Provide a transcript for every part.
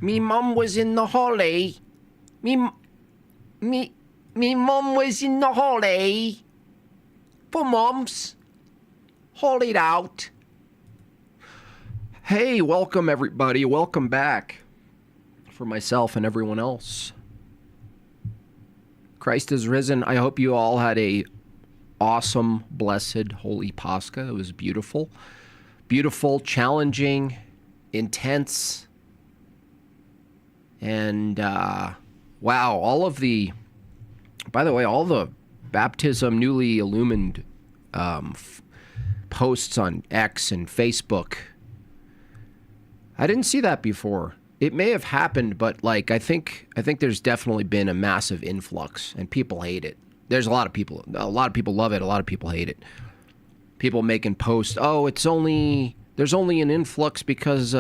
Me mum was in the hallway. Me mum was in the hallway. For mums. Haul it out. Hey, welcome everybody. Welcome back. For myself and everyone else. Christ is risen. I hope you all had a awesome, blessed, holy Pascha. It was beautiful. Beautiful, challenging, intense. And, wow, all the baptism, newly illumined posts on X and Facebook. I didn't see that before. It may have happened, but like I think there's definitely been a massive influx, and people hate it. There's a lot of people love it. A lot of people hate it. People making posts. Oh, there's only an influx because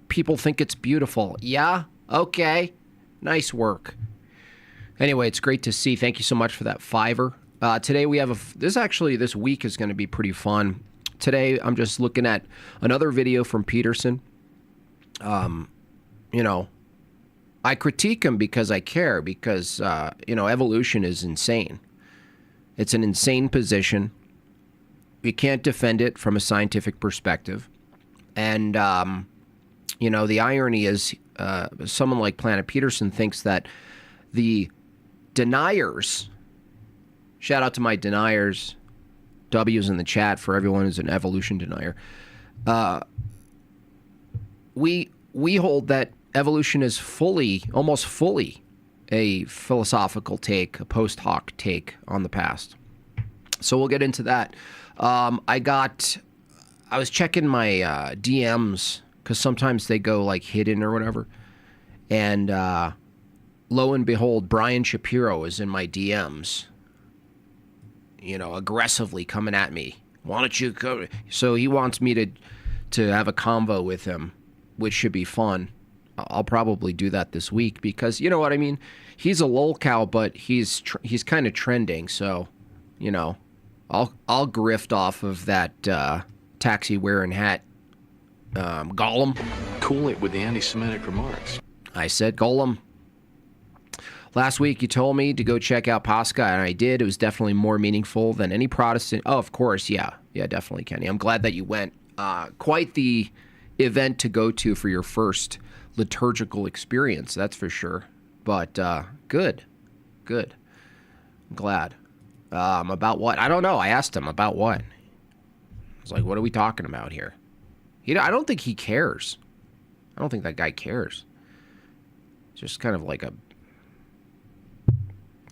people think it's beautiful. Yeah. Okay. Nice work. Anyway, it's great to see. Thank you so much for that $5. Today we have this week is going to be pretty fun. Today I'm just looking at another video from Peterson. I critique him because I care, because, evolution is insane. It's an insane position. You can't defend it from a scientific perspective. And, the irony is someone like Planet Peterson thinks that the deniers, shout out to my deniers, W's in the chat for everyone who's an evolution denier. We hold that evolution is almost fully a philosophical take, a post hoc take on the past. So we'll get into that. I was checking my DMs because sometimes they go like hidden or whatever. And lo and behold, Brian Shapiro is in my DMs, aggressively coming at me. Why don't you go? So he wants me to have a convo with him, which should be fun. I'll probably do that this week because, you know what I mean? He's a lolcow, but he's kind of trending. So, I'll grift off of that taxi wearing hat Gollum. Cool it with the anti-Semitic remarks. I said Gollum. Last week you told me to go check out Pascha, and I did. It was definitely more meaningful than any Protestant. Oh, of course, yeah. Yeah, definitely, Kenny. I'm glad that you went. Quite the event to go to for your first liturgical experience, that's for sure. But good. I'm glad. About what? I don't know. I asked him about what. I was like, what are we talking about here? I don't think he cares. I don't think that guy cares. Just kind of like I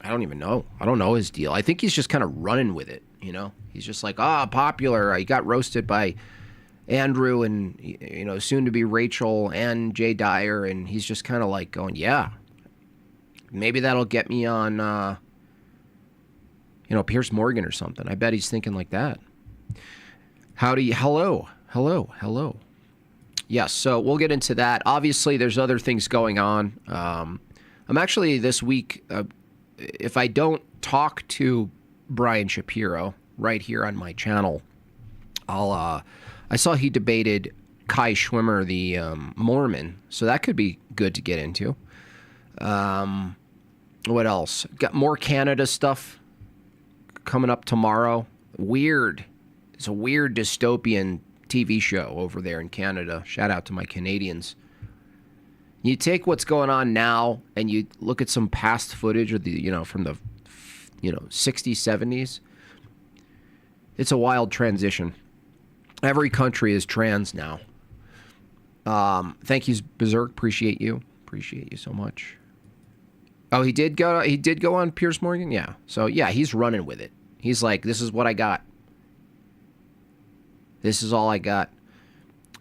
don't even know. I don't know his deal. I think he's just kind of running with it, He's just like, popular. He got roasted by Andrew and, soon to be Rachel and Jay Dyer, and he's just kind of like going, yeah, maybe that'll get me on, Piers Morgan or something. I bet he's thinking like that. Hello. Yes, so we'll get into that. Obviously, there's other things going on. I'm actually this week, if I don't talk to Brian Shapiro right here on my channel, I saw he debated Kai Schwimmer, the Mormon, so that could be good to get into. What else? Got more Canada stuff coming up tomorrow. Weird. It's a weird dystopian TV show over there in Canada. Shout out to my Canadians. You take what's going on now and you look at some past footage of the, from the, 60s, 70s. It's a wild transition. Every country is trans now. Thank you, Berserk. Appreciate you so much. Oh, he did go on Piers Morgan? Yeah. So yeah, he's running with it. He's like, this is what I got. This is all I got.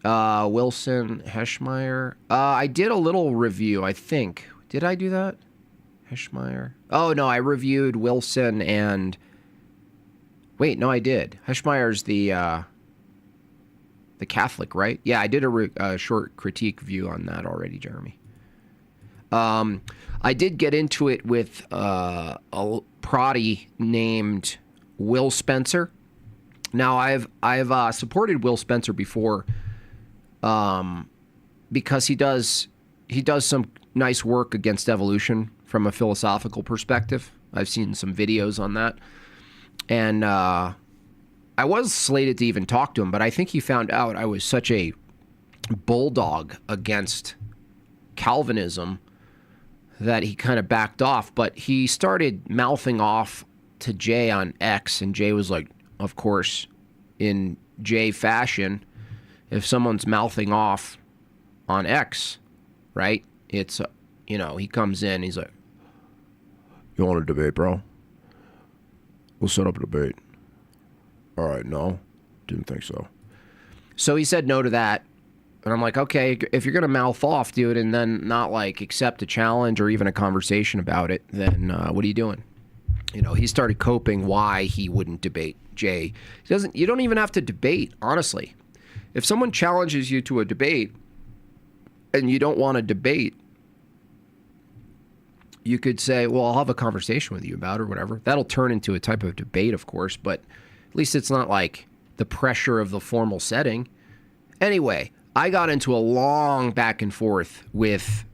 Wilson Heschmeyer. I did a little review, I think. Did I do that? Heschmeyer. Oh no, I reviewed Wilson and. Wait, no, I did. Heschmeyer's the Catholic, right? Yeah, I did a short critique view on that already, Jeremy. I did get into it with a proddy named Will Spencer. Now, I've supported Will Spencer before because he does he does some nice work against evolution from a philosophical perspective. I've seen some videos on that. And I was slated to even talk to him, but I think he found out I was such a bulldog against Calvinism that he kind of backed off. But he started mouthing off to Jay on X, and Jay was like, of course, in Jay fashion, if someone's mouthing off on X, right, it's, he comes in, he's like, you want to debate, bro? We'll set up a debate. All right, no, didn't think so. So he said no to that. And I'm like, okay, if you're going to mouth off, dude, and then not like accept a challenge or even a conversation about it, then what are you doing? He started coping why he wouldn't debate Jay. You don't even have to debate, honestly. If someone challenges you to a debate and you don't want to debate, you could say, well, I'll have a conversation with you about it or whatever. That'll turn into a type of debate, of course, but at least it's not like the pressure of the formal setting. Anyway, I got into a long back and forth with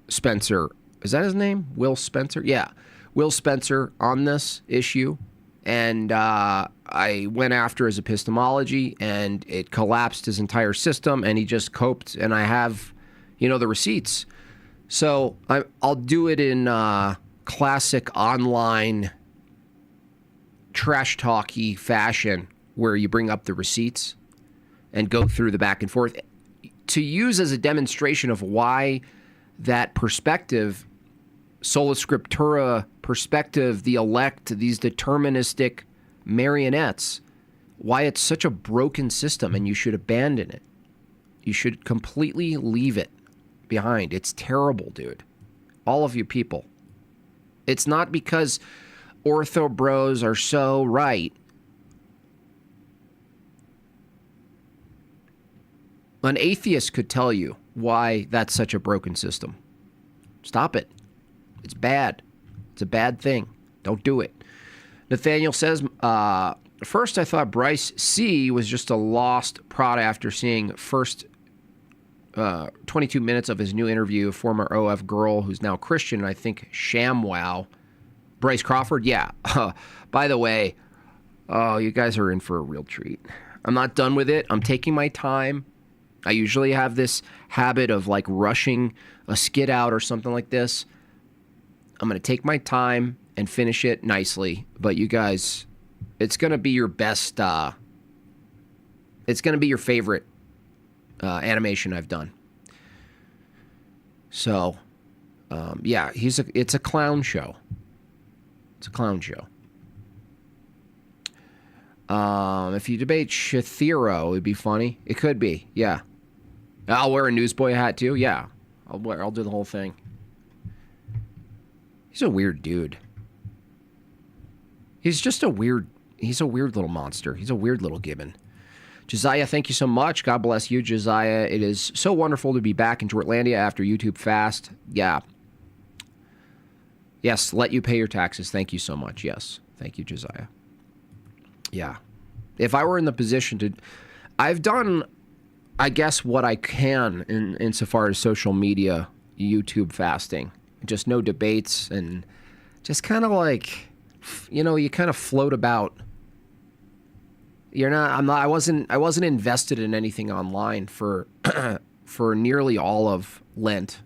Spencer. Is that his name? Will Spencer? Yeah. Will Spencer on this issue. And I went after his epistemology, and it collapsed his entire system, and he just coped. And I have, the receipts. So I'll do it in classic online trash talky fashion where you bring up the receipts and go through the back and forth to use as a demonstration of why that perspective, sola scriptura perspective, the elect, these deterministic marionettes, why it's such a broken system and you should abandon it. You should completely leave it behind. It's terrible, dude. All of you people. It's not because ortho bros are so right. An atheist could tell you why that's such a broken system. Stop it. It's bad. It's a bad thing. Don't do it. Nathaniel says, first I thought Bryce C. was just a lost prod after seeing first 22 minutes of his new interview, a former OF girl who's now Christian, and I think ShamWow. Bryce Crawford? Yeah. By the way, you guys are in for a real treat. I'm not done with it. I'm taking my time. I usually have this habit of like rushing a skit out or something like this. I'm going to take my time and finish it nicely. But you guys, it's going to be your best, it's going to be your favorite animation I've done. So, yeah, it's a clown show. It's a clown show. If you debate Shathiro, it'd be funny. It could be, yeah. I'll wear a newsboy hat too. Yeah, I'll do the whole thing. He's a weird dude. He's a weird little monster. He's a weird little gibbon. Josiah, thank you so much. God bless you, Josiah. It is so wonderful to be back in Jortlandia after YouTube fast. Yeah. Yes, let you pay your taxes. Thank you so much. Yes. Thank you, Josiah. Yeah. If I were in the position to... I've done, I guess, what I can insofar as social media, YouTube fasting. Just no debates and just kind of like, you kind of float about. I wasn't invested in anything online for for nearly all of Lent.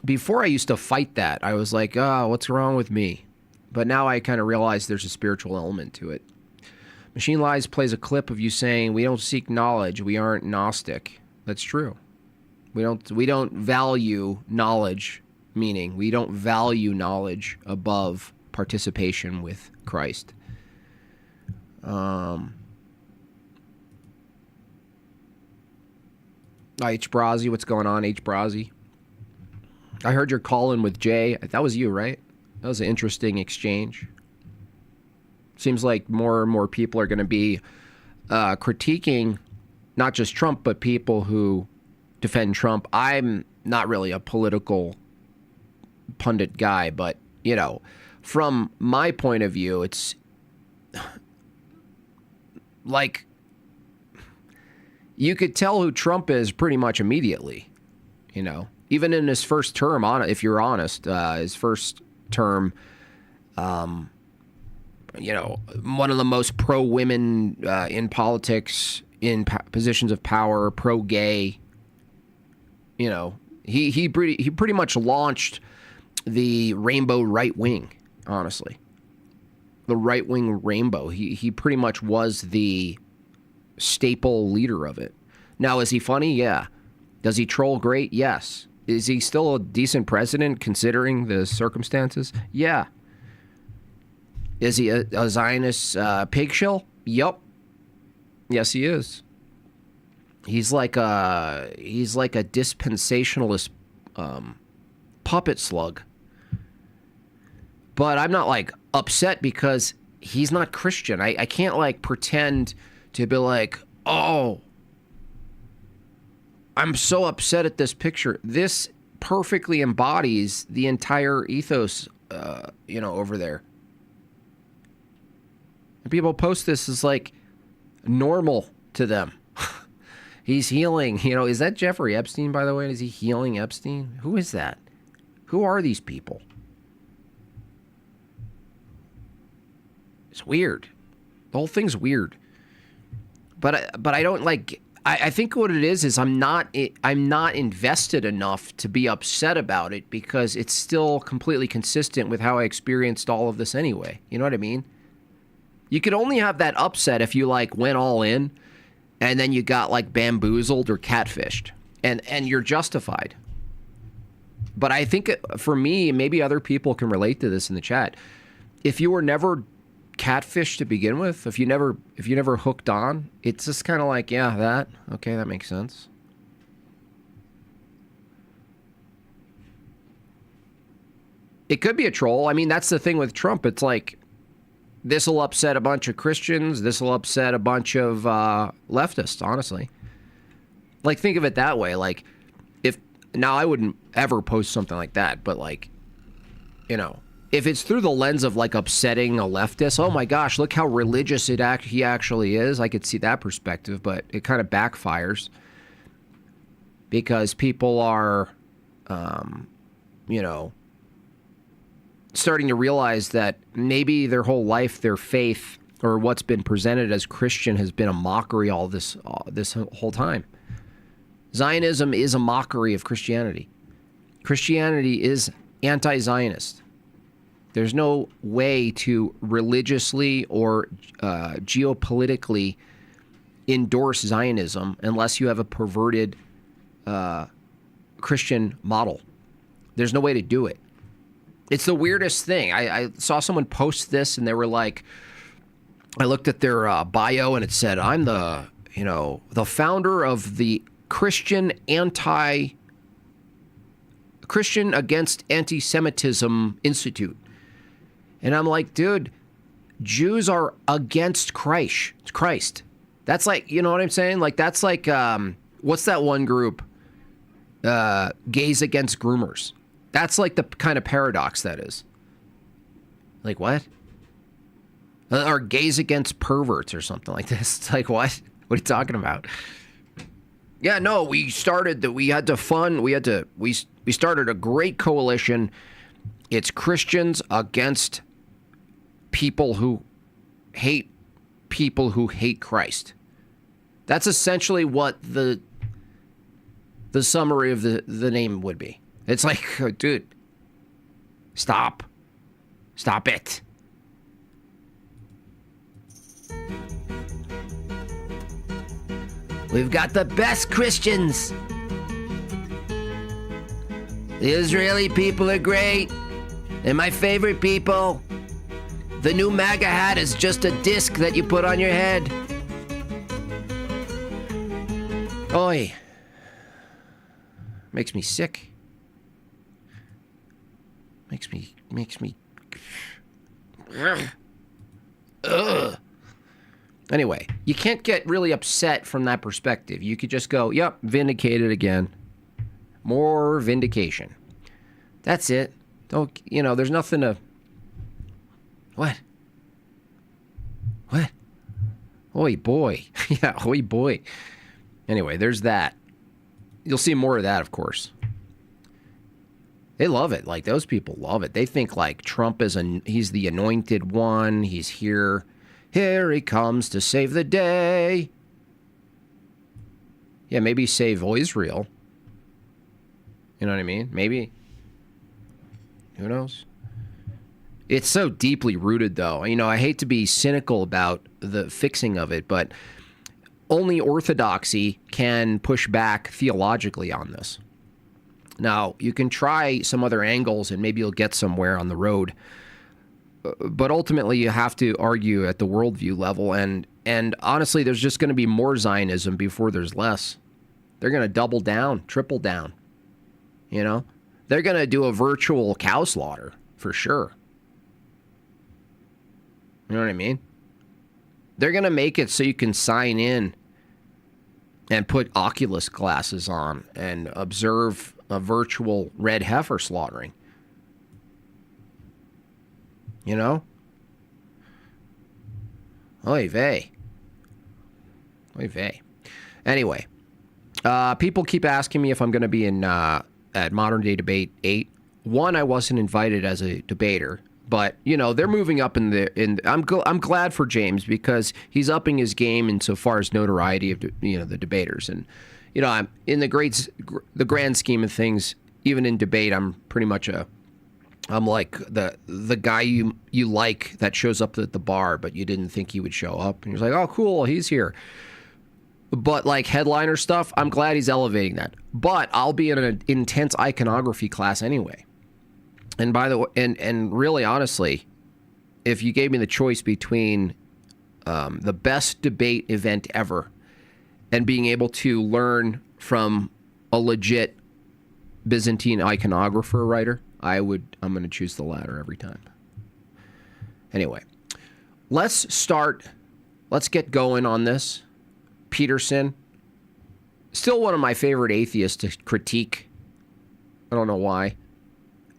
Before I used to fight that. I was like, oh, what's wrong with me? But now I kind of realize there's a spiritual element to it. Machine Lies plays a clip of you saying, we don't seek knowledge, we aren't Gnostic. That's true. We don't value knowledge, meaning we don't value knowledge above participation with Christ. H. Brazzi, what's going on, H. Brazzi? I heard you're calling with Jay. That was you, right? That was an interesting exchange. Seems like more and more people are going to be critiquing not just Trump, but people who defend Trump. I'm not really a political pundit guy, but, from my point of view, it's like, You could tell who Trump is pretty much immediately, you know. Even in his first term, if you're honest, his first term, you know, one of the most pro-women in politics, in positions of power, pro-gay. You know, he pretty much launched the rainbow right wing. Honestly, the right wing rainbow. He pretty much was the staple leader of it. Now, is he funny? Yeah. Does he troll great? Yes. Is he still a decent president considering the circumstances? Yeah. Is he a Zionist pig shill? Yup. Yes, he is. He's like a dispensationalist puppet slug. But I'm not like upset because he's not Christian. I can't like pretend to be like, oh, I'm so upset at this picture. This perfectly embodies the entire ethos, you know, over there. And people post this as like normal to them. He's healing. You know, is that Jeffrey Epstein, by the way? Is he healing Epstein? Who is that? Who are these people? It's weird. The whole thing's weird. But I don't like. I think what it is I'm not invested enough to be upset about it because it's still completely consistent with how I experienced all of this anyway. You know what I mean? You could only have that upset if you like went all in and then you got like bamboozled or catfished and you're justified. But I think for me, maybe other people can relate to this in the chat. If you were never catfished to begin with, if you never hooked on, it's just kind of like, yeah, that makes sense. It could be a troll. I mean, that's the thing with Trump. It's like, this will upset a bunch of Christians. This will upset a bunch of leftists, honestly. Like, think of it that way. Like, now I wouldn't ever post something like that, but like, you know, if it's through the lens of like upsetting a leftist, oh my gosh, look how religious he actually is. I could see that perspective, but it kind of backfires because people are, you know, starting to realize that maybe their whole life, their faith, or what's been presented as Christian has been a mockery all this whole time. Zionism is a mockery of Christianity. Christianity is anti-Zionist. There's no way to religiously or geopolitically endorse Zionism unless you have a perverted Christian model. There's no way to do it. It's the weirdest thing. I saw someone post this and they were like, I looked at their bio and it said, I'm the founder of the Christian Against Anti-Semitism Institute. And I'm like, dude, Jews are against Christ. That's like, you know what I'm saying? Like, that's like, what's that one group? Gays Against Groomers. That's like the kind of paradox that is. Like, what? Or gays against perverts or something like this. It's like, what? What are you talking about? Yeah, no, we started we started a great coalition. It's Christians against people who hate Christ. That's essentially what the summary of the name would be. It's like, dude, stop it. We've got the best Christians. The Israeli people are great. They're my favorite people. The new MAGA hat is just a disc that you put on your head. Oi. Makes me sick. Makes me. Ugh. Anyway, you can't get really upset from that perspective. You could just go, yep, vindicated again. More vindication. That's it. Don't, there's nothing to... What? Oi, boy. Yeah, oi, boy. Anyway, there's that. You'll see more of that, of course. They love it. Like, those people love it. They think, like, Trump is he's the anointed one. He's here. Here he comes to save the day. Yeah, maybe save Israel. You know what I mean? Maybe. Who knows? It's so deeply rooted, though. You know, I hate to be cynical about the fixing of it, but only orthodoxy can push back theologically on this. Now, you can try some other angles and maybe you'll get somewhere on the road. But ultimately, you have to argue at the worldview level. And honestly, there's just going to be more Zionism before there's less. They're going to double down, triple down. You know? They're going to do a virtual cow slaughter, for sure. You know what I mean? They're going to make it so you can sign in and put Oculus glasses on and observe a virtual red heifer slaughtering. You know? Oy vey. Oy vey. Anyway, people keep asking me if I'm going to be in at Modern Day Debate 8. One, I wasn't invited as a debater. But, you know, they're moving up I'm glad for James because he's upping his game insofar as notoriety of, you know, the debaters. And, you know, I'm in the grand scheme of things, even in debate, I'm pretty much I'm like the guy you like that shows up at the bar, but you didn't think he would show up. And you're like, oh, cool, he's here. But like headliner stuff, I'm glad he's elevating that. But I'll be in an intense iconography class anyway. And by the way, and really honestly, if you gave me the choice between the best debate event ever and being able to learn from a legit Byzantine iconographer writer, I'm going to choose the latter every time. Anyway, let's get going on this. Peterson, still one of my favorite atheists to critique. I don't know why.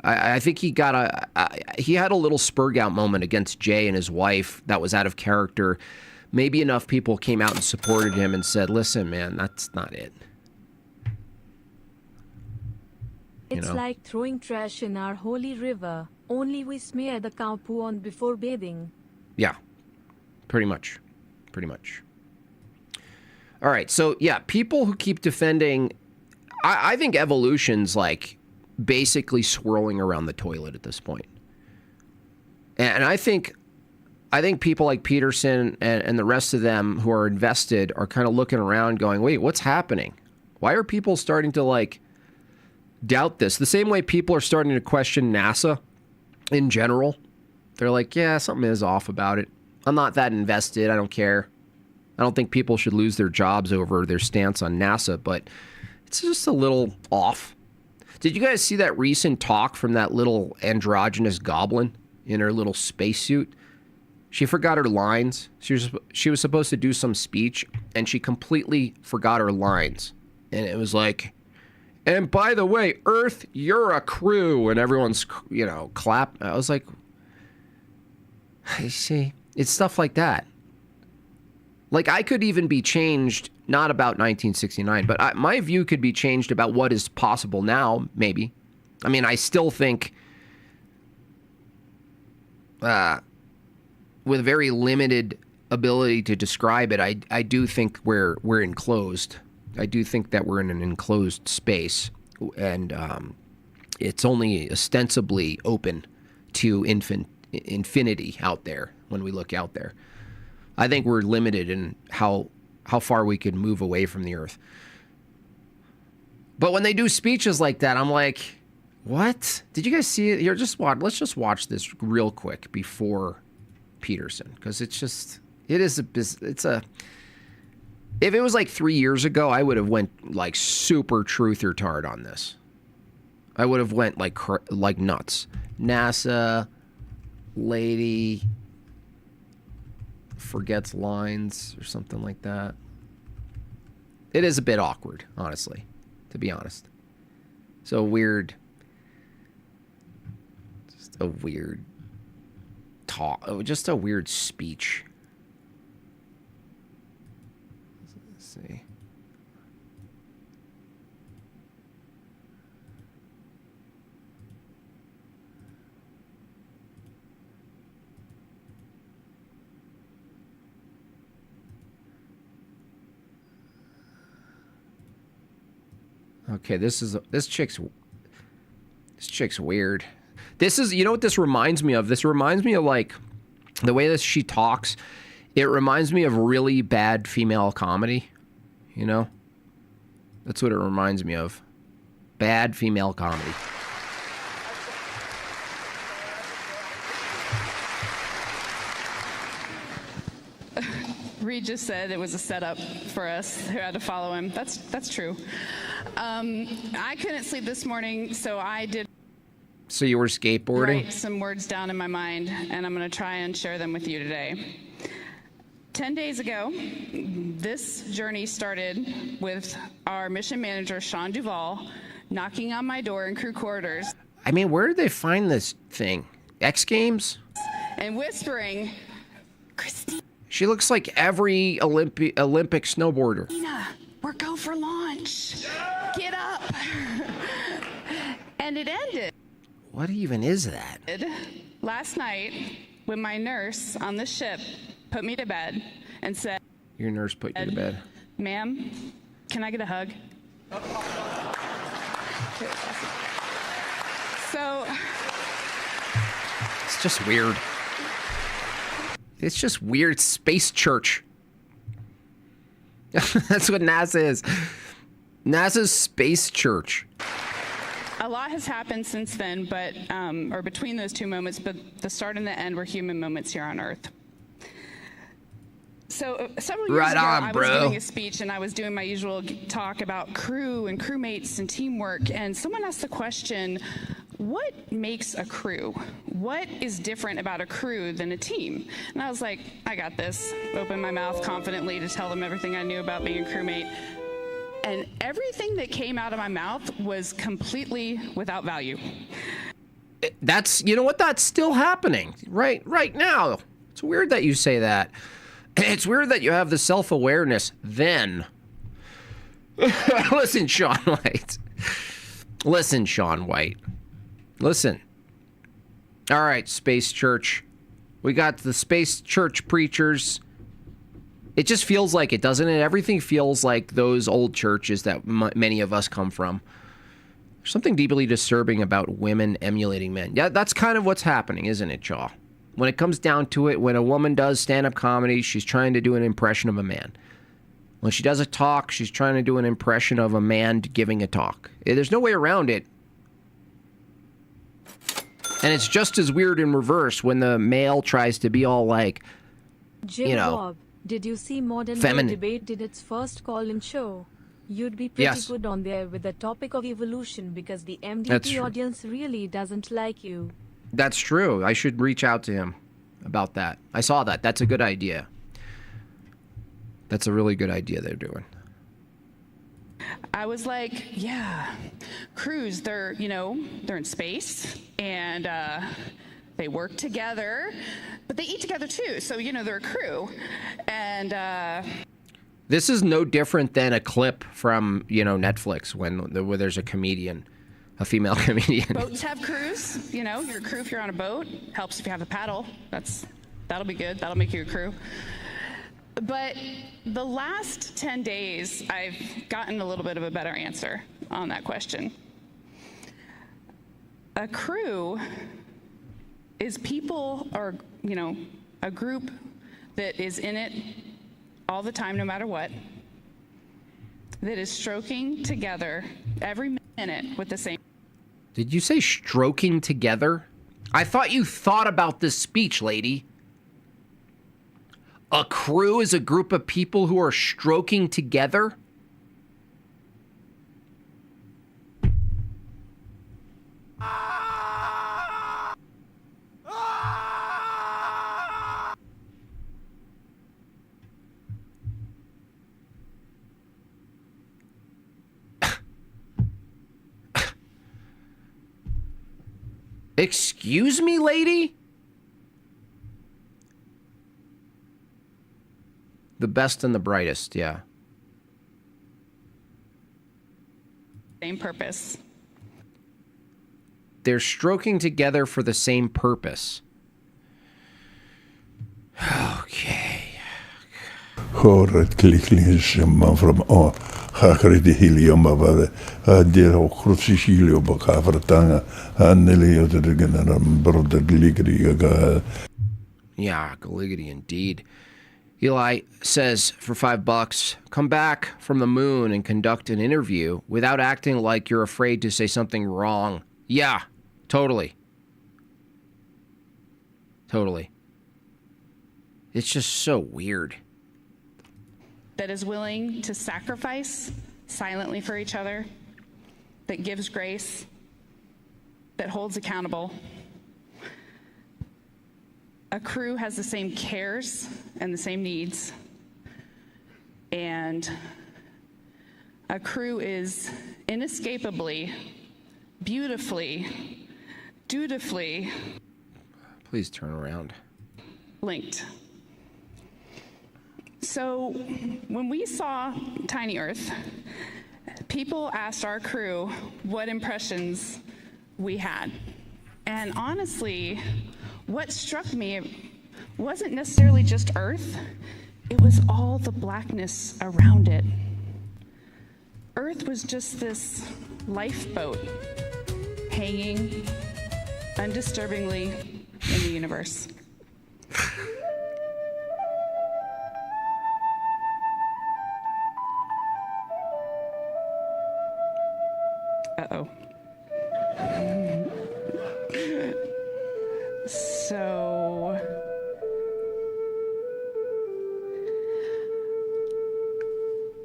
I think he had a little spurgout moment against Jay and his wife that was out of character. Maybe enough people came out and supported him and said, listen, man, that's not it. It's like throwing trash in our holy river, only we smear the cow poo on before bathing. Yeah, pretty much. All right, so yeah, people who keep defending, I think evolution's like basically swirling around the toilet at this point. And I think people like Peterson and the rest of them who are invested are kind of looking around going, wait, what's happening? Why are people starting to like doubt this? The same way people are starting to question NASA in general. They're like, yeah, something is off about it. I'm not that invested. I don't care. I don't think people should lose their jobs over their stance on NASA, but it's just a little off. Did you guys see that recent talk from that little androgynous goblin in her little spacesuit? She forgot her lines. She was supposed to do some speech, and she completely forgot her lines. And it was like, and by the way, Earth, you're a crew. And everyone's, you know, clap. I was like, I see. It's stuff like that. Like, I could even be changed, not about 1969, but my view could be changed about what is possible now, maybe. I mean, I still think, with very limited ability to describe it, I do think we're enclosed. I do think that we're in an enclosed space, and it's only ostensibly open to infinity out there when we look out there. I think we're limited in how far we could move away from the Earth. But when they do speeches like that, I'm like, what? Did you guys see it? Here, let's just watch this real quick before Peterson, because if it was like 3 years ago, I would have went like super truth or tard on this. I would have went like nuts. NASA lady forgets lines or something like that. It is a bit awkward, honestly, to be honest. So weird. Just a weird talk. Just a weird speech. Let's see. Okay, this chick's weird. This is, you know what this reminds me of? This reminds me of like the way that she talks. It reminds me of really bad female comedy, you know? That's what it reminds me of. Bad female comedy. Reed just said it was a setup for us who had to follow him. That's true. I couldn't sleep this morning, so I did. So you were skateboarding? Write some words down in my mind, and I'm going to try and share them with you today. 10 days ago, this journey started with our mission manager, Sean Duvall, knocking on my door in crew quarters. I mean, where did they find this thing? X Games? And whispering, Christina, she looks like every Olympic snowboarder. we're go for launch. Get up. And it ended. What even is that? Last night, when my nurse on the ship put me to bed and said, Your nurse put you to bed. Ma'am, can I get a hug? So it's just weird. It's just weird space church. That's what NASA is. NASA's space church. a lot has happened since then, but or between those two moments, but the start and the end were human moments here on Earth. So several years ago, I was giving a speech and I was doing my usual talk about crew and crewmates and teamwork, and someone asked the question, what makes a crew? What is different about a crew than a team? And I was like, I got this. Opened my mouth confidently to tell them everything I knew about being a crewmate. And everything that came out of my mouth was completely without value. That's, you know what, that's still happening right now. It's weird that you say that. It's weird that you have the self-awareness then. Listen, Sean White. Listen, Sean White. Listen. All right, Space Church. We got the Space Church preachers. It just feels like it, doesn't it? Everything feels like those old churches that many of us come from. There's something deeply disturbing about women emulating men. Yeah, that's kind of what's happening, isn't it, Chaw? When it comes down to it, when a woman does stand-up comedy, she's trying to do an impression of a man. When she does a talk, she's trying to do an impression of a man giving a talk. There's no way around it. And it's just as weird in reverse when the male tries to be all like, Jim you know, Bob, did you see Modern feminine. Debate did its first call-in show? You'd be pretty Yes. good on there with the topic of evolution because the That's MDP true. audience really doesn't like you. That's true. I should reach out to him about that. I saw that. That's a good idea. That's a really good idea they're doing. I was like, yeah, crews, they're in space and they work together, but they eat together too. So, they're a crew. And This is no different than a clip from, Netflix where there's a comedian, a female comedian. boats have crews, you're a crew if you're on a boat. Helps if you have a paddle. That'll be good. That'll make you a crew. But the last 10 days, I've gotten a little bit of a better answer on that question. A crew is people or, a group that is in it all the time, no matter what, that is stroking together every minute with the same. Did you say stroking together? I thought you thought about this speech, lady. A crew is a group of people who are stroking together? Excuse me, lady? The best and the brightest, yeah. Same purpose. They're stroking together for the same purpose. Okay. Hoor het kliklingsje man from hakridi helium of dear crucisilio bacavratanga and Nelio the Regeneram brother Gligri. Yeah, Galiggity indeed. Eli says for $5, come back from the moon and conduct an interview without acting like you're afraid to say something wrong. Yeah, totally. Totally. It's just so weird. That is willing to sacrifice silently for each other, that gives grace, that holds accountable. A crew has the same cares and the same needs, and a crew is inescapably, beautifully, dutifully. Please turn around. Linked. So when we saw Tiny Earth, people asked our crew what impressions we had. And honestly, what struck me wasn't necessarily just Earth, it was all the blackness around it. Earth was just this lifeboat hanging undisturbingly in the universe. Uh-oh. So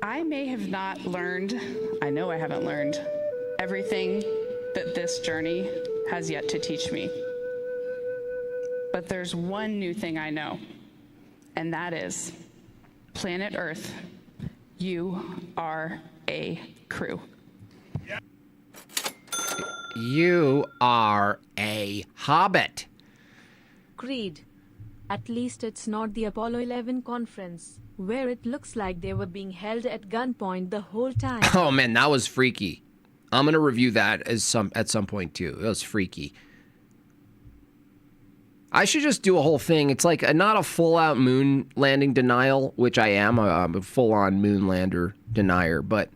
I may have not learned, I know I haven't learned everything that this journey has yet to teach me. But there's one new thing I know, and that is planet Earth, you are a crew. You are a hobbit. Creed. At least it's not the Apollo 11 conference, where it looks like they were being held at gunpoint the whole time. Oh man, that was freaky. I'm gonna review that at some point too. It was freaky. I should just do a whole thing. It's like not a full-out moon landing denial, which I am. I'm a full-on moon lander denier, but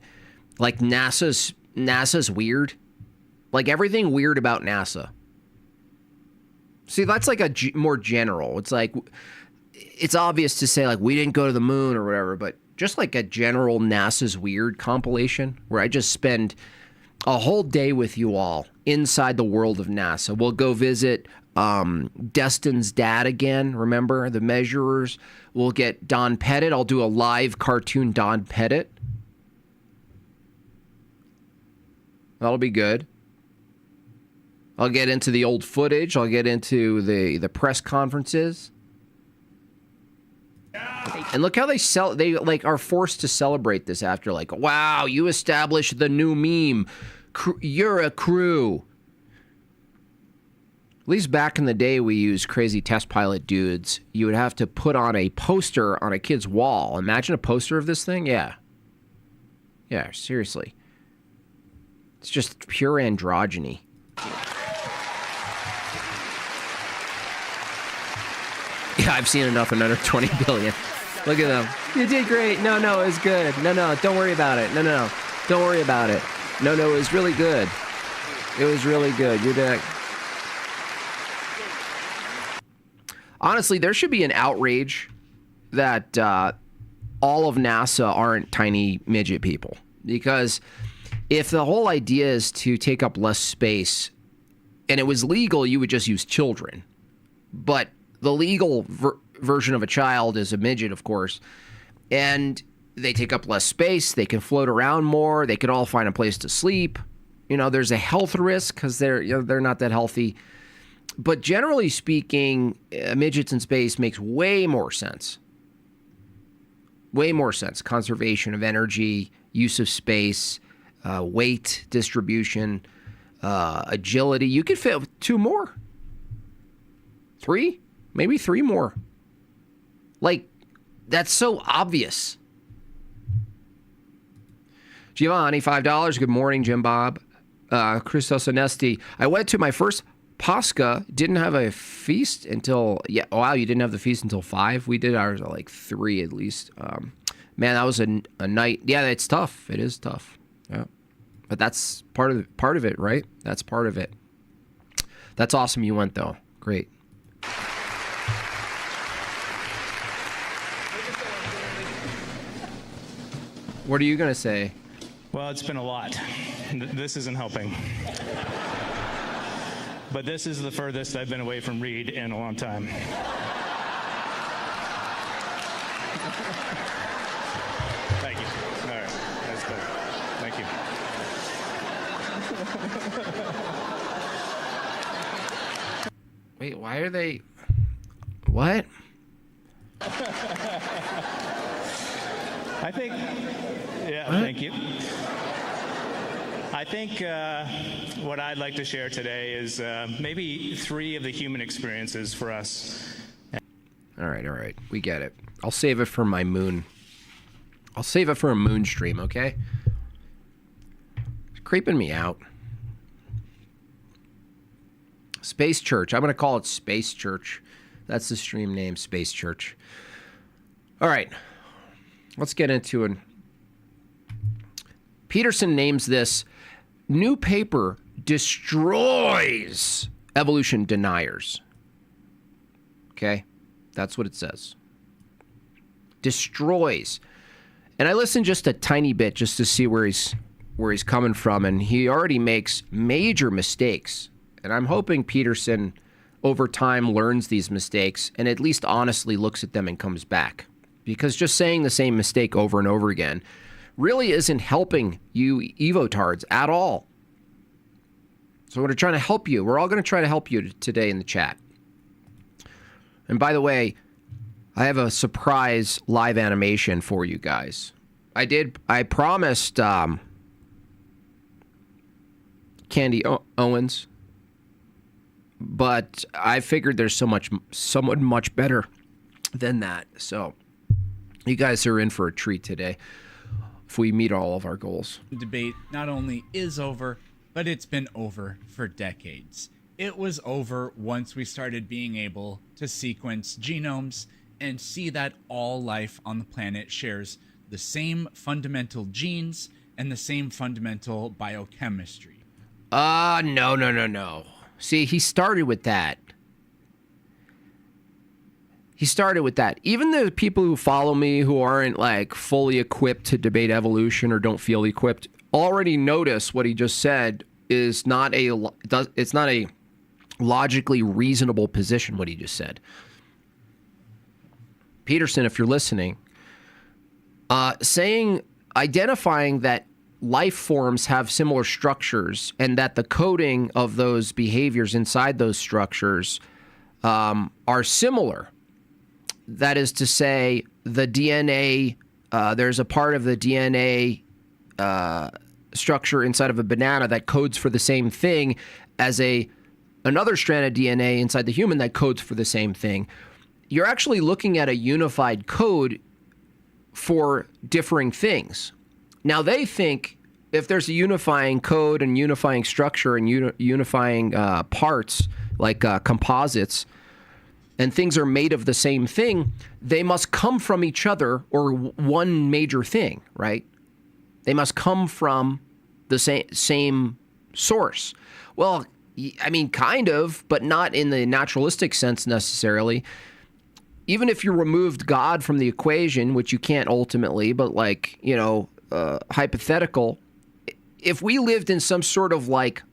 like NASA's weird. Like everything weird about NASA. See, that's like a more general. It's like, it's obvious to say like we didn't go to the moon or whatever, but just like a general NASA's weird compilation where I just spend a whole day with you all inside the world of NASA. We'll go visit Destin's dad again. Remember the measurers? We'll get Don Pettit. I'll do a live cartoon Don Pettit. That'll be good. I'll get into the old footage. I'll get into the press conferences. And look how they like are forced to celebrate this after like, wow, you established the new meme. You're a crew. At least back in the day we used crazy test pilot dudes. You would have to put on a poster on a kid's wall. Imagine a poster of this thing? Yeah. Yeah, seriously. It's just pure androgyny. Yeah, I've seen enough in under 20 billion. Look at them. You did great. No, it was good. No, don't worry about it. No, don't worry about it. No, it was really good. It was really good. You did. Honestly, there should be an outrage that all of NASA aren't tiny midget people. Because if the whole idea is to take up less space, and it was legal, you would just use children. But the legal version of a child is a midget, of course, and they take up less space. They can float around more. They could all find a place to sleep. You know, there's a health risk because they're not that healthy. But generally speaking, midgets in space makes way more sense. Way more sense. Conservation of energy, use of space, weight distribution, agility. You could fit 2 more. 3? Maybe 3 more. Like, that's so obvious. Giovanni, $5. Good morning, Jim Bob. Christos Onesti. I went to my first Pascha. Didn't have a feast until... Yeah, wow, you didn't have the feast until 5? We did ours at like 3 at least. Man, that was a night. Yeah, it's tough. It is tough. Yeah. But that's part of it, right? That's part of it. That's awesome you went, though. Great. What are you going to say? Well, it's been a lot. This isn't helping. But this is the furthest I've been away from Reed in a long time. Thank you. All right. That's good. Thank you. Wait, why are they... What? I think... Yeah, what? Thank you. I think what I'd like to share today is maybe 3 of the human experiences for us. All right. We get it. I'll save it for my moon. I'll save it for a moon stream, okay? It's creeping me out. Space Church. I'm going to call it Space Church. That's the stream name, Space Church. All right. Let's get into it. Peterson names this new paper destroys evolution deniers. Okay? That's what it says. Destroys. And I listened just a tiny bit just to see where he's coming from, and he already makes major mistakes. And I'm hoping Peterson over time learns these mistakes and at least honestly looks at them and comes back. Because just saying the same mistake over and over again really isn't helping you evotards at all. So we're trying to help you. We're all going to try to help you today in the chat. And by the way, I have a surprise live animation for you guys. I promised Candy Owens, but I figured there's someone much better than that. So you guys are in for a treat today if we meet all of our goals. The debate not only is over, but it's been over for decades. It was over once we started being able to sequence genomes and see that all life on the planet shares the same fundamental genes and the same fundamental biochemistry. No. See, he started with that. Even the people who follow me who aren't like fully equipped to debate evolution or don't feel equipped already notice what he just said is not a logically reasonable position, what he just said. Peterson, if you're listening, identifying that life forms have similar structures and that the coding of those behaviors inside those structures are similar. That is to say, the DNA, there's a part of the DNA structure inside of a banana that codes for the same thing as another strand of DNA inside the human that codes for the same thing. You're actually looking at a unified code for differing things. Now, they think if there's a unifying code and unifying structure and unifying parts, like composites, and things are made of the same thing, they must come from each other or one major thing, right? They must come from the same source. Well, I mean, kind of, but not in the naturalistic sense necessarily. Even if you removed God from the equation, which you can't ultimately, but like, hypothetical, if we lived in some sort of like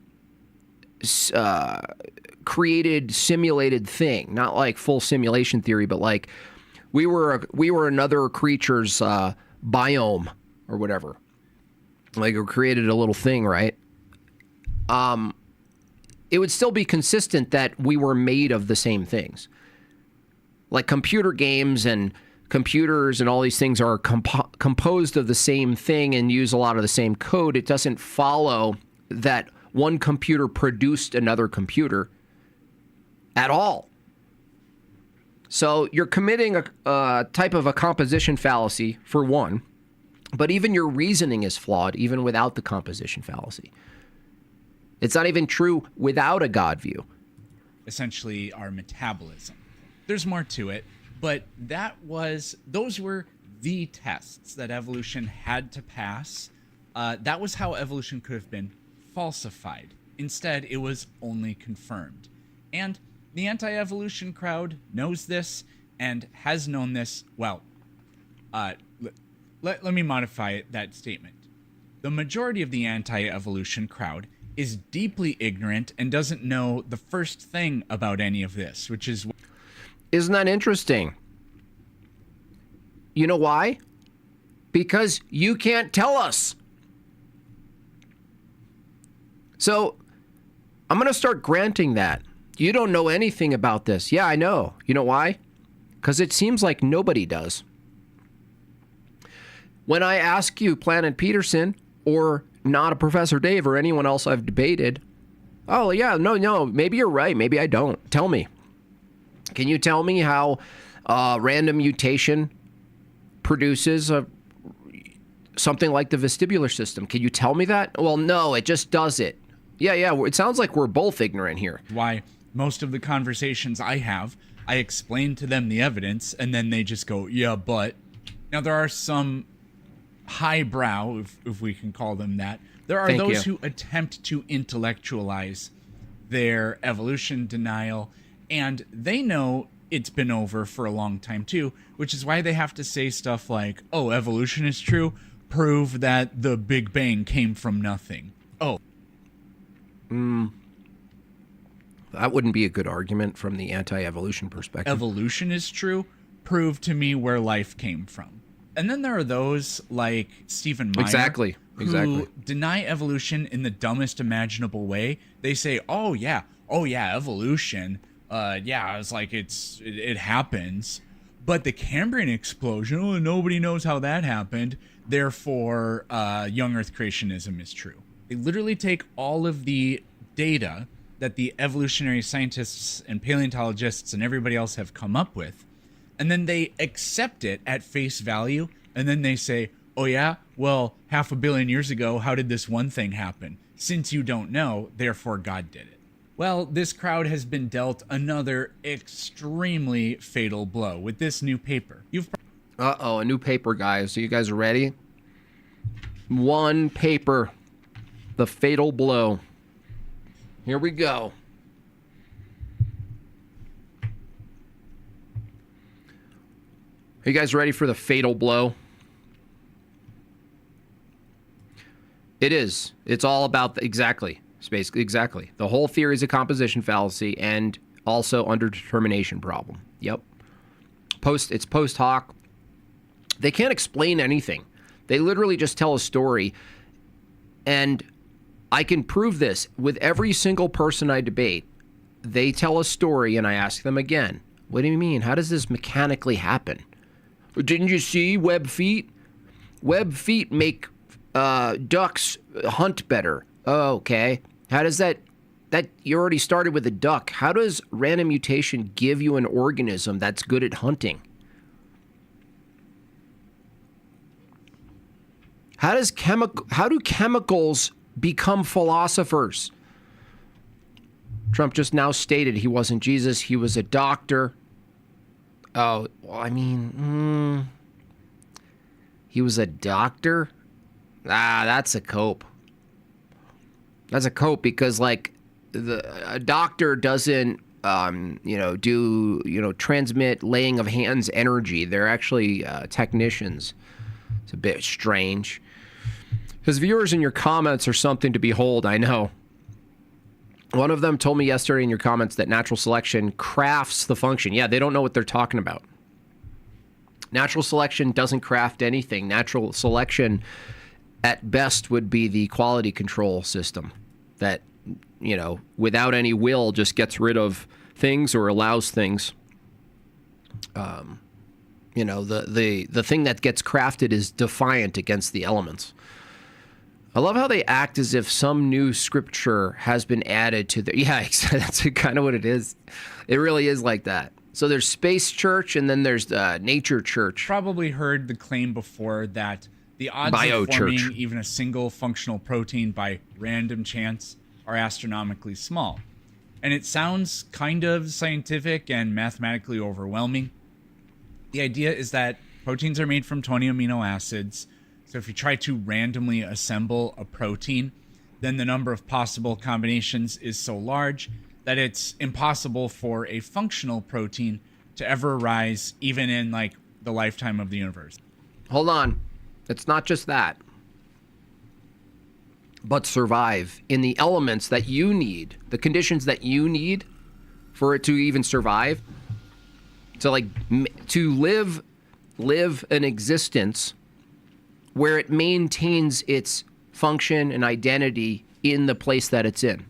created, simulated thing, not like full simulation theory, but like we were another creature's biome or whatever, like we created a little thing, right? It would still be consistent that we were made of the same things. Like computer games and computers and all these things are composed of the same thing and use a lot of the same code. It doesn't follow that one computer produced another computer at all. So you're committing a type of a composition fallacy, for one, but even your reasoning is flawed, even without the composition fallacy. It's not even true without a God view. Essentially, our metabolism. There's more to it, but those were the tests that evolution had to pass, that was how evolution could have been falsified. Instead, it was only confirmed. And the anti-evolution crowd knows this and has known this. Well, let me modify that statement. The majority of the anti-evolution crowd is deeply ignorant and doesn't know the first thing about any of this, which is... Isn't that interesting? You know why? Because you can't tell us. So I'm going to start granting that. You don't know anything about this. Yeah, I know. You know why? Because it seems like nobody does. When I ask you, Planet Peterson, or not a Professor Dave or anyone else I've debated, oh, yeah, no, maybe you're right. Maybe I don't. Tell me. Can you tell me how random mutation produces something like the vestibular system? Can you tell me that? Well, no, it just does it. Yeah, it sounds like we're both ignorant here. Why most of the conversations I have, I explain to them the evidence, and then they just go, yeah, but. Now, there are some highbrow, if we can call them that. There are those who attempt to intellectualize their evolution denial, and they know it's been over for a long time too, which is why they have to say stuff like, oh, evolution is true, prove that the Big Bang came from nothing. Oh. That wouldn't be a good argument from the anti-evolution perspective. Evolution is true, prove to me where life came from. And then there are those like Stephen Meyer exactly. who deny evolution in the dumbest imaginable way. They say, oh yeah, evolution. It's like it happens. But the Cambrian explosion, nobody knows how that happened. Therefore, young Earth creationism is true. They literally take all of the data that the evolutionary scientists and paleontologists and everybody else have come up with, and then they accept it at face value, and then they say, oh yeah, well, 500 million years ago, how did this one thing happen? Since you don't know, therefore God did it. Well, this crowd has been dealt another extremely fatal blow with this new paper. A new paper, guys. So you guys are ready? One paper. The fatal blow. Here we go. Are you guys ready for the fatal blow? It is. It's all about exactly. The whole theory is a composition fallacy and also underdetermination problem. Yep. It's post hoc. They can't explain anything. They literally just tell a story. And I can prove this with every single person I debate. They tell a story and I ask them again, what do you mean? How does this mechanically happen? Didn't you see web feet? Web feet make ducks hunt better. Oh, okay. How does that you already started with a duck. How does random mutation give you an organism that's good at hunting? How do chemicals become philosophers? Trump just now stated he wasn't Jesus, he was a doctor. Oh, well, I mean, he was a doctor? That's a cope. That's a cope because, like, a doctor doesn't, transmit laying of hands energy. They're actually technicians. It's a bit strange. Because viewers in your comments are something to behold, I know. One of them told me yesterday in your comments that natural selection crafts the function. Yeah, they don't know what they're talking about. Natural selection doesn't craft anything. Natural selection, at best, would be the quality control system that, without any will, just gets rid of things or allows things. The thing that gets crafted is defiant against the elements. I love how they act as if some new scripture has been added to the... Yeah, that's kind of what it is. It really is like that. So there's space church and then there's nature church. Probably heard the claim before that the odds of forming even a single functional protein by random chance are astronomically small. And it sounds kind of scientific and mathematically overwhelming. The idea is that Proteins are made from 20 amino acids. So if you try to randomly assemble a protein, then the number of possible combinations is so large that it's impossible for a functional protein to ever arise, even in like the lifetime of the universe. Hold on. It's not just that, but survive in the elements that you need, the conditions that you need for it to even survive. So like to live an existence where it maintains its function and identity in the place that it's in.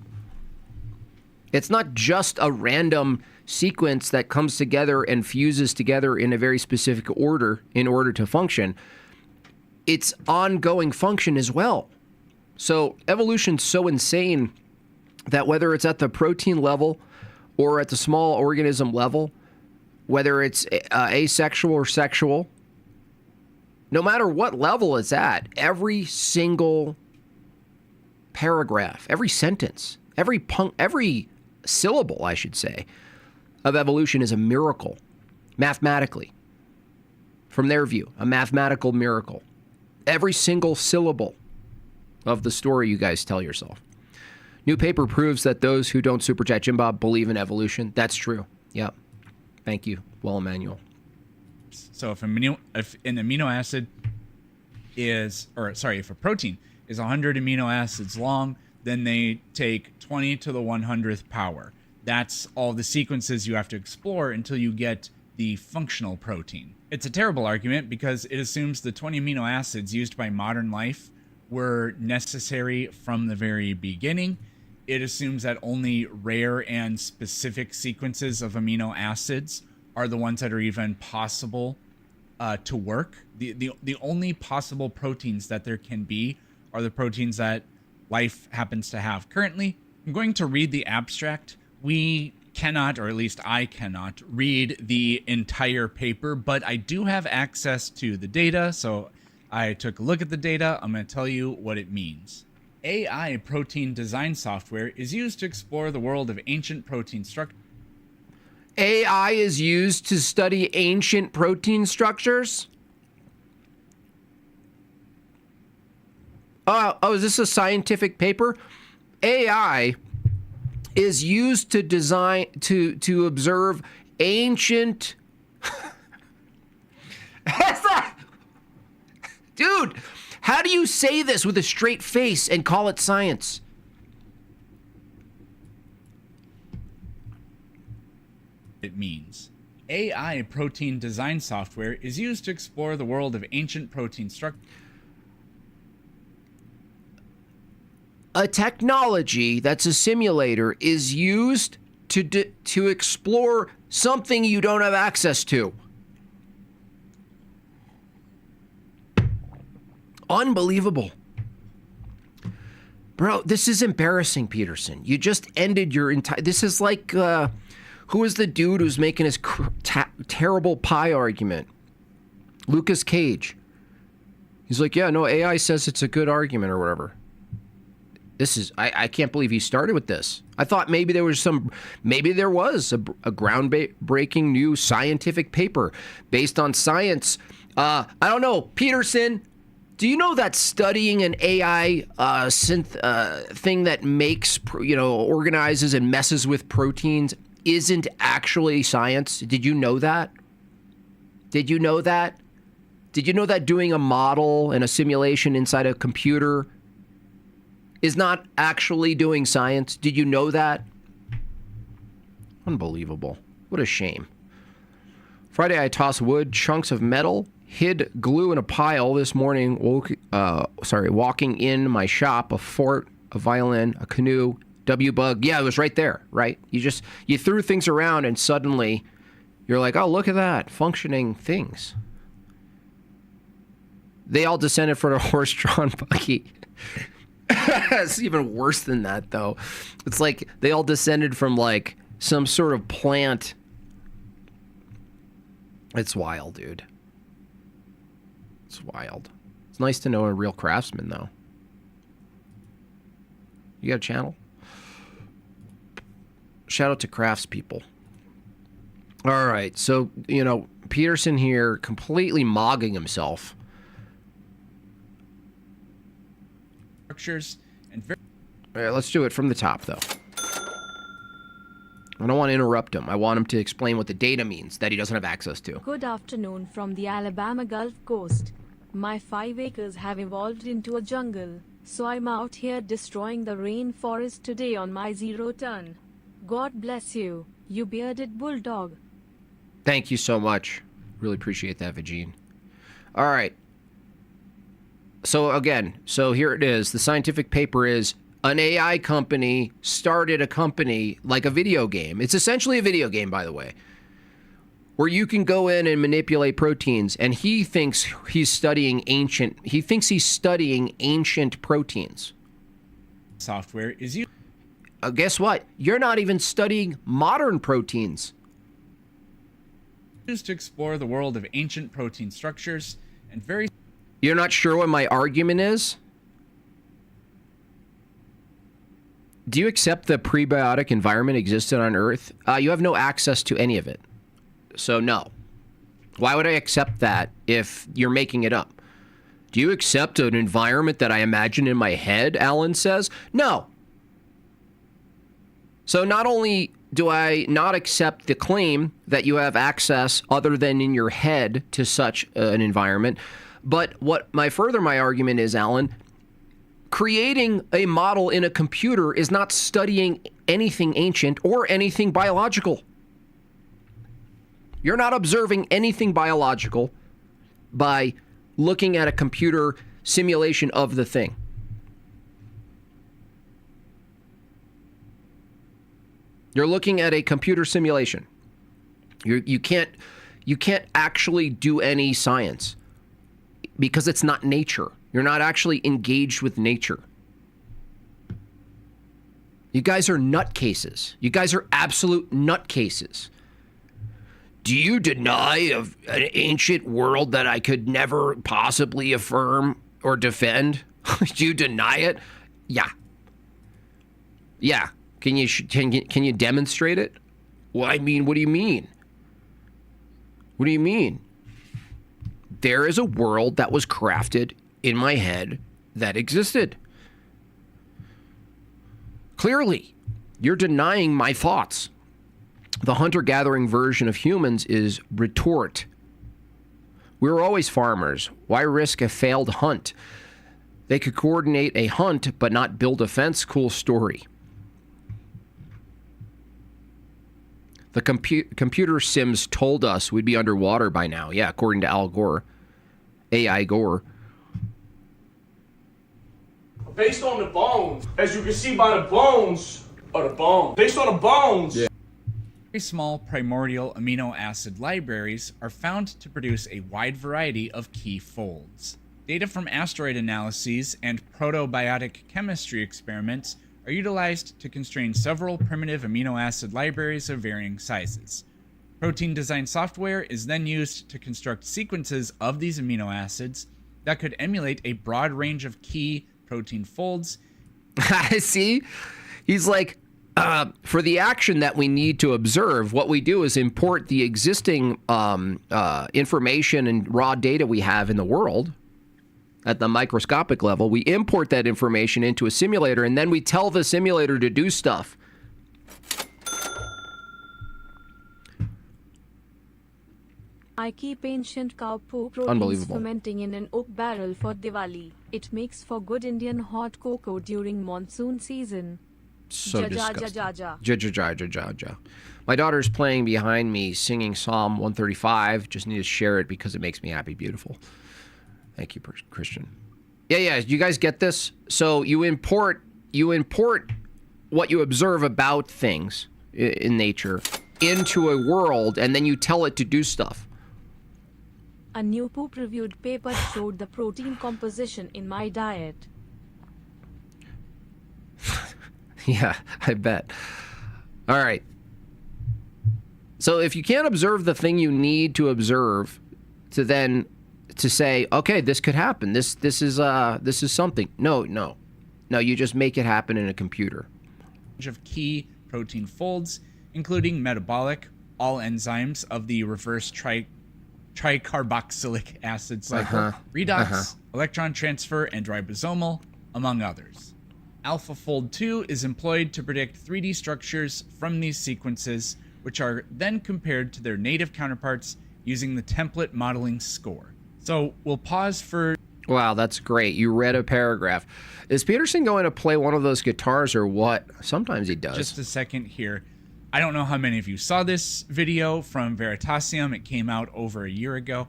It's not just a random sequence that comes together and fuses together in a very specific order in order to function. It's ongoing function as well. So evolution's so insane that whether it's at the protein level or at the small organism level, whether it's asexual or sexual, no matter what level it's at, every single paragraph, every sentence, every syllable, I should say, of evolution is a miracle, mathematically. From their view, a mathematical miracle. Every single syllable of the story you guys tell yourself. New paper proves that those who don't super chat Jim Bob believe in evolution. That's true. Yep. Thank you, Well Emmanuel. So if an amino acid is, if a protein is 100 amino acids long, then they take 20 to the 100th power. That's all the sequences you have to explore until you get the functional protein. It's a terrible argument because it assumes the 20 amino acids used by modern life were necessary from the very beginning. It assumes that only rare and specific sequences of amino acids are the ones that are even possible to work. The only possible proteins that there can be are the proteins that life happens to have. Currently, I'm going to read the abstract. We cannot, or at least I cannot, read the entire paper, but I do have access to the data, so I took a look at the data. I'm going to tell you what it means. AI protein design software is used to explore the world of ancient protein structures. AI is used to study ancient protein structures? Oh, is this a scientific paper? AI is used to design, to observe ancient... Dude, how do you say this with a straight face and call it science? It means AI protein design software is used to explore the world of ancient protein structures. A technology that's a simulator is used to explore something you don't have access to. Unbelievable. Bro, this is embarrassing, Peterson. You just ended your entire... This is like... who is the dude who's making his terrible pie argument? Lucas Cage. He's like, yeah, no, AI says it's a good argument or whatever. This is... I can't believe he started with this. I thought maybe there was maybe there was a groundbreaking new scientific paper based on science. I don't know. Peterson... Do you know that studying an AI thing that makes, organizes and messes with proteins isn't actually science? Did you know that? Did you know that? Did you know that doing a model and a simulation inside a computer is not actually doing science? Did you know that? Unbelievable. What a shame. Friday, I tossed wood, chunks of metal, hid glue in a pile this morning, walking in my shop, a fort, a violin, a canoe, W-bug. Yeah, it was right there, right? You threw things around and suddenly you're like, oh, look at that, functioning things. They all descended from a horse-drawn buggy. It's even worse than that, though. It's like they all descended from like some sort of plant. It's wild, dude. It's wild. It's nice to know a real craftsman, though. You got a channel? Shout out to craftspeople. All right, so, Peterson here completely mogging himself. Structures and very. All right, let's do it from the top, though. I don't want to interrupt him. I want him to explain what the data means that he doesn't have access to. Good afternoon from the Alabama Gulf Coast. My 5 acres have evolved into a jungle, so I'm out here destroying the rainforest today on my 0 turn. God bless you, you bearded bulldog. Thank you so much. Really appreciate that, Vagine. All right. So again, here it is. The scientific paper is an AI company started a company like a video game. It's essentially a video game, by the way, where you can go in and manipulate proteins. And he thinks he's studying ancient. He thinks he's studying ancient proteins. Software is used. Guess what? You're not even studying modern proteins. Used to explore the world of ancient protein structures and very. You're not sure what my argument is? Do you accept the prebiotic environment existed on Earth? You have no access to any of it. So no. Why would I accept that if you're making it up? Do you accept an environment that I imagine in my head, Alan says? No. So not only do I not accept the claim that you have access other than in your head to such an environment, but my argument is, Alan, creating a model in a computer is not studying anything ancient or anything biological. You're not observing anything biological by looking at a computer simulation of the thing. You're looking at a computer simulation. You can't actually do any science because it's not nature. You're not actually engaged with nature. You guys are nutcases. You guys are absolute nutcases. Do you deny of an ancient world that I could never possibly affirm or defend? Do you deny it? Yeah. Yeah. Can you demonstrate it? Well, I mean, what do you mean? What do you mean? There is a world that was crafted in my head that existed. Clearly, you're denying my thoughts. The hunter-gathering version of humans is retort. We were always farmers. Why risk a failed hunt? They could coordinate a hunt but not build a fence. Cool story. The computer sims told us we'd be underwater by now. Yeah, according to Al Gore. AI Gore. Based on the bones, as you can see by the bones, or the bones. Based on the bones. Yeah. Very small primordial amino acid libraries are found to produce a wide variety of key folds. Data from asteroid analyses and protobiotic chemistry experiments are utilized to constrain several primitive amino acid libraries of varying sizes. Protein design software is then used to construct sequences of these amino acids that could emulate a broad range of key protein folds. See? He's like, for the action that we need to observe, what we do is import the existing information and raw data we have in the world at the microscopic level. We import that information into a simulator, and then we tell the simulator to do stuff. I keep ancient cow poo proteins fermenting in an oak barrel for Diwali. It makes for good Indian hot cocoa during monsoon season. So disgusting. My daughter's playing behind me, singing Psalm 135. Just need to share it because it makes me happy. Beautiful. Thank you, Christian. Yeah. You guys get this? So you import what you observe about things in nature into a world, and then you tell it to do stuff. A new poop-reviewed paper showed the protein composition in my diet. Yeah, I bet. All right. So if you can't observe the thing you need to observe to say, okay, this could happen. This is something. No. You just make it happen in a computer. Of key protein folds, including metabolic, all enzymes of the reverse tricarboxylic acid cycle, redox, electron transfer, and ribosomal, among others. AlphaFold 2 is employed to predict 3D structures from these sequences, which are then compared to their native counterparts using the template modeling score. So we'll pause for... Wow, that's great. You read a paragraph. Is Peterson going to play one of those guitars or what? Sometimes he does. Just a second here. I don't know how many of you saw this video from Veritasium. It came out over a year ago.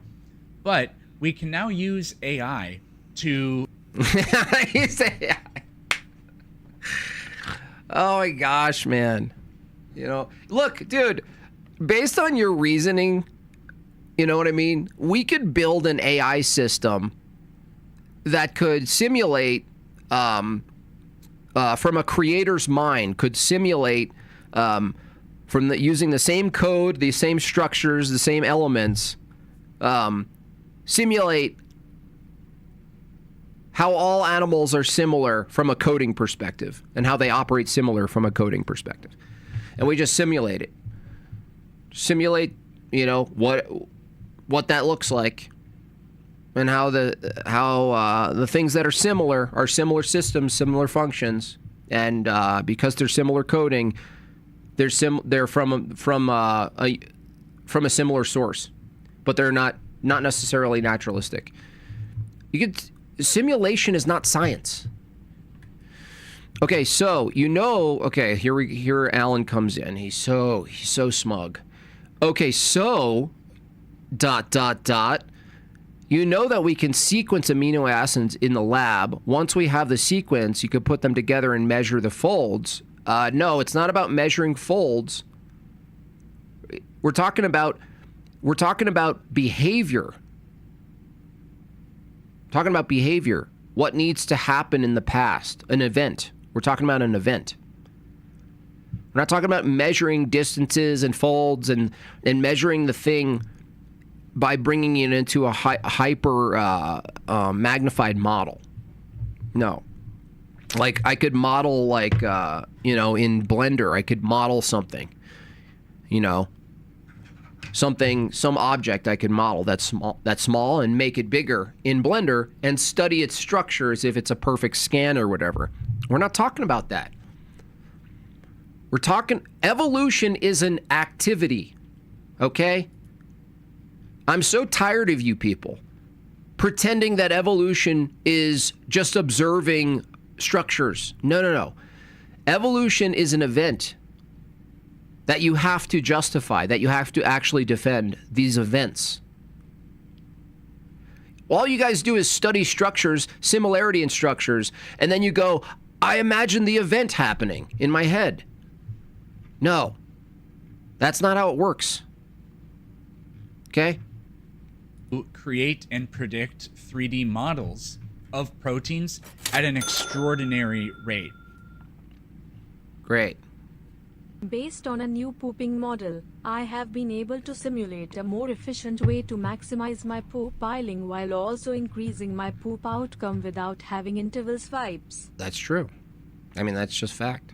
But we can now use AI to... Use AI. Oh my gosh, man. You know, look, dude, based on your reasoning, you know what I mean? We could build an AI system that could simulate, from a creator's mind, could simulate, using the same code, the same structures, the same elements, simulate how all animals are similar from a coding perspective and how they operate similar from a coding perspective. And we just simulate it. Simulate, you know, what that looks like. And how the things that are similar systems, similar functions, and because they're similar coding, they're from a similar source, but they're not necessarily naturalistic. Simulation is not science. Okay, so here Alan comes in. He's so smug. Okay, so ... You know that we can sequence amino acids in the lab. Once we have the sequence, you could put them together and measure the folds. No, it's not about measuring folds. We're talking about behavior. Talking about behavior. What needs to happen in the past? An event. We're talking about an event. We're not talking about measuring distances and folds and measuring the thing by bringing it into a hyper magnified model. No. Like, I could model, like, in Blender, I could model something. Some object I could model that's small and make it bigger in Blender and study its structure as if it's a perfect scan or whatever. We're not talking about that. We're talking, evolution is an activity, okay? I'm so tired of you people pretending that evolution is just observing structures. No. Evolution is an event that you have to justify, that you have to actually defend these events. All you guys do is study structures, similarity in structures, and then you go, I imagine the event happening in my head. No, that's not how it works. Okay? Create and predict 3D models of proteins at an extraordinary rate. Great. Based on a new pooping model, I have been able to simulate a more efficient way to maximize my poop piling while also increasing my poop outcome without having interval swipes. That's true. I mean, that's just fact.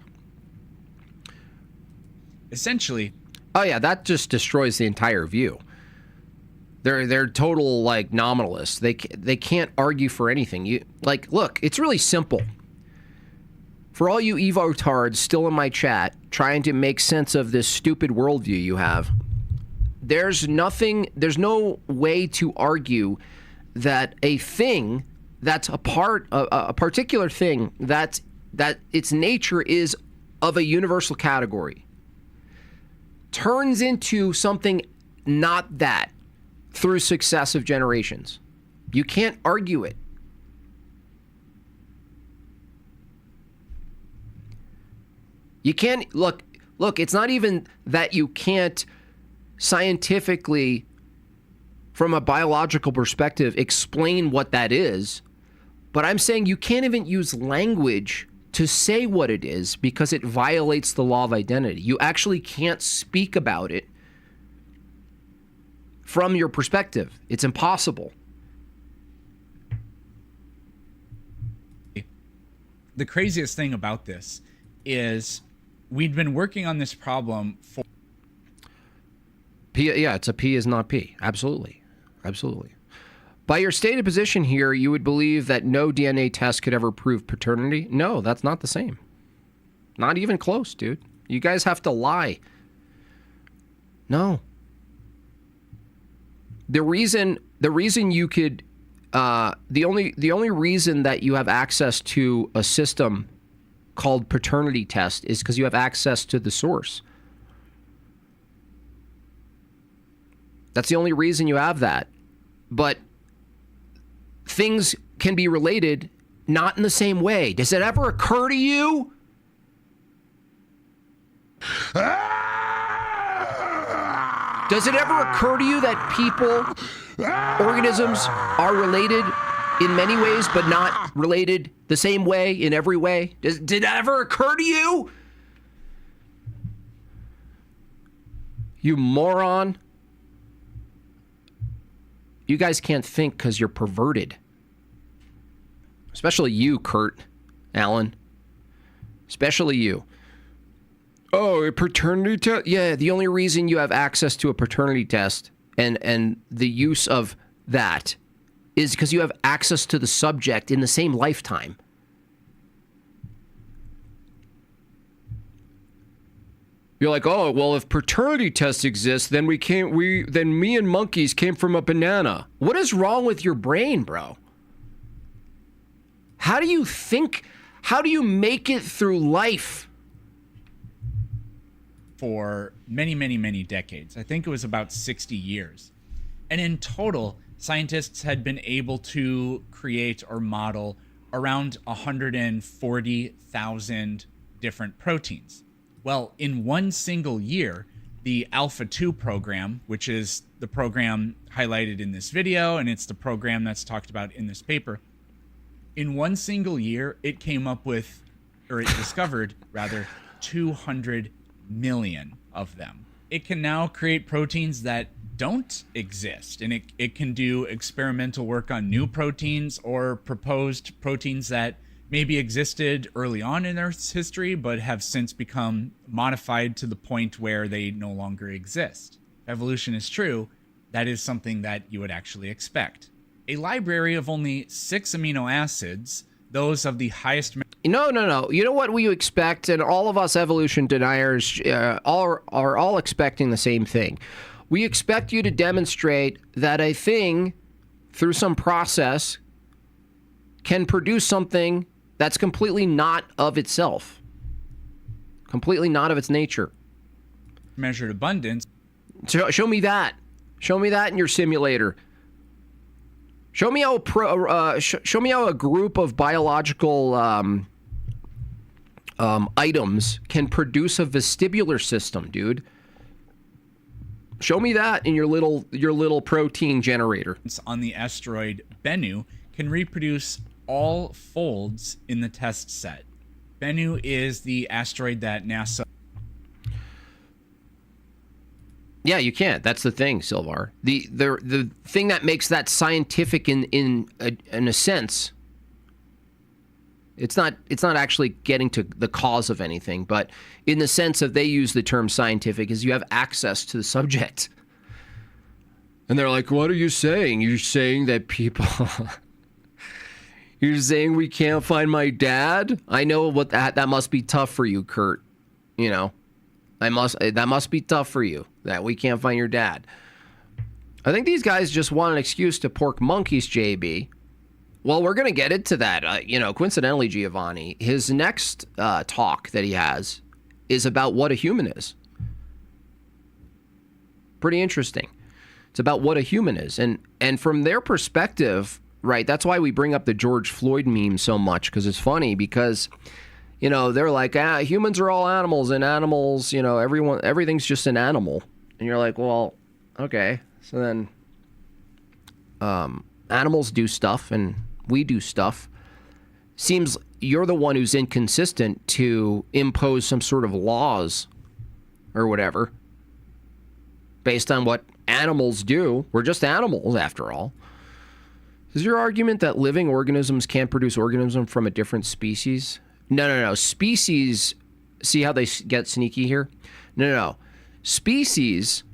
Essentially. Oh yeah, that just destroys the entire view. They're total, like, nominalists. They can't argue for anything. Look, it's really simple. For all you evotards still in my chat trying to make sense of this stupid worldview you have, there's no way to argue that a thing that's a particular thing that its nature is of a universal category turns into something not that through successive generations. You can't argue it. You can't, look, it's not even that you can't scientifically, from a biological perspective, explain what that is, but I'm saying you can't even use language to say what it is because it violates the law of identity. You actually can't speak about it from your perspective. It's impossible. The craziest thing about this is we'd been working on this problem for... P, yeah, it's a P is not P. Absolutely. Absolutely. By your stated position here, you would believe that no DNA test could ever prove paternity? No, that's not the same. Not even close, dude. You guys have to lie. No. The reason you could the only reason that you have access to a system called paternity test is because you have access to the source. That's the only reason you have that. But things can be related, not in the same way. Does it ever occur to you? Does it ever occur to you that people, organisms are related in many ways, but not related the same way in every way? Did it ever occur to you? You moron. You guys can't think because you're perverted. Especially you, Kurt, Alan. Especially you. Oh, a paternity test? Yeah, the only reason you have access to a paternity test and the use of that is because you have access to the subject in the same lifetime. You're like, oh, well, if paternity tests exist, then then me and monkeys came from a banana. What is wrong with your brain, bro? How do you think? How do you make it through life? For many, many, many decades. I think it was about 60 years. And in total, scientists had been able to create or model around 140,000 different proteins. Well, in one single year, the Alpha 2 program, which is the program highlighted in this video, and it's the program that's talked about in this paper, in one single year, it came up with, or it discovered, rather, 200 million of them. It can now create proteins that don't exist, and it can do experimental work on new proteins or proposed proteins that maybe existed early on in Earth's history but have since become modified to the point where they no longer exist. If evolution is true, that is something that you would actually expect. A library of only 6 amino acids, those of the highest... No. You know what we expect, and all of us evolution deniers are all expecting the same thing. We expect you to demonstrate that a thing, through some process, can produce something that's completely not of itself. Completely not of its nature. Measured abundance. Show me that. Show me that in your simulator. Show me how show me how a group of biological items can produce a vestibular system, dude. Show me that in your little protein generator. On the asteroid Bennu can reproduce all folds in the test set. Bennu is the asteroid that NASA... Yeah, you can't. That's the thing, Silvar. The thing that makes that scientific in a sense, it's not actually getting to the cause of anything, but in the sense of they use the term scientific is you have access to the subject. And they're like, what are you saying? You're saying that people... You're saying we can't find my dad? I know what that must be tough for you, Kurt. You know, that must be tough for you that we can't find your dad. I think these guys just want an excuse to pork monkeys, JB. Well, we're gonna get into that. Coincidentally, Giovanni, his next talk that he has is about what a human is. Pretty interesting. It's about what a human is, and from their perspective. Right, that's why we bring up the George Floyd meme so much, because it's funny because, they're like, humans are all animals, and animals, everything's just an animal. And you're like, well, okay. So then animals do stuff and we do stuff. Seems you're the one who's inconsistent to impose some sort of laws or whatever based on what animals do. We're just animals after all. Is your argument that living organisms can't produce organisms from a different species? No. Species, see how they get sneaky here? No. Species,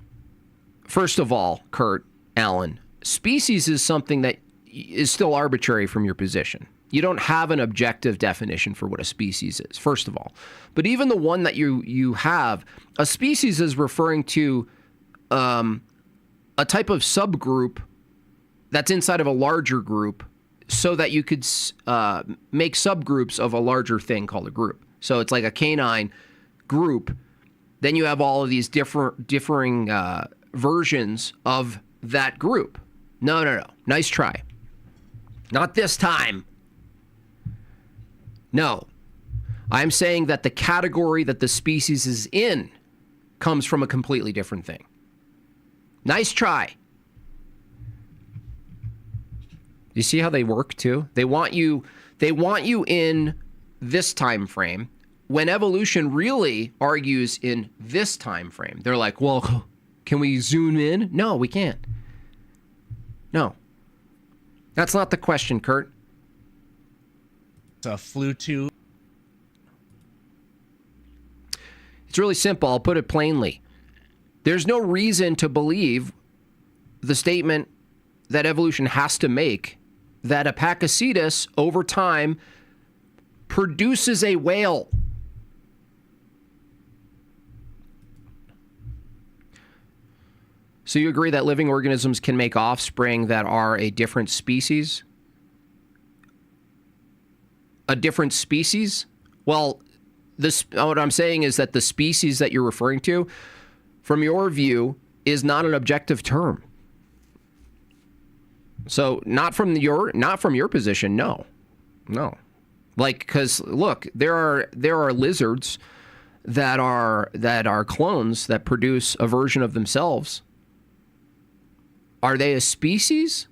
first of all, Kurt, Alan, species is something that is still arbitrary from your position. You don't have an objective definition for what a species is, first of all. But even the one that you have, a species is referring to a type of subgroup that's inside of a larger group so that you could make subgroups of a larger thing called a group. So it's like a canine group. Then you have all of these differing versions of that group. No. Nice try. Not this time. No. I'm saying that the category that the species is in comes from a completely different thing. Nice try. You see how they work too? They want you in this time frame when evolution really argues in this time frame. They're like, well, can we zoom in? No, we can't. No. That's not the question, Kurt. It's a flew to. It's really simple. I'll put it plainly. There's no reason to believe the statement that evolution has to make that a Pakicetus over time produces a whale. So you agree that living organisms can make offspring that are a different species? A different species? Well, what I'm saying is that the species that you're referring to, from your view, is not an objective term. So not from your position, no. Like, because look, there are lizards that are clones that produce a version of themselves. Are they a species?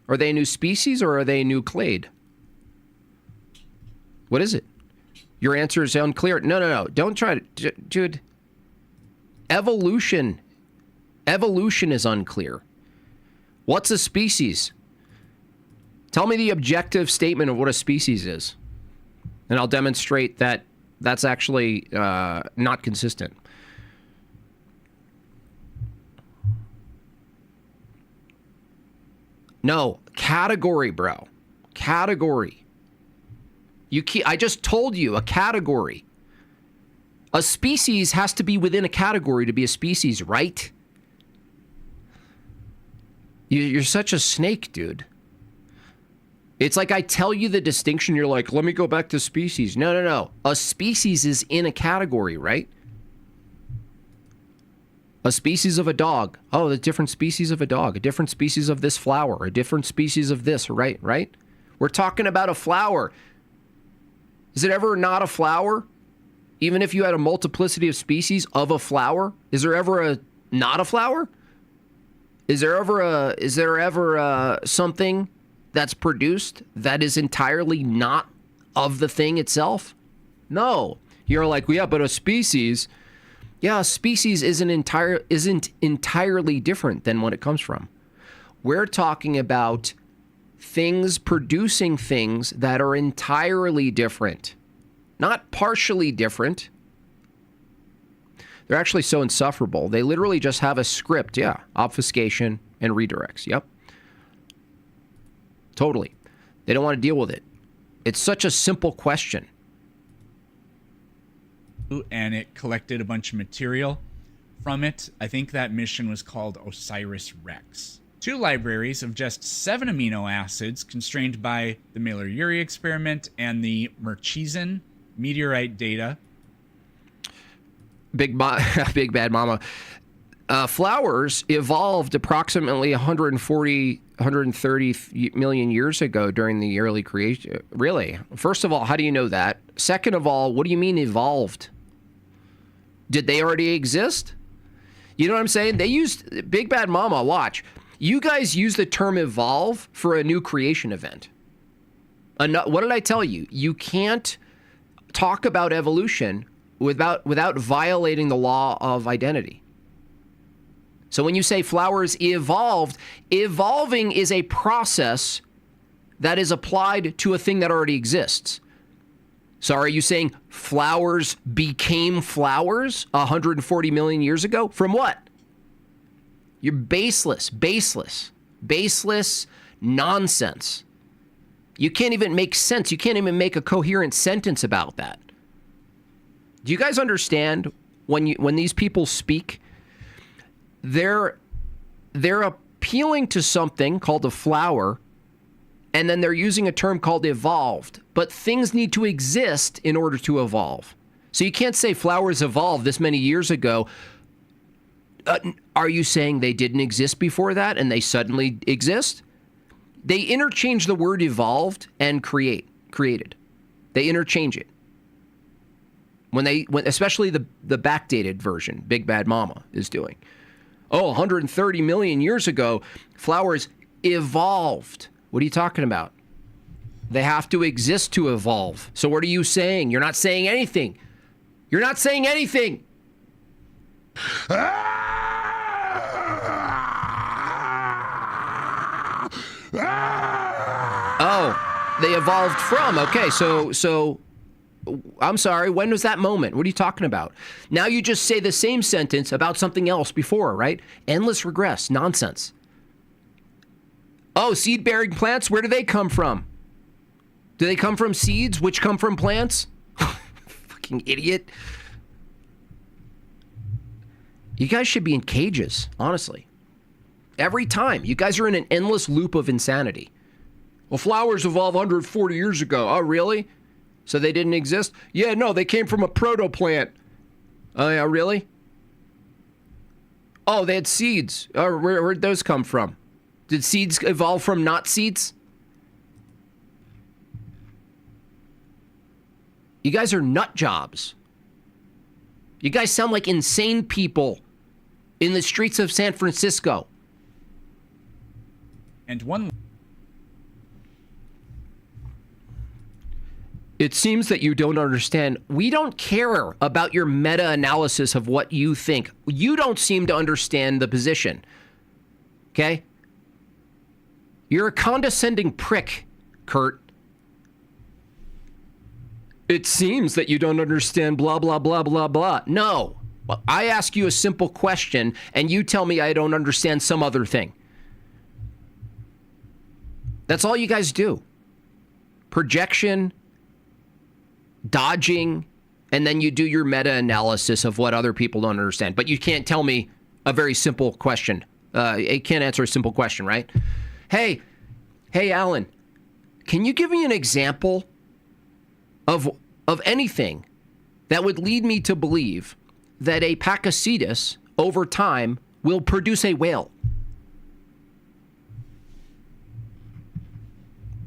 Are they a new species, or are they a new clade? What is it? Your answer is unclear. No. Don't try to, dude. Evolution is unclear. What's a species? Tell me the objective statement of what a species is, and I'll demonstrate that that's actually not consistent. No, category, bro. Category. I just told you a category. A species has to be within a category to be a species, right? You're such a snake, dude. It's like I tell you the distinction, you're like, let me go back to species. No. A species is in a category, right? A species of a dog. Oh, the different species of a dog. A different species of this flower. A different species of this, right? We're talking about a flower. Is it ever not a flower? Even if you had a multiplicity of species of a flower? Is there ever a not a flower? Is there ever something that's produced that is entirely not of the thing itself? No. You're like, yeah, but a species. Yeah, a species isn't entirely different than what it comes from. We're talking about things producing things that are entirely different, not partially different. They're actually so insufferable. They literally just have a script, yeah, obfuscation and redirects, yep. Totally. They don't want to deal with it. It's such a simple question. And it collected a bunch of material from it. I think that mission was called Osiris Rex. 2 libraries of just 7 amino acids constrained by the Miller-Urey experiment and the Murchison meteorite data. Big Bad Mama. Flowers evolved approximately 130 million years ago during the early creation. Really? First of all, how do you know that? Second of all, what do you mean evolved? Did they already exist? You know what I'm saying? They used Big Bad Mama. Watch. You guys use the term evolve for a new creation event. What did I tell you? You can't talk about evolution without violating the law of identity. So when you say flowers evolved, evolving is a process that is applied to a thing that already exists. So are you saying flowers became flowers 140 million years ago? From what? You're baseless. baseless nonsense. You can't even make sense. You can't even make a coherent sentence about that. Do you guys understand when these people speak, they're appealing to something called a flower, and then they're using a term called evolved. But things need to exist in order to evolve. So you can't say flowers evolved this many years ago. Are you saying they didn't exist before that and they suddenly exist? They interchange the word evolved and created. They interchange it. When especially the backdated version, Big Bad Mama is doing. 130 million years ago, flowers evolved. What are you talking about? They have to exist to evolve. So what are you saying? You're not saying anything. You're not saying anything. Oh, they evolved from. Okay, so I'm sorry, when was that moment? What are you talking about? Now you just say the same sentence about something else before, right? Endless regress, nonsense. Oh, seed-bearing plants, where do they come from? Do they come from seeds, which come from plants? Fucking idiot. You guys should be in cages, honestly. Every time. You guys are in an endless loop of insanity. Well, flowers evolved 140 years ago. Oh, really? So they didn't exist? Yeah, no, they came from a proto-plant. Oh, yeah, really? Oh, they had seeds. Oh, where'd those come from? Did seeds evolve from not seeds? You guys are nut jobs. You guys sound like insane people in the streets of San Francisco. And one... It seems that you don't understand. We don't care about your meta-analysis of what you think. You don't seem to understand the position. Okay? You're a condescending prick, Kurt. It seems that you don't understand blah, blah, blah, blah, blah. No. Well, I ask you a simple question, and you tell me I don't understand some other thing. That's all you guys do. Projection, dodging, and then you do your meta-analysis of what other people don't understand. But you can't tell me a very simple question. You can't answer a simple question, right? Hey, Alan, can you give me an example of anything that would lead me to believe that a Pachycetus over time will produce a whale?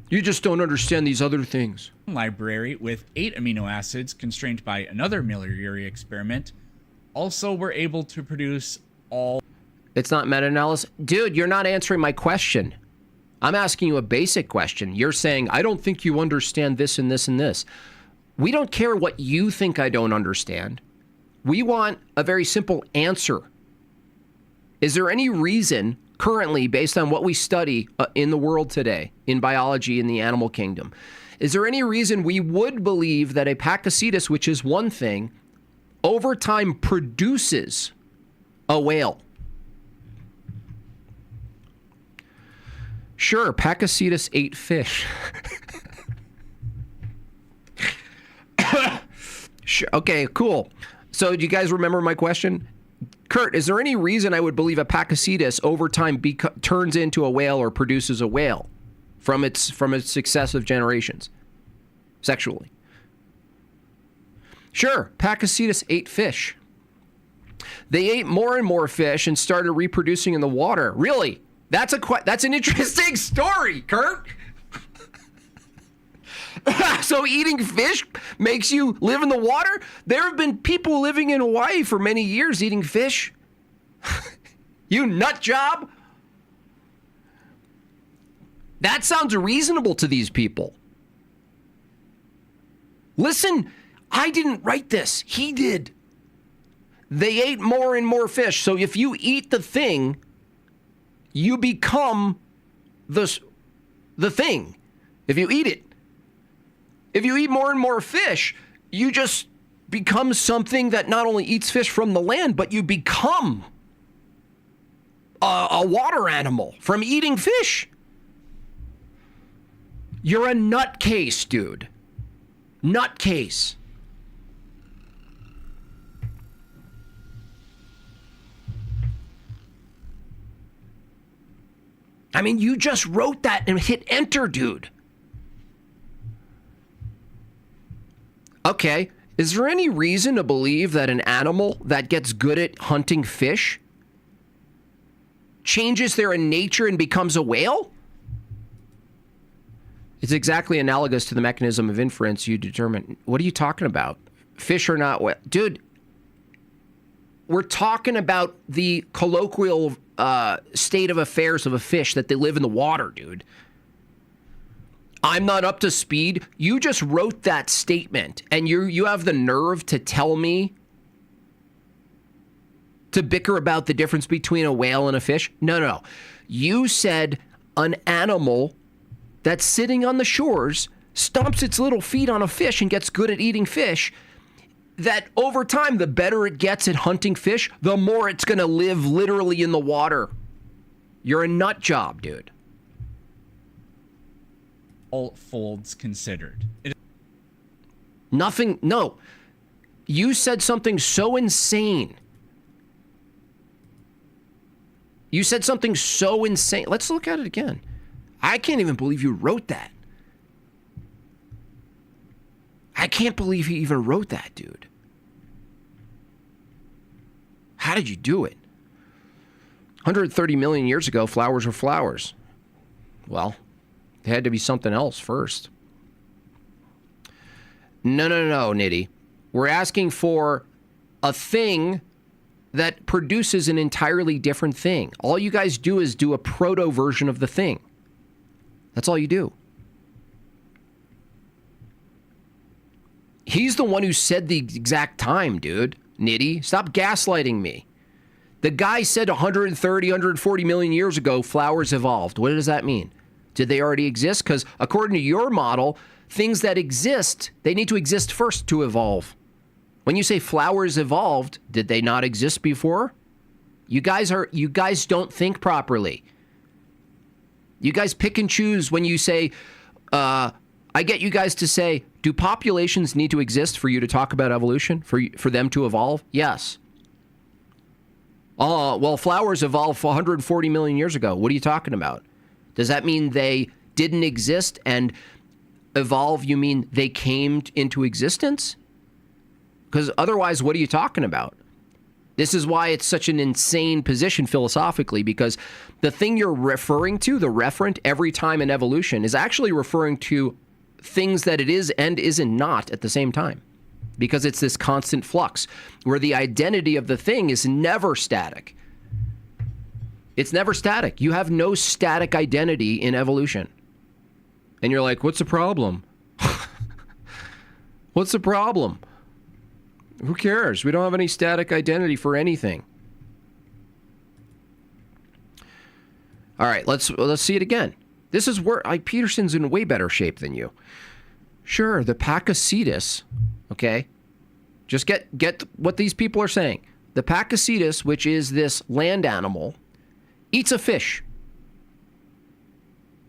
You just don't understand these other things. Library with 8 amino acids constrained by another Miller-Urey experiment also were able to produce all... It's not meta-analysis. Dude, you're not answering my question. I'm asking you a basic question. You're saying, I don't think you understand this and this and this. We don't care what you think I don't understand. We want a very simple answer. Is there any reason currently, based on what we study in the world today, in biology, in the animal kingdom, is there any reason we would believe that a Pachycetus, which is one thing, over time produces a whale? Sure, Pachycetus ate fish. Sure, okay, cool. So do you guys remember my question? Kurt, is there any reason I would believe a Pachycetus over time turns into a whale or produces a whale from its successive generations sexually? Sure, Pachycetus ate fish. They ate more and more fish and started reproducing in the water. Really? That's an interesting story, Kurt. So eating fish makes you live in the water? There have been people living in Hawaii for many years eating fish. You nut job. That sounds reasonable to these people. Listen, I didn't write this. He did. They ate more and more fish. So if you eat the thing, you become the thing. If you eat it. If you eat more and more fish, you just become something that not only eats fish from the land, but you become a water animal from eating fish. You're a nutcase, dude. Nutcase. I mean, you just wrote that and hit enter, dude. Okay, is there any reason to believe that an animal that gets good at hunting fish changes their nature and becomes a whale? It's exactly analogous to the mechanism of inference you determine. What are you talking about? Fish are not whale. Dude, we're talking about the colloquial state of affairs of a fish, that they live in the water, dude. I'm not up to speed. You just wrote that statement, and you have the nerve to tell me to bicker about the difference between a whale and a fish? No. You said an animal that's sitting on the shores stomps its little feet on a fish and gets good at eating fish, that over time, the better it gets at hunting fish, the more it's going to live literally in the water. You're a nut job, dude. All folds considered. Nothing, no. You said something so insane. Let's look at it again. I can't even believe you wrote that. I can't believe he even wrote that, dude. How did you do it? 130 million years ago, flowers were flowers. Well, there had to be something else first. No, Nitty. We're asking for a thing that produces an entirely different thing. All you guys do is do a proto version of the thing. That's all you do. He's the one who said the exact time, dude. Nitty, stop gaslighting me. The guy said 130, 140 million years ago, flowers evolved. What does that mean? Did they already exist? Because according to your model, things that exist, they need to exist first to evolve. When you say flowers evolved, did they not exist before? You guys don't think properly. You guys pick and choose when you say, I get you guys to say, do populations need to exist for you to talk about evolution, for them to evolve? Yes. Well, flowers evolved 140 million years ago. What are you talking about? Does that mean they didn't exist, and evolve, you mean they came into existence? Because otherwise, what are you talking about? This is why it's such an insane position philosophically, because the thing you're referring to, the referent, every time in evolution is actually referring to things that it is and isn't not at the same time, because it's this constant flux where the identity of the thing is never static. It's never static. You have no static identity in evolution. And you're like, what's the problem? What's the problem? Who cares? We don't have any static identity for anything. All right, let's see it again. This is where Peterson's in way better shape than you. Sure, the Pachycetus, okay? Just get what these people are saying. The Pachycetus, which is this land animal, eats a fish.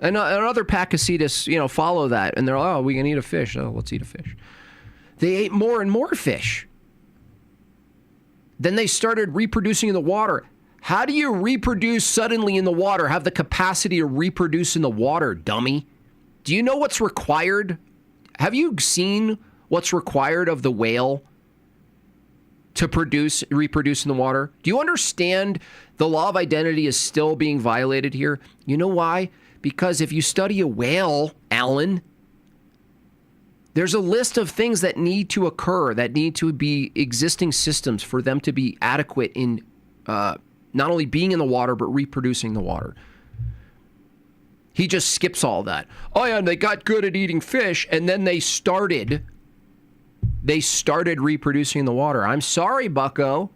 And other Pachycetus, follow that. And they're like, oh, we can eat a fish. Oh, let's eat a fish. They ate more and more fish. Then they started reproducing in the water. How do you reproduce suddenly in the water, have the capacity to reproduce in the water, dummy? Do you know what's required? Have you seen what's required of the whale to reproduce in the water? Do you understand the law of identity is still being violated here? You know why? Because if you study a whale, Alan, there's a list of things that need to occur, that need to be existing systems for them to be adequate in not only being in the water, but reproducing the water. He just skips all that. Oh yeah, and they got good at eating fish, and then they started reproducing in the water. I'm sorry, bucko.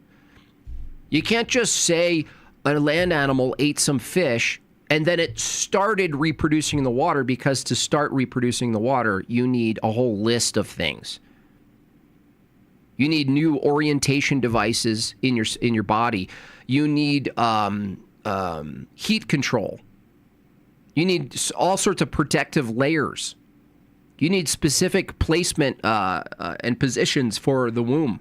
You can't just say a land animal ate some fish and then it started reproducing in the water, because to start reproducing in the water, you need a whole list of things. You need new orientation devices in your body. You need heat control. You need all sorts of protective layers. You need specific placement and positions for the womb.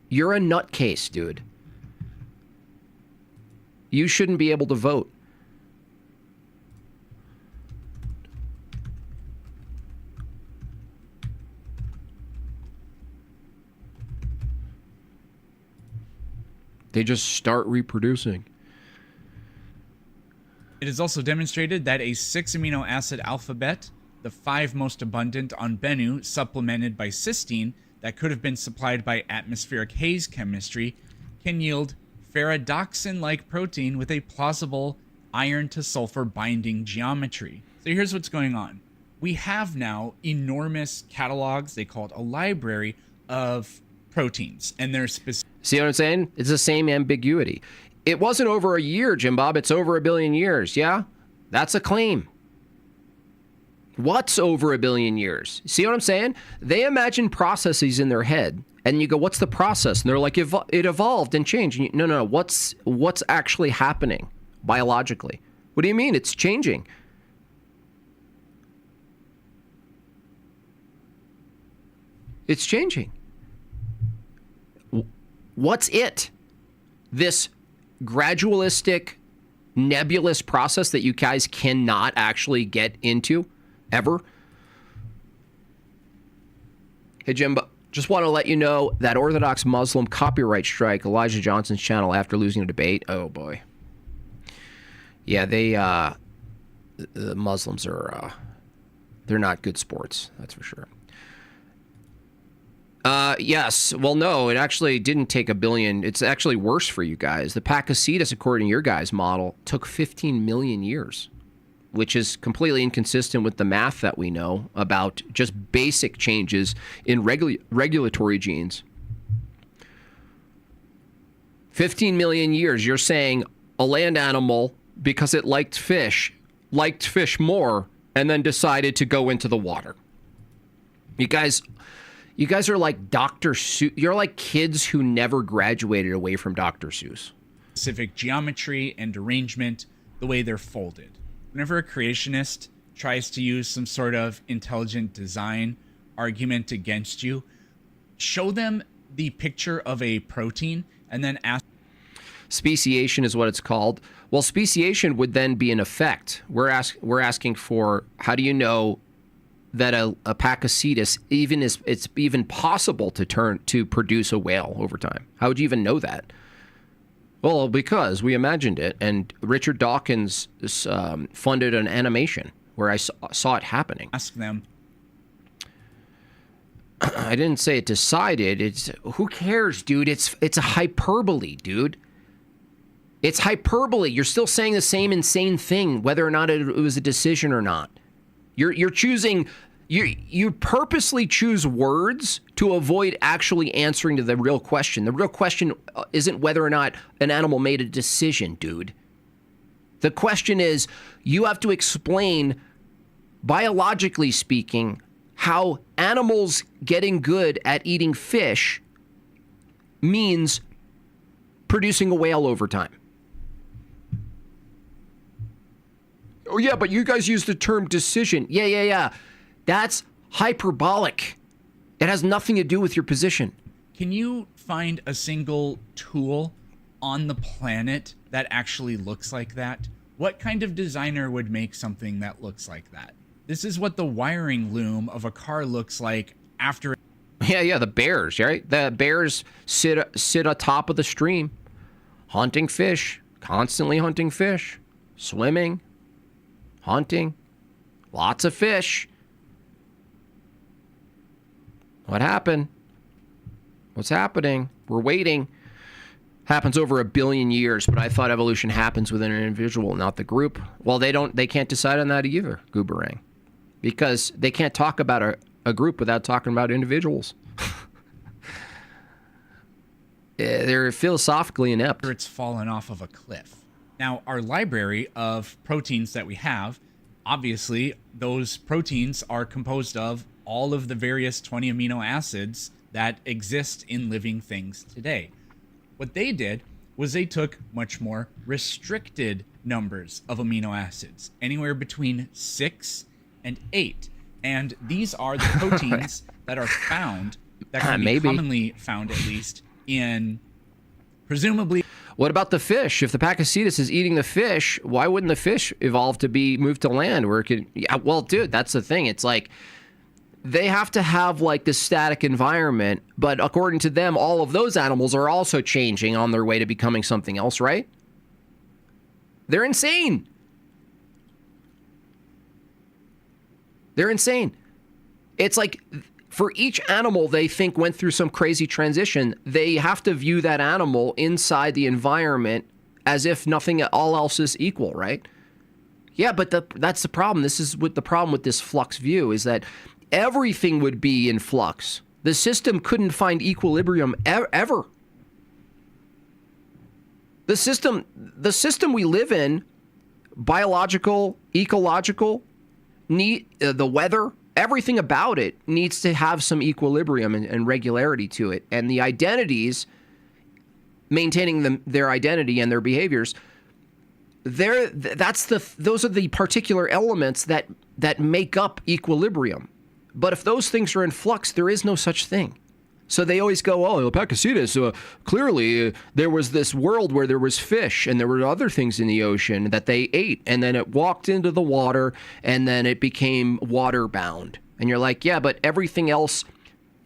You're a nutcase, dude. You shouldn't be able to vote. They just start reproducing. It is also demonstrated that a 6 amino acid alphabet, the 5 most abundant on Bennu, supplemented by cysteine that could have been supplied by atmospheric haze chemistry, can yield ferredoxin-like protein with a plausible iron to sulfur binding geometry. So here's what's going on. We have now enormous catalogs, they call it a library, of proteins, and they're specific. See what I'm saying? It's the same ambiguity. It wasn't over a year, Jim Bob. It's over 1 billion years. Yeah? That's a claim. What's over 1 billion years? See what I'm saying? They imagine processes in their head, and you go, what's the process? And they're like, it evolved and changed. And no. What's actually happening biologically? What do you mean? It's changing. It's changing. What's it? This gradualistic, nebulous process that you guys cannot actually get into ever? Hey, Jim, just want to let you know that Orthodox Muslim copyright strike Elijah Johnson's channel after losing a debate. Oh, boy. Yeah, the Muslims are, they're not good sports, that's for sure. Yes. Well, no, it actually didn't take 1 billion. It's actually worse for you guys. The Pachycetus, according to your guys' model, took 15 million years, which is completely inconsistent with the math that we know about just basic changes in regulatory genes. 15 million years. You're saying a land animal, because it liked fish more, and then decided to go into the water. You guys are like Dr. Seuss. You're like kids who never graduated away from Dr. Seuss. Specific geometry and arrangement, the way they're folded. Whenever a creationist tries to use some sort of intelligent design argument against you, show them the picture of a protein and then ask. Speciation is what it's called. Well, speciation would then be an effect. We're asking for, how do you know that a Pachycetus it's even possible to produce a whale over time? How would you even know that? Well, because we imagined it, and Richard Dawkins funded an animation where I saw it happening. Ask them. I didn't say it decided. It's, who cares, dude? It's a hyperbole, dude. It's hyperbole. You're still saying the same insane thing, whether or not it was a decision or not. You're choosing. You purposely choose words to avoid actually answering to the real question. The real question isn't whether or not an animal made a decision, dude. The question is, you have to explain, biologically speaking, how animals getting good at eating fish means producing a whale over time. Oh, yeah, but you guys use the term decision. Yeah. That's hyperbolic. It has nothing to do with your position. Can you find a single tool on the planet that actually looks like that? What kind of designer would make something that looks like that? This is what the wiring loom of a car looks like after. Yeah, the bears, right? The bears sit atop of the stream, hunting fish, constantly hunting fish, swimming, hunting, lots of fish. What happened? What's happening? We're waiting. Happens over 1 billion years, but I thought evolution happens within an individual, not the group. Well, they can't decide on that either, Gooberang, because they can't talk about a group without talking about individuals. They're philosophically inept. It's fallen off of a cliff. Now, our library of proteins that we have, obviously, those proteins are composed of all of the various 20 amino acids that exist in living things today. What they did was they took much more restricted numbers of amino acids, anywhere between 6 and 8. And these are the proteins that are found, that can be commonly found, at least, in presumably... What about the fish? If the Pachycetus is eating the fish, why wouldn't the fish evolve to be moved to land where it could... Yeah, well, dude, that's the thing. It's like they have to have like this static environment, but according to them, all of those animals are also changing on their way to becoming something else, right? They're insane. They're insane. It's like for each animal they think went through some crazy transition, they have to view that animal inside the environment as if nothing all else is equal, right? Yeah, but that's the problem. This is what the problem with this flux view is, that everything would be in flux. The system couldn't find equilibrium ever. The system we live in, biological, ecological, the weather, everything about it needs to have some equilibrium and regularity to it. And the identities, maintaining their identity and their behaviors, those are the particular elements that make up equilibrium. But if those things are in flux, there is no such thing. So they always go, oh, the Pachycetus, clearly there was this world where there was fish and there were other things in the ocean that they ate, and then it walked into the water and then it became water-bound. And you're like, yeah, but everything else,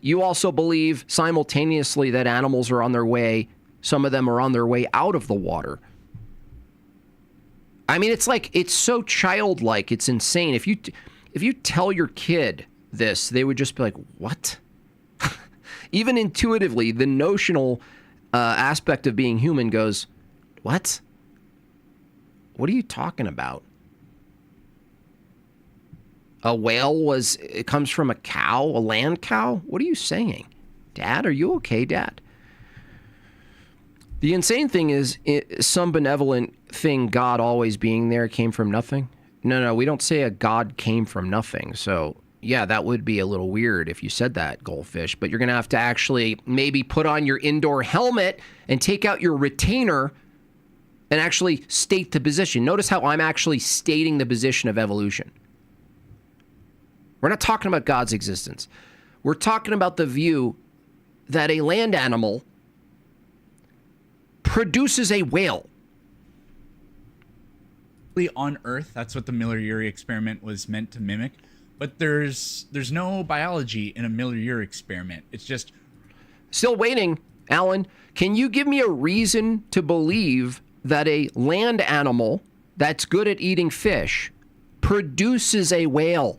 you also believe simultaneously that animals are on their way, some of them are on their way out of the water. I mean, it's like, it's so childlike, it's insane. If you tell your kid this, they would just be like, what? Even intuitively, the notional aspect of being human goes, what? What are you talking about? A whale it comes from a cow, a land cow? What are you saying? Dad, are you okay, Dad? The insane thing is some benevolent thing, God always being there, came from nothing. No, we don't say a God came from nothing. So yeah, that would be a little weird if you said that, Goldfish, but you're going to have to actually maybe put on your indoor helmet and take out your retainer and actually state the position. Notice how I'm actually stating the position of evolution. We're not talking about God's existence. We're talking about the view that a land animal produces a whale. On Earth, that's what the Miller-Urey experiment was meant to mimic. But there's no biology in a Miller-Urey experiment. It's just... Still waiting, Alan. Can you give me a reason to believe that a land animal that's good at eating fish produces a whale?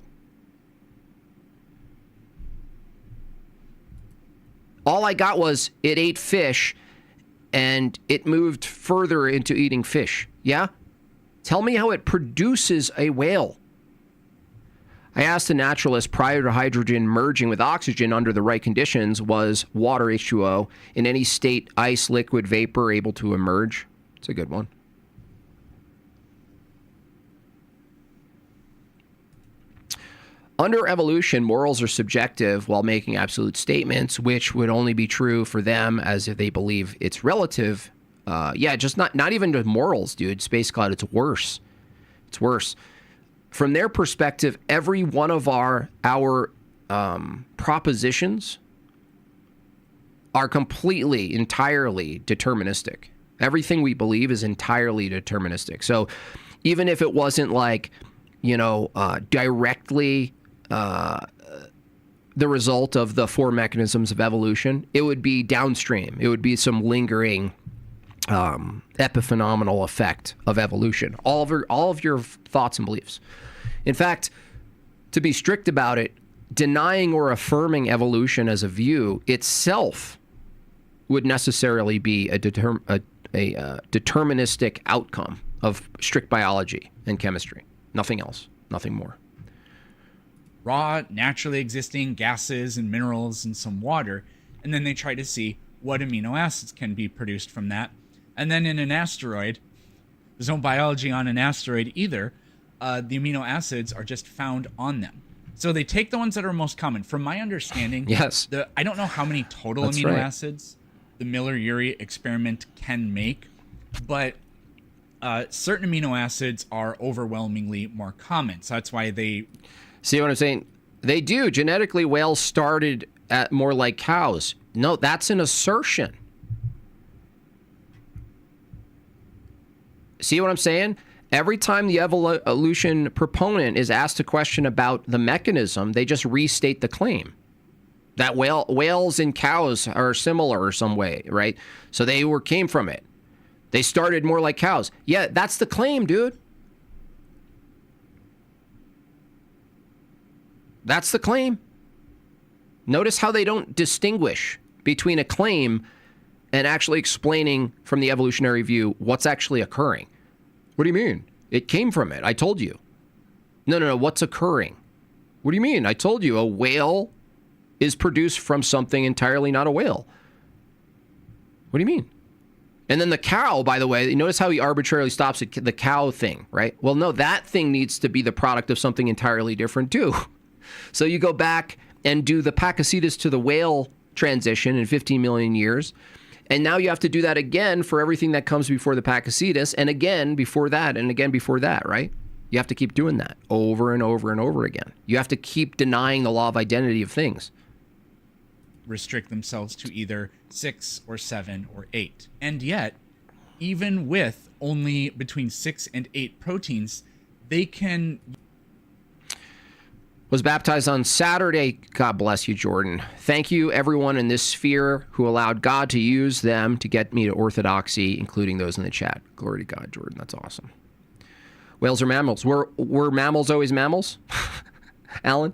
All I got was it ate fish and it moved further into eating fish. Yeah? Tell me how it produces a whale. I asked a naturalist prior to hydrogen merging with oxygen under the right conditions, was water H2O in any state, ice, liquid, vapor able to emerge? It's a good one. Under evolution, morals are subjective while making absolute statements, which would only be true for them as if they believe it's relative. Just not even to morals, dude. Space Cloud, it's worse. It's worse. From their perspective, every one of our propositions are completely, entirely deterministic. Everything we believe is entirely deterministic. So even if it wasn't like, directly the result of the four mechanisms of evolution, it would be downstream. It would be some lingering epiphenomenal effect of evolution. All of your thoughts and beliefs. In fact, to be strict about it, denying or affirming evolution as a view itself would necessarily be a deterministic outcome of strict biology and chemistry. Nothing else. Nothing more. Raw, naturally existing gases and minerals and some water, and then they try to see what amino acids can be produced from that. And then in an asteroid, there's no biology on an asteroid either. The amino acids are just found on them. So they take the ones that are most common. From my understanding, yes. I don't know how many total That's amino right. acids the Miller-Urey experiment can make, but certain amino acids are overwhelmingly more common. So that's why they... See what I'm saying? They do. Genetically, whales started at more like cows. No, that's an assertion. See what I'm saying? Every time the evolution proponent is asked a question about the mechanism, they just restate the claim. That whales and cows are similar in some way, right? So they came from it. They started more like cows. Yeah, that's the claim, dude. That's the claim. Notice how they don't distinguish between a claim and actually explaining from the evolutionary view what's actually occurring. What do you mean? It came from it. I told you. No. What's occurring? What do you mean? I told you a whale is produced from something entirely not a whale. What do you mean? And then the cow, by the way, you notice how he arbitrarily stops at the cow thing, right? Well, no, that thing needs to be the product of something entirely different too. So you go back and do the Pachycetus to the whale transition in 15 million years. And now you have to do that again for everything that comes before the Pachycetus, and again before that, and again before that, right? You have to keep doing that over and over and over again. You have to keep denying the law of identity of things. Restrict themselves to either 6 or 7 or 8. And yet, even with only between 6 and 8 proteins, they can... Was baptized on Saturday. God bless you, Jordan. Thank you, everyone in this sphere who allowed God to use them to get me to orthodoxy, including those in the chat. Glory to God, Jordan. That's awesome. Whales are mammals. Were mammals always mammals? Alan?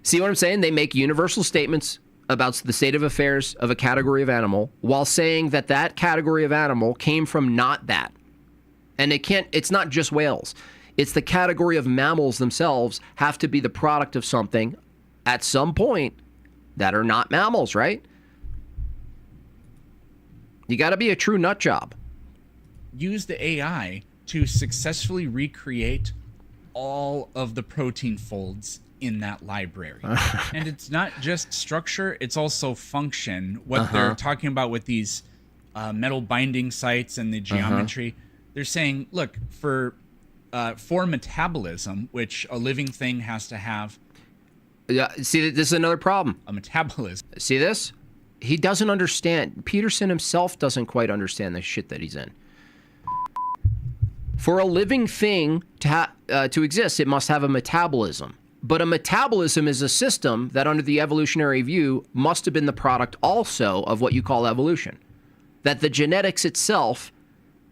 See what I'm saying? They make universal statements about the state of affairs of a category of animal while saying that that category of animal came from not that. And it's not just whales. It's the category of mammals themselves have to be the product of something at some point that are not mammals, right? You got to be a true nut job. Use the AI to successfully recreate all of the protein folds in that library. And it's not just structure, it's also function. What they're talking about with these metal binding sites and the geometry, they're saying, look, for metabolism, which a living thing has to have. Yeah, see, this is another problem. A metabolism. See this? He doesn't understand. Peterson himself doesn't quite understand the shit that he's in. For a living thing to exist, it must have a metabolism. But a metabolism is a system that, under the evolutionary view, must have been the product also of what you call evolution. That the genetics itself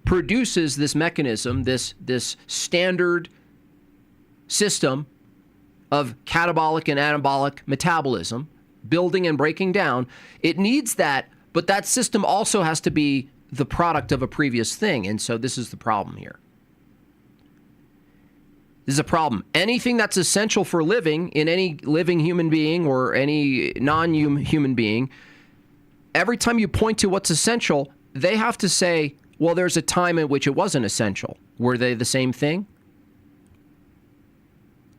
produces this mechanism, this standard system of catabolic and anabolic metabolism, building and breaking down. It needs that, but that system also has to be the product of a previous thing. And so this is the problem here. This is a problem. Anything that's essential for living in any living human being or any non-human being, every time you point to what's essential, they have to say, well, there's a time in which it wasn't essential. Were they the same thing?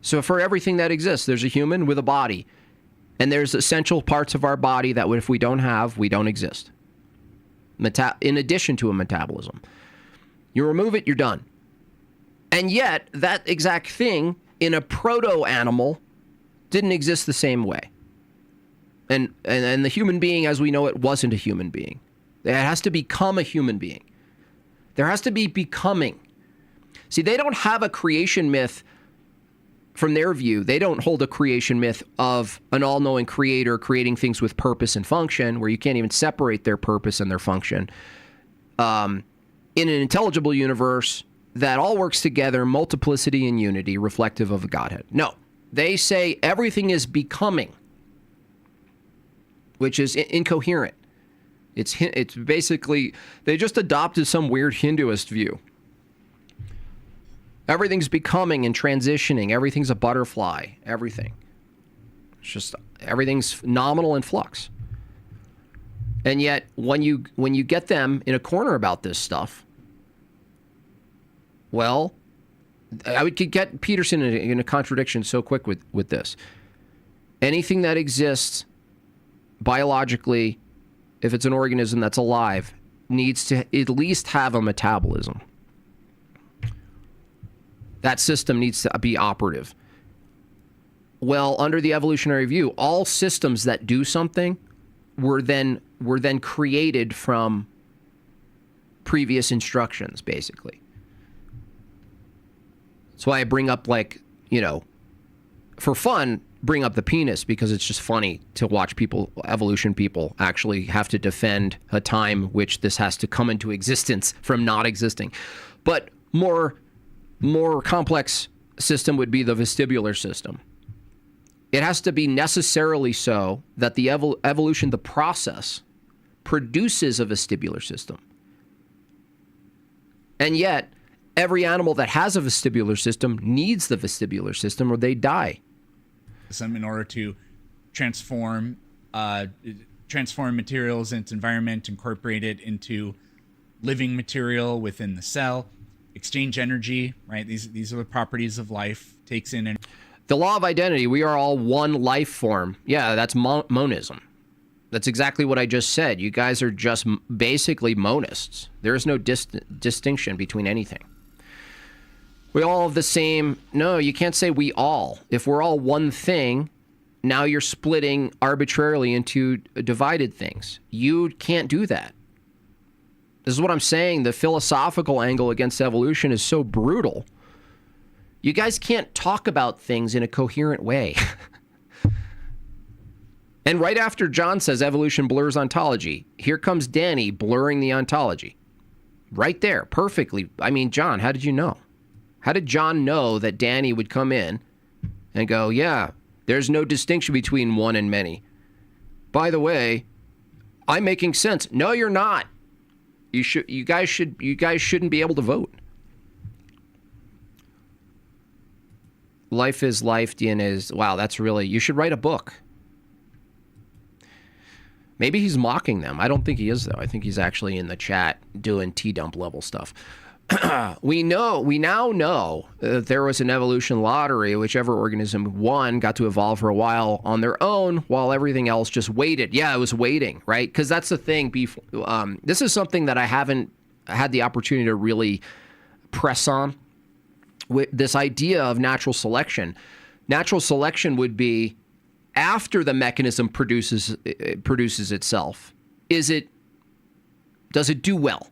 So for everything that exists, there's a human with a body. And there's essential parts of our body that if we don't have, we don't exist. In addition to a metabolism. You remove it, you're done. And yet, that exact thing in a proto-animal didn't exist the same way. And the human being, as we know it, wasn't a human being. It has to become a human being. There has to be becoming. See, they don't have a creation myth from their view. They don't hold a creation myth of an all-knowing creator creating things with purpose and function, where you can't even separate their purpose and their function. In an intelligible universe that all works together, multiplicity and unity, reflective of a Godhead. No, they say everything is becoming, which is incoherent. It's basically, they just adopted some weird Hinduist view. Everything's becoming and transitioning. Everything's a butterfly. Everything. It's just, everything's nominal in flux. And yet, when you get them in a corner about this stuff, well, I could get Peterson in a contradiction so quick with this. Anything that exists biologically if it's an organism that's alive, needs to at least have a metabolism. That system needs to be operative. Well, under the evolutionary view, all systems that do something were then created from previous instructions, basically. That's why I bring up, like, you know, for fun, bring up the penis, because it's just funny to watch people, evolution people, actually have to defend a time which this has to come into existence from not existing. But more complex system would be the vestibular system. It has to be necessarily so that the evolution, the process, produces a vestibular system. And yet, every animal that has a vestibular system needs the vestibular system or they die. In order to transform materials into environment, incorporate it into living material within the cell, exchange energy, right? These are the properties of life, takes in and the law of identity, we are all one life form. Yeah, that's monism. That's exactly what I just said. You guys are just basically monists. There is no distinction between anything. We all have the same. No, you can't say we all. If we're all one thing, now you're splitting arbitrarily into divided things. You can't do that. This is what I'm saying. The philosophical angle against evolution is so brutal. You guys can't talk about things in a coherent way. And right after John says evolution blurs ontology, here comes Danny blurring the ontology. Right there, perfectly. I mean, John, how did you know? How did John know that Danny would come in and go, yeah, there's no distinction between one and many? By the way, I'm making sense. No, you're not. You guys shouldn't be able to vote. Life is life, DNA is... Wow, that's really... You should write a book. Maybe he's mocking them. I don't think he is, though. I think he's actually in the chat doing T-dump level stuff. We now know that there was an evolution lottery. Whichever organism won got to evolve for a while on their own, while everything else just waited. Yeah, it was waiting, right? Because that's the thing. This is something that I haven't had the opportunity to really press on. With this idea of natural selection. Natural selection would be after the mechanism produces itself. Does it do well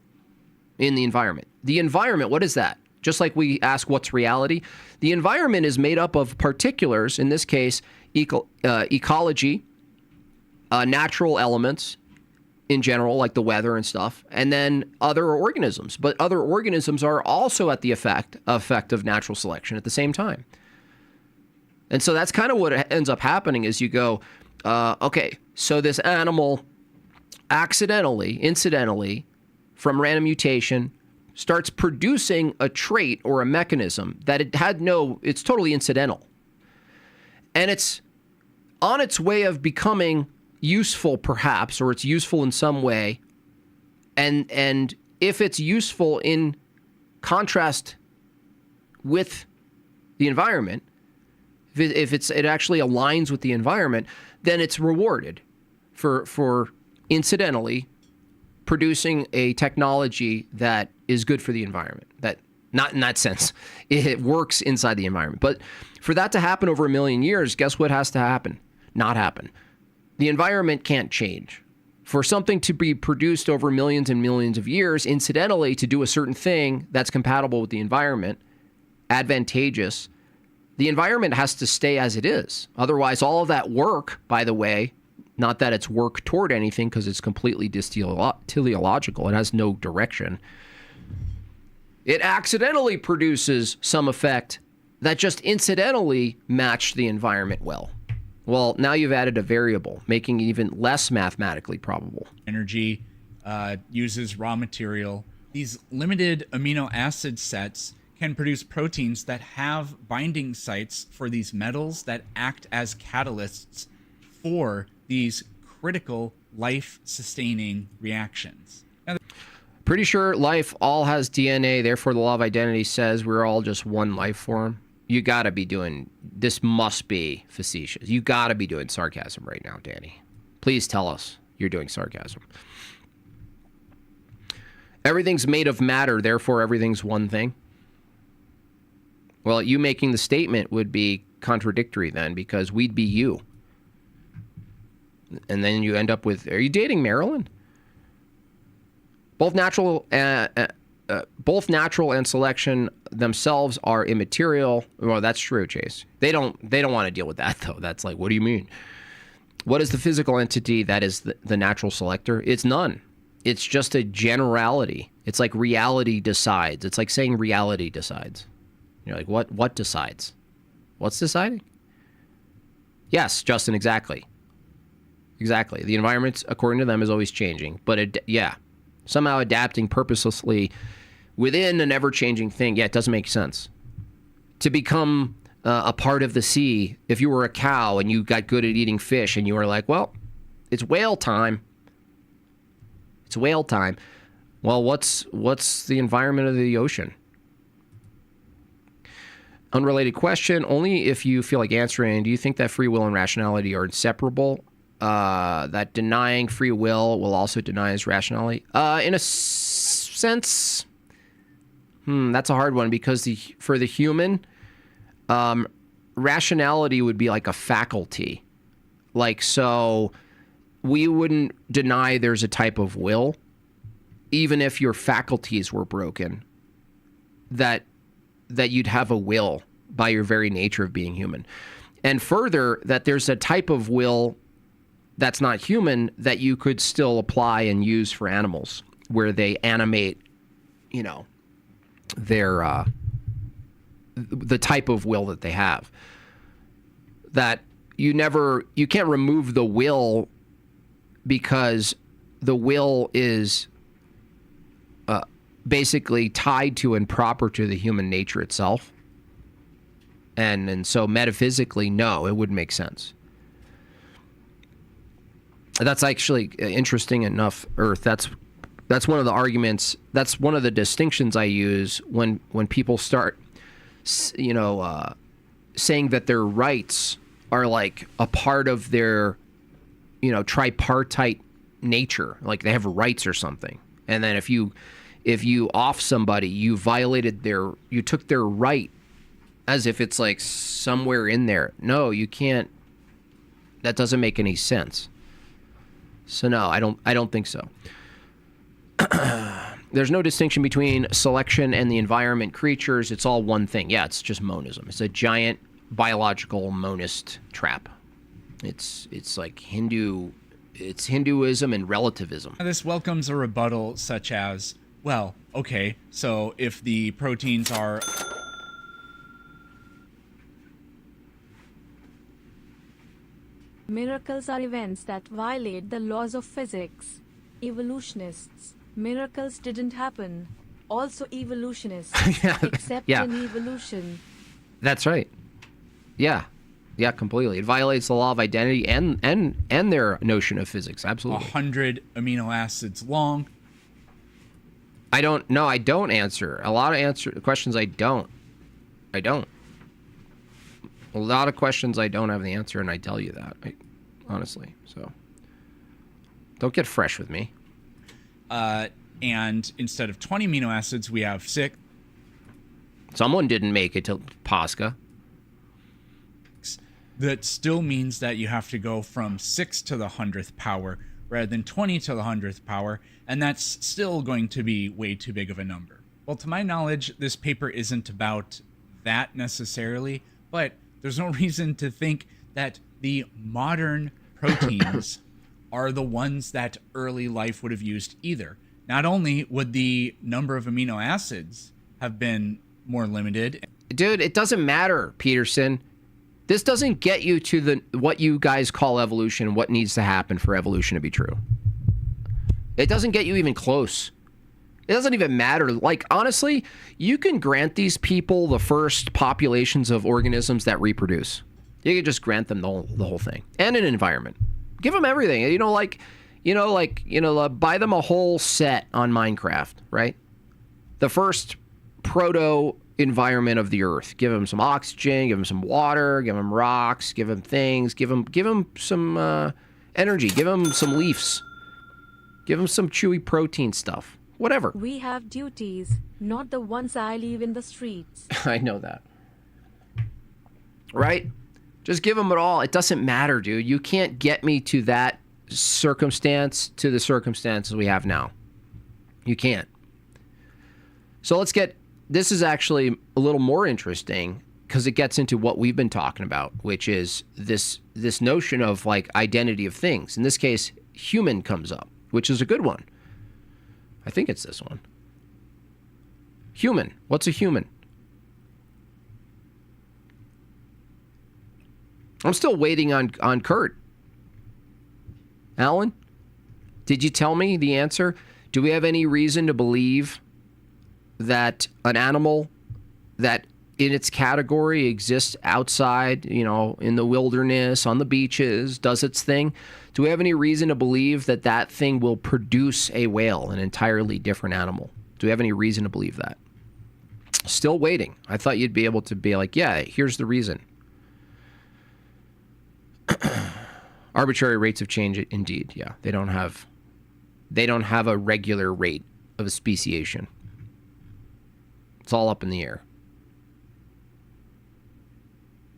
in the environment? The environment, what is that? Just like we ask what's reality, the environment is made up of particulars, in this case, ecology, natural elements in general, like the weather and stuff, and then other organisms. But other organisms are also at the effect of natural selection at the same time. And so that's kind of what ends up happening is you go, okay, so this animal incidentally, from random mutation, starts producing a trait or a mechanism that it's totally incidental. And it's on its way of becoming useful, perhaps, or it's useful in some way. And if it's useful in contrast with the environment, if it actually aligns with the environment, then it's rewarded for incidentally producing a technology that is good for the environment. That, not in that sense, it works inside the environment. But for that to happen over 1 million years, guess what has to happen? Not happen. The environment can't change. For something to be produced over millions and millions of years, incidentally, to do a certain thing that's compatible with the environment, advantageous, the environment has to stay as it is. Otherwise, all of that work, by the way, not that it's work toward anything because it's completely teleological, it has no direction. It accidentally produces some effect that just incidentally matched the environment well. Well, now you've added a variable, making it even less mathematically probable. Energy uses raw material. These limited amino acid sets can produce proteins that have binding sites for these metals that act as catalysts for these critical life-sustaining reactions. Now, pretty sure life all has DNA, therefore the law of identity says we're all just one life form. You gotta be doing, this must be facetious. You gotta be doing sarcasm right now, Danny. Please tell us. You're doing sarcasm. Everything's made of matter, therefore everything's one thing. Well, you making the statement would be contradictory then, because we'd be you. And then you end up with, are you dating Marilyn? Both natural and selection themselves are immaterial. Well, that's true, Chase. They don't want to deal with that, though. That's like, what do you mean? What is the physical entity that is the natural selector? It's none. It's just a generality. It's like reality decides. It's like saying reality decides. You're like, what decides? What's deciding? Yes, Justin, exactly. Exactly. The environment, according to them, is always changing. But, somehow adapting purposelessly within an ever-changing thing, it doesn't make sense. To become a part of the sea, if you were a cow and you got good at eating fish and you were like, well, it's whale time. It's whale time. Well, what's the environment of the ocean? Unrelated question, only if you feel like answering, do you think that free will and rationality are inseparable? That denying free will also deny his rationality? In a sense, that's a hard one, because for the human, rationality would be like a faculty. Like, so we wouldn't deny there's a type of will, even if your faculties were broken, that you'd have a will by your very nature of being human. And further, that there's a type of will that's not human that you could still apply and use for animals, where they animate, their the type of will that they have. That you can't remove the will, because the will is basically tied to and proper to the human nature itself. And so metaphysically, no, it wouldn't make sense. That's actually interesting enough, Earth. That's one of the arguments. That's one of the distinctions I use when people start, saying that their rights are like a part of their, tripartite nature, like they have rights or something. And then if you off somebody, you took their right, as if it's like somewhere in there. No, you can't. That doesn't make any sense. So no, I don't think so. There's no distinction between selection and the environment, creatures. It's all one thing. Yeah, it's just monism. It's a giant biological monist trap. It's like it's Hinduism and relativism. This welcomes a rebuttal such as, well, okay, so if the proteins are... Miracles are events that violate the laws of physics. Evolutionists, miracles didn't happen. Also evolutionists, except in evolution. That's right. Yeah, completely. It violates the law of identity and their notion of physics. Absolutely. 100 amino acids long. I don't answer. A lot of questions I don't. A lot of questions I don't have the answer, and I tell you that, honestly. So don't get fresh with me. And instead of 20 amino acids, we have 6. Someone didn't make it to Pascha. That still means that you have to go from 6 to the 100th power rather than 20 to the 100th power, and that's still going to be way too big of a number. Well, to my knowledge, this paper isn't about that necessarily, but there's no reason to think that the modern proteins are the ones that early life would have used either. Not only would the number of amino acids have been more limited. Dude, it doesn't matter, Peterson. This doesn't get you to what you guys call evolution, what needs to happen for evolution to be true. It doesn't get you even close. It doesn't even matter. Like, honestly, you can grant these people the first populations of organisms that reproduce. You can just grant them the whole thing. And an environment. Give them everything. Buy them a whole set on Minecraft, right? The first proto environment of the earth. Give them some oxygen, give them some water, give them rocks, give them things, give them some Energy. Give them some leaves. Give them some chewy protein stuff. Whatever. We have duties, not the ones I leave in the streets. I know that. Right? Just give them it all. It doesn't matter, dude. You can't get me to that circumstance, to the circumstances we have now. You can't. So let's get, this is actually a little more interesting because it gets into what we've been talking about, which is this notion of like identity of things. In this case, human comes up, which is a good one. I think it's this one. Human. What's a human? I'm still waiting on Kurt. Alan, did you tell me the answer? Do we have any reason to believe that an animal that in its category exists outside, in the wilderness, on the beaches, does its thing? Do we have any reason to believe that that thing will produce a whale, an entirely different animal? Do we have any reason to believe that? Still waiting. I thought you'd be able to be like, yeah, here's the reason. Arbitrary rates of change, indeed. Yeah, they don't have a regular rate of speciation. It's all up in the air.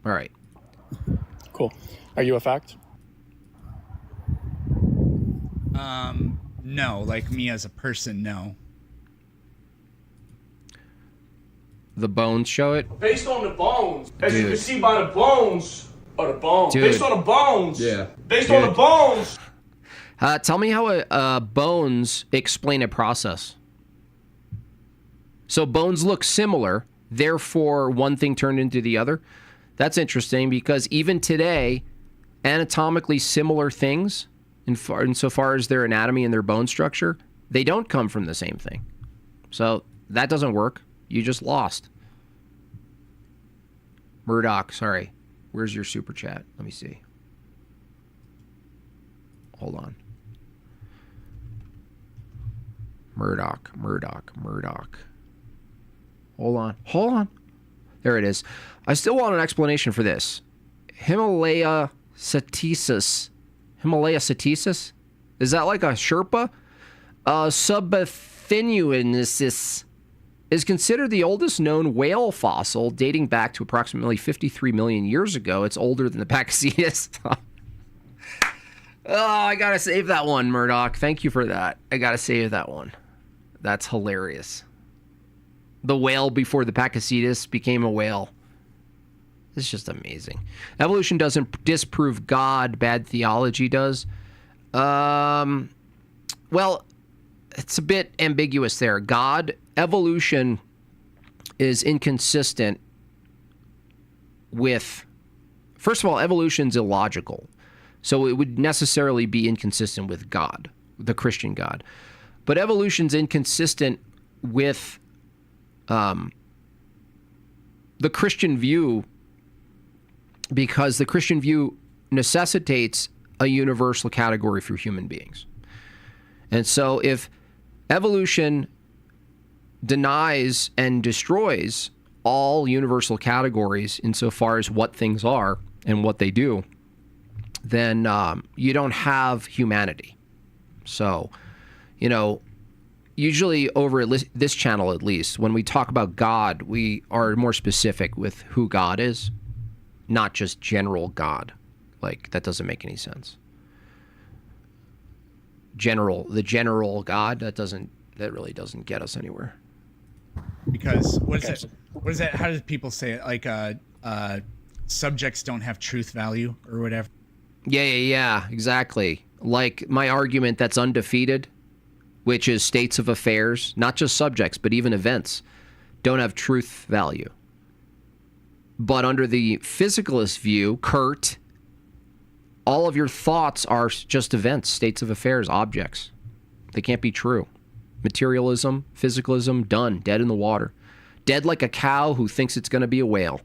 All right. Cool. Are you a fact? No. Like me as a person, no. The bones show it? Based on the bones. As you can see by the bones. Or the bones. Dude. Based on the bones. Yeah. Based on the bones. Tell me how bones explain a process. So bones look similar, therefore one thing turned into the other. That's interesting because even today, anatomically similar things, insofar as their anatomy and their bone structure, they don't come from the same thing. So that doesn't work. You just lost. Murdoch, sorry. Where's your super chat? Let me see. Hold on. Murdoch. Hold on. There it is. I still want an explanation for this. Himalaya satesis. Is that like a Sherpa? Subathinuensis is considered the oldest known whale fossil, dating back to approximately 53 million years ago. It's older than the Pachycetus. Oh, I gotta save that one, Murdoch. Thank you for that. I gotta save that one. That's hilarious. The whale before the Pachycetus became a whale. It's just amazing. Evolution doesn't disprove God. Bad theology does. Well, it's a bit ambiguous there. Evolution is inconsistent with... First of all, evolution's illogical. So it would necessarily be inconsistent with God, the Christian God. But evolution's inconsistent with the Christian view because the Christian view necessitates a universal category for human beings. And so if evolution denies and destroys all universal categories insofar as what things are and what they do, then you don't have humanity. So, usually over at this channel at least, when we talk about God, we are more specific with who God is, not just general God. Like, that doesn't make any sense. The general God, that really doesn't get us anywhere. Because what is that? How do people say it? Like subjects don't have truth value or whatever. Yeah, exactly. Like my argument that's undefeated, which is states of affairs, not just subjects, but even events, don't have truth value. But under the physicalist view, Kurt, all of your thoughts are just events, states of affairs, objects. They can't be true. Materialism, physicalism, done, dead in the water. Dead like a cow who thinks it's going to be a whale.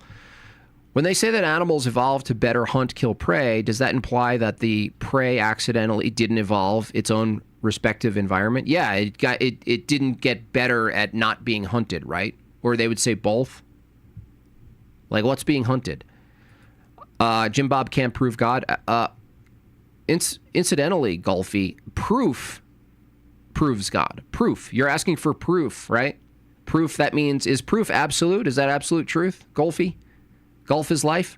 When they say that animals evolved to better hunt, kill prey, does that imply that the prey accidentally didn't evolve its own respective environment? Yeah, it didn't get better at not being hunted, right? Or they would say both. Like, what's being hunted? Jim Bob can't prove God. Incidentally, Golfy, proof proves God. Proof. You're asking for proof, right? Proof, that means, is proof absolute? Is that absolute truth, Golfy? Golf is life?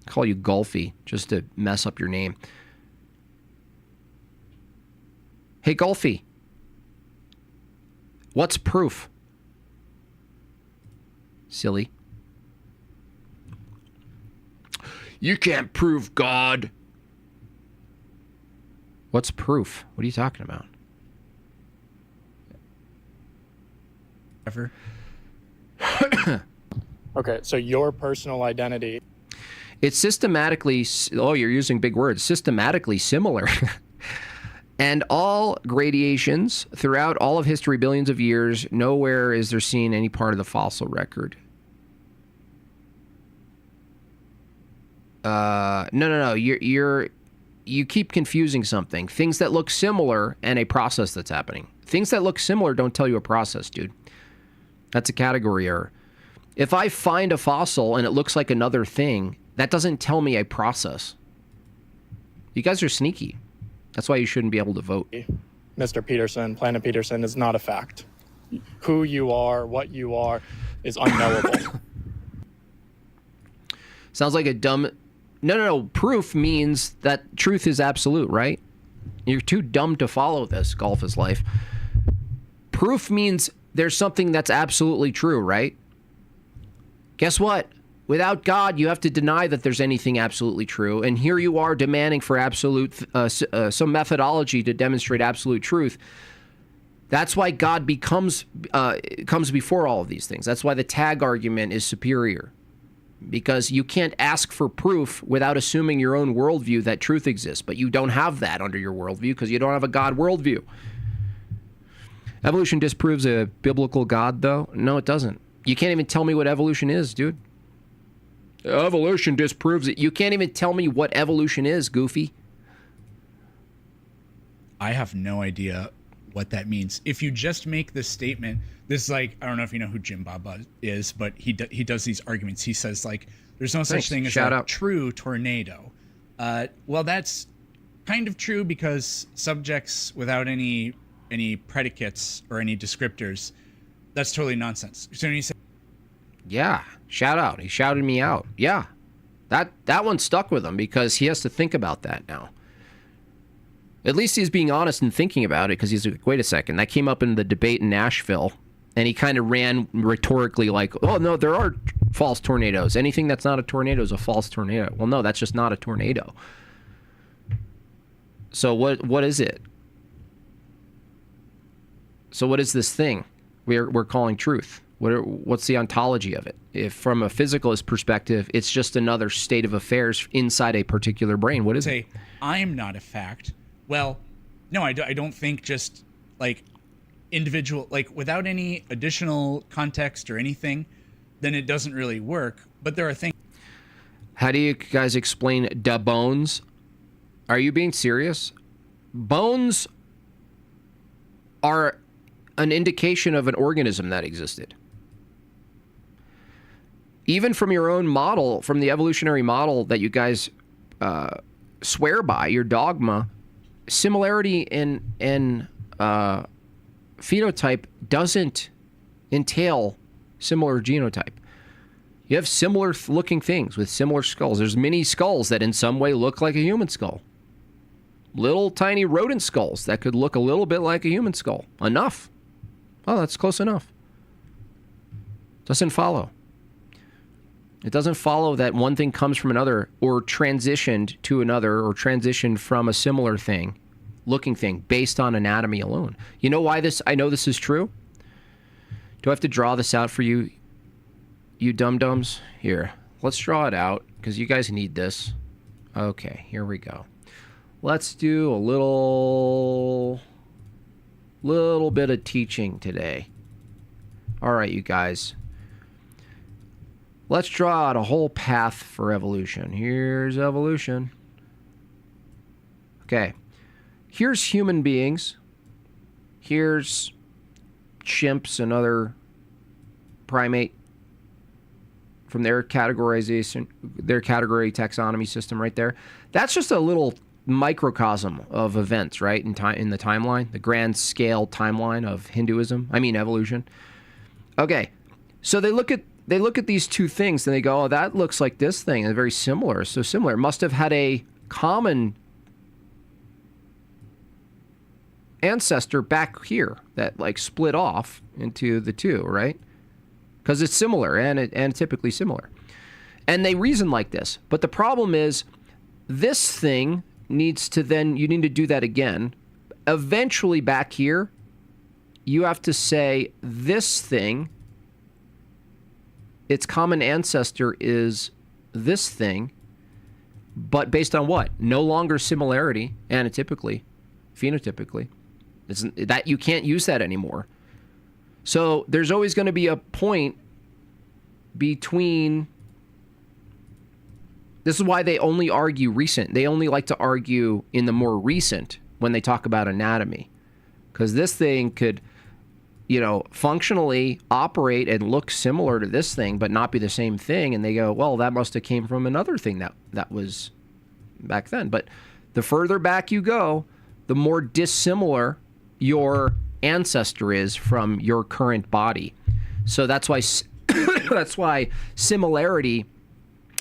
I call you Golfy just to mess up your name. Hey, Golfy. What's proof? Silly. You can't prove God. What's proof? What are you talking about? Ever. Okay, so your personal identity. It's systematically, oh, you're using big words, systematically similar. And all gradations throughout all of history, billions of years, nowhere is there seen any part of the fossil record. No. You keep confusing something. Things that look similar and a process that's happening. Things that look similar don't tell you a process, dude. That's a category error. If I find a fossil and it looks like another thing, that doesn't tell me a process. You guys are sneaky. That's why you shouldn't be able to vote. Mr. Peterson, Planet Peterson is not a fact. Who you are, what you are, is unknowable. Sounds like a dumb... No. Proof means that truth is absolute, right? You're too dumb to follow this. Golf is life. Proof means there's something that's absolutely true, right? Guess what? Without God, you have to deny that there's anything absolutely true. And here you are demanding for absolute, some methodology to demonstrate absolute truth. That's why God comes before all of these things. That's why the tag argument is superior. Because you can't ask for proof without assuming your own worldview that truth exists. But you don't have that under your worldview because you don't have a God worldview. Evolution disproves a biblical God, though? No, it doesn't. You can't even tell me what evolution is, dude. Evolution disproves it. You can't even tell me what evolution is, Goofy. I have no idea what that means. If you just make this statement, this is like, I don't know if you know who Jim Baba is, but he does these arguments. He says, like, there's no such thing as a true tornado. Well, that's kind of true because subjects without any predicates or any descriptors, that's totally nonsense. So when you say, yeah, shout out. He shouted me out. Yeah, that one stuck with him because he has to think about that now. At least he's being honest and thinking about it because he's like, wait a second, that came up in the debate in Nashville, and he kind of ran rhetorically like, oh, no, there are false tornadoes. Anything that's not a tornado is a false tornado. Well, no, that's just not a tornado. So what is it? So what is this thing we're calling truth? What's the ontology of it? If from a physicalist perspective, it's just another state of affairs inside a particular brain. What is it? I'm not a fact. Well, no, I don't think just like individual, like without any additional context or anything, then it doesn't really work. But there are things. How do you guys explain da bones? Are you being serious? Bones are an indication of an organism that existed. Even from your own model, from the evolutionary model that you guys swear by, your dogma, similarity in phenotype doesn't entail similar genotype. You have similar looking things with similar skulls. There's many skulls that in some way look like a human skull. Little tiny rodent skulls that could look a little bit like a human skull. Enough. Oh, that's close enough. Doesn't follow. It doesn't follow that one thing comes from another or transitioned to another or transitioned from a similar thing, looking thing, based on anatomy alone. You know why I know this is true? Do I have to draw this out for you, you dum-dums? Here, let's draw it out because you guys need this. Okay, here we go. Let's do a little bit of teaching today. All right, you guys. Let's draw out a whole path for evolution. Here's evolution. Okay. Here's human beings. Here's chimps and other primate from their categorization, their category taxonomy system right there. That's just a little microcosm of events, right? In the timeline, the grand scale timeline of evolution. Okay, so they look at these two things and they go, oh, that looks like this thing. They're very similar. So similar. It must have had a common ancestor back here that like split off into the two, right? Because it's similar and typically similar. And they reason like this. But the problem is this thing you need to do that again. Eventually back here, you have to say this thing, its common ancestor is this thing, but based on what? No longer similarity, anotypically, phenotypically. That you can't use that anymore. So there's always going to be a point between. This is why they only argue recent. They only like to argue in the more recent when they talk about anatomy. Because this thing could, functionally operate and look similar to this thing, but not be the same thing. And they go, well, that must have came from another thing that was back then. But the further back you go, the more dissimilar your ancestor is from your current body. So that's why similarity,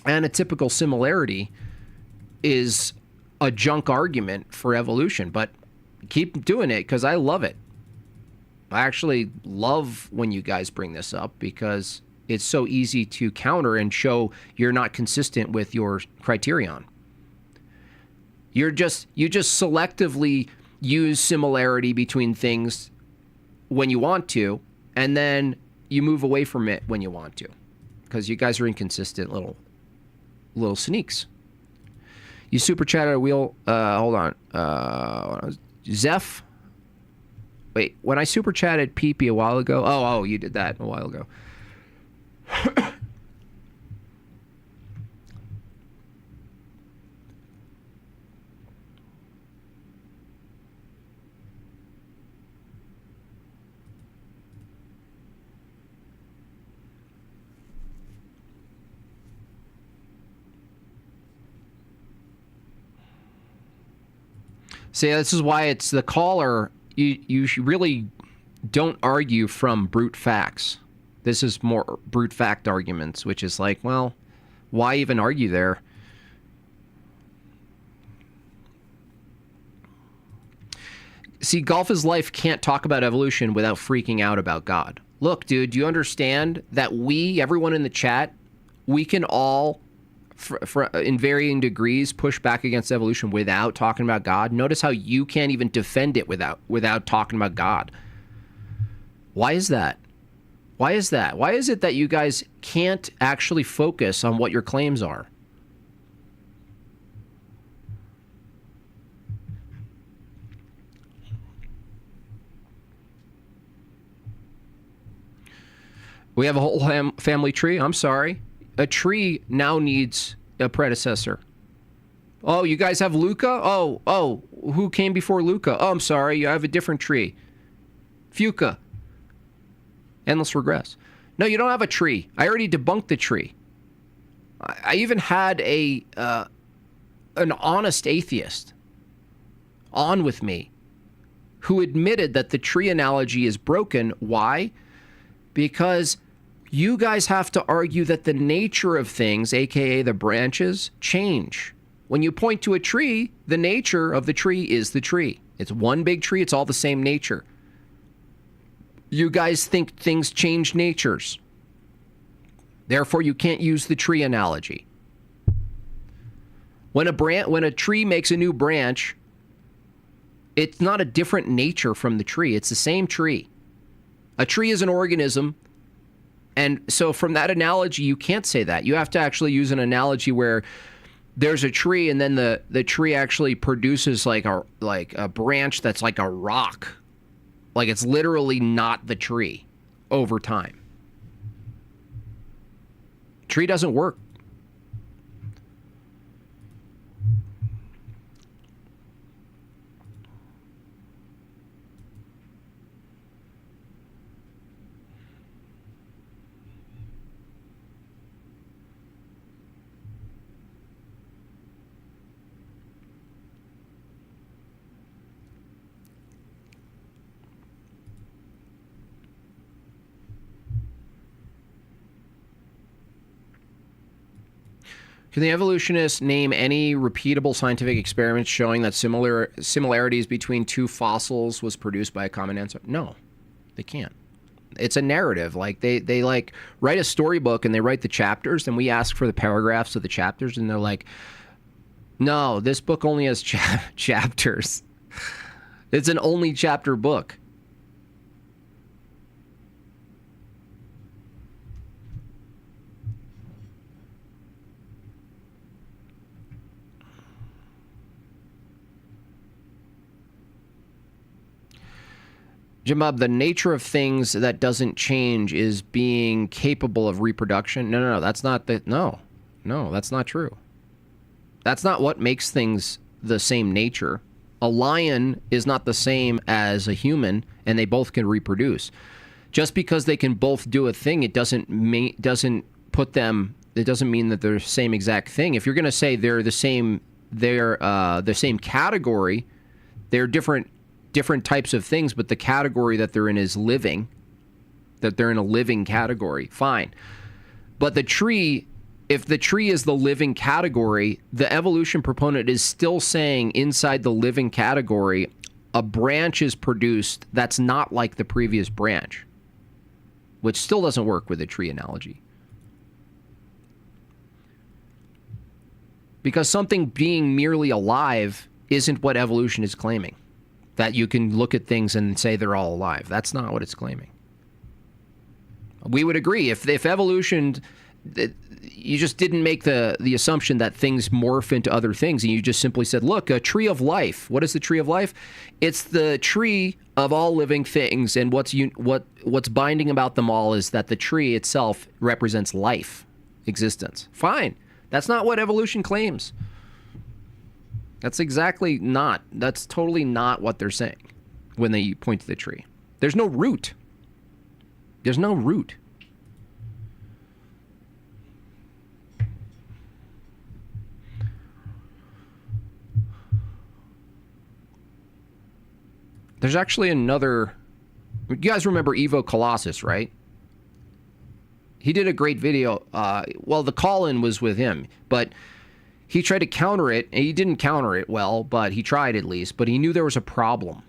anotypical similarity, is a junk argument for evolution. But keep doing it because I love it. I actually love when you guys bring this up because it's so easy to counter and show you're not consistent with your criterion. You just selectively use similarity between things when you want to, and then you move away from it when you want to, because you guys are inconsistent little sneaks. You super chatted a wheel. Hold on, Zeph. Wait, when I super chatted Peepee a while ago. Oh, you did that a while ago. See, this is why it's the caller. You really don't argue from brute facts. This is more brute fact arguments, which is like, well, why even argue there? See, Golf is Life can't talk about evolution without freaking out about God. Look, dude, do you understand that everyone in the chat, we can all, in varying degrees, push back against evolution without talking about God? Notice how you can't even defend it without talking about God. Why is that? Why is that? Why is it that you guys can't actually focus on what your claims are? We have a whole family tree. I'm sorry. A tree now needs a predecessor. Oh, you guys have Luca? Oh, who came before Luca? Oh, I'm sorry. You have a different tree. Fuca. Endless regress. No, you don't have a tree. I already debunked the tree. I even had an honest atheist on with me who admitted that the tree analogy is broken. Why? Because you guys have to argue that the nature of things, aka the branches, change. When you point to a tree, the nature of the tree is the tree. It's one big tree. It's all the same nature. You guys think things change natures. Therefore, you can't use the tree analogy. When a tree makes a new branch, it's not a different nature from the tree. It's the same tree. A tree is an organism. And so from that analogy, you can't say that. You have to actually use an analogy where there's a tree and then the tree actually produces like a branch that's like a rock. Like it's literally not the tree over time. Tree doesn't work. Can the evolutionists name any repeatable scientific experiments showing that similarities between two fossils was produced by a common ancestor? No, they can't. It's a narrative. Like they like write a storybook and they write the chapters, and we ask for the paragraphs of the chapters, and they're like, no, this book only has chapters. It's an only chapter book. Jim Bob, the nature of things that doesn't change is being capable of reproduction. No, that's not the, no, that's not true. That's not what makes things the same nature. A lion is not the same as a human, and they both can reproduce. Just because they can both do a thing, it doesn't mean that they're the same exact thing. If you're going to say they're the same category, they're different types of things, but the category that they're in is living, that they're in a living category, fine. But the tree, if the tree is the living category, the evolution proponent is still saying inside the living category, a branch is produced that's not like the previous branch, which still doesn't work with the tree analogy. Because something being merely alive isn't what evolution is claiming. That you can look at things and say they're all alive. That's not what it's claiming. We would agree. If evolution, you just didn't make the assumption that things morph into other things, and you just simply said, look, a tree of life. What is the tree of life? It's the tree of all living things, and what's binding about them all is that the tree itself represents life, existence. Fine. That's not what evolution claims. That's totally not what they're saying when they point to the tree. There's no root. There's no root. There's actually another. You guys remember Evo Colossus, right? He did a great video. Well, the call-in was with him, but he tried to counter it, and he didn't counter it well, but he tried at least. But he knew there was a problem.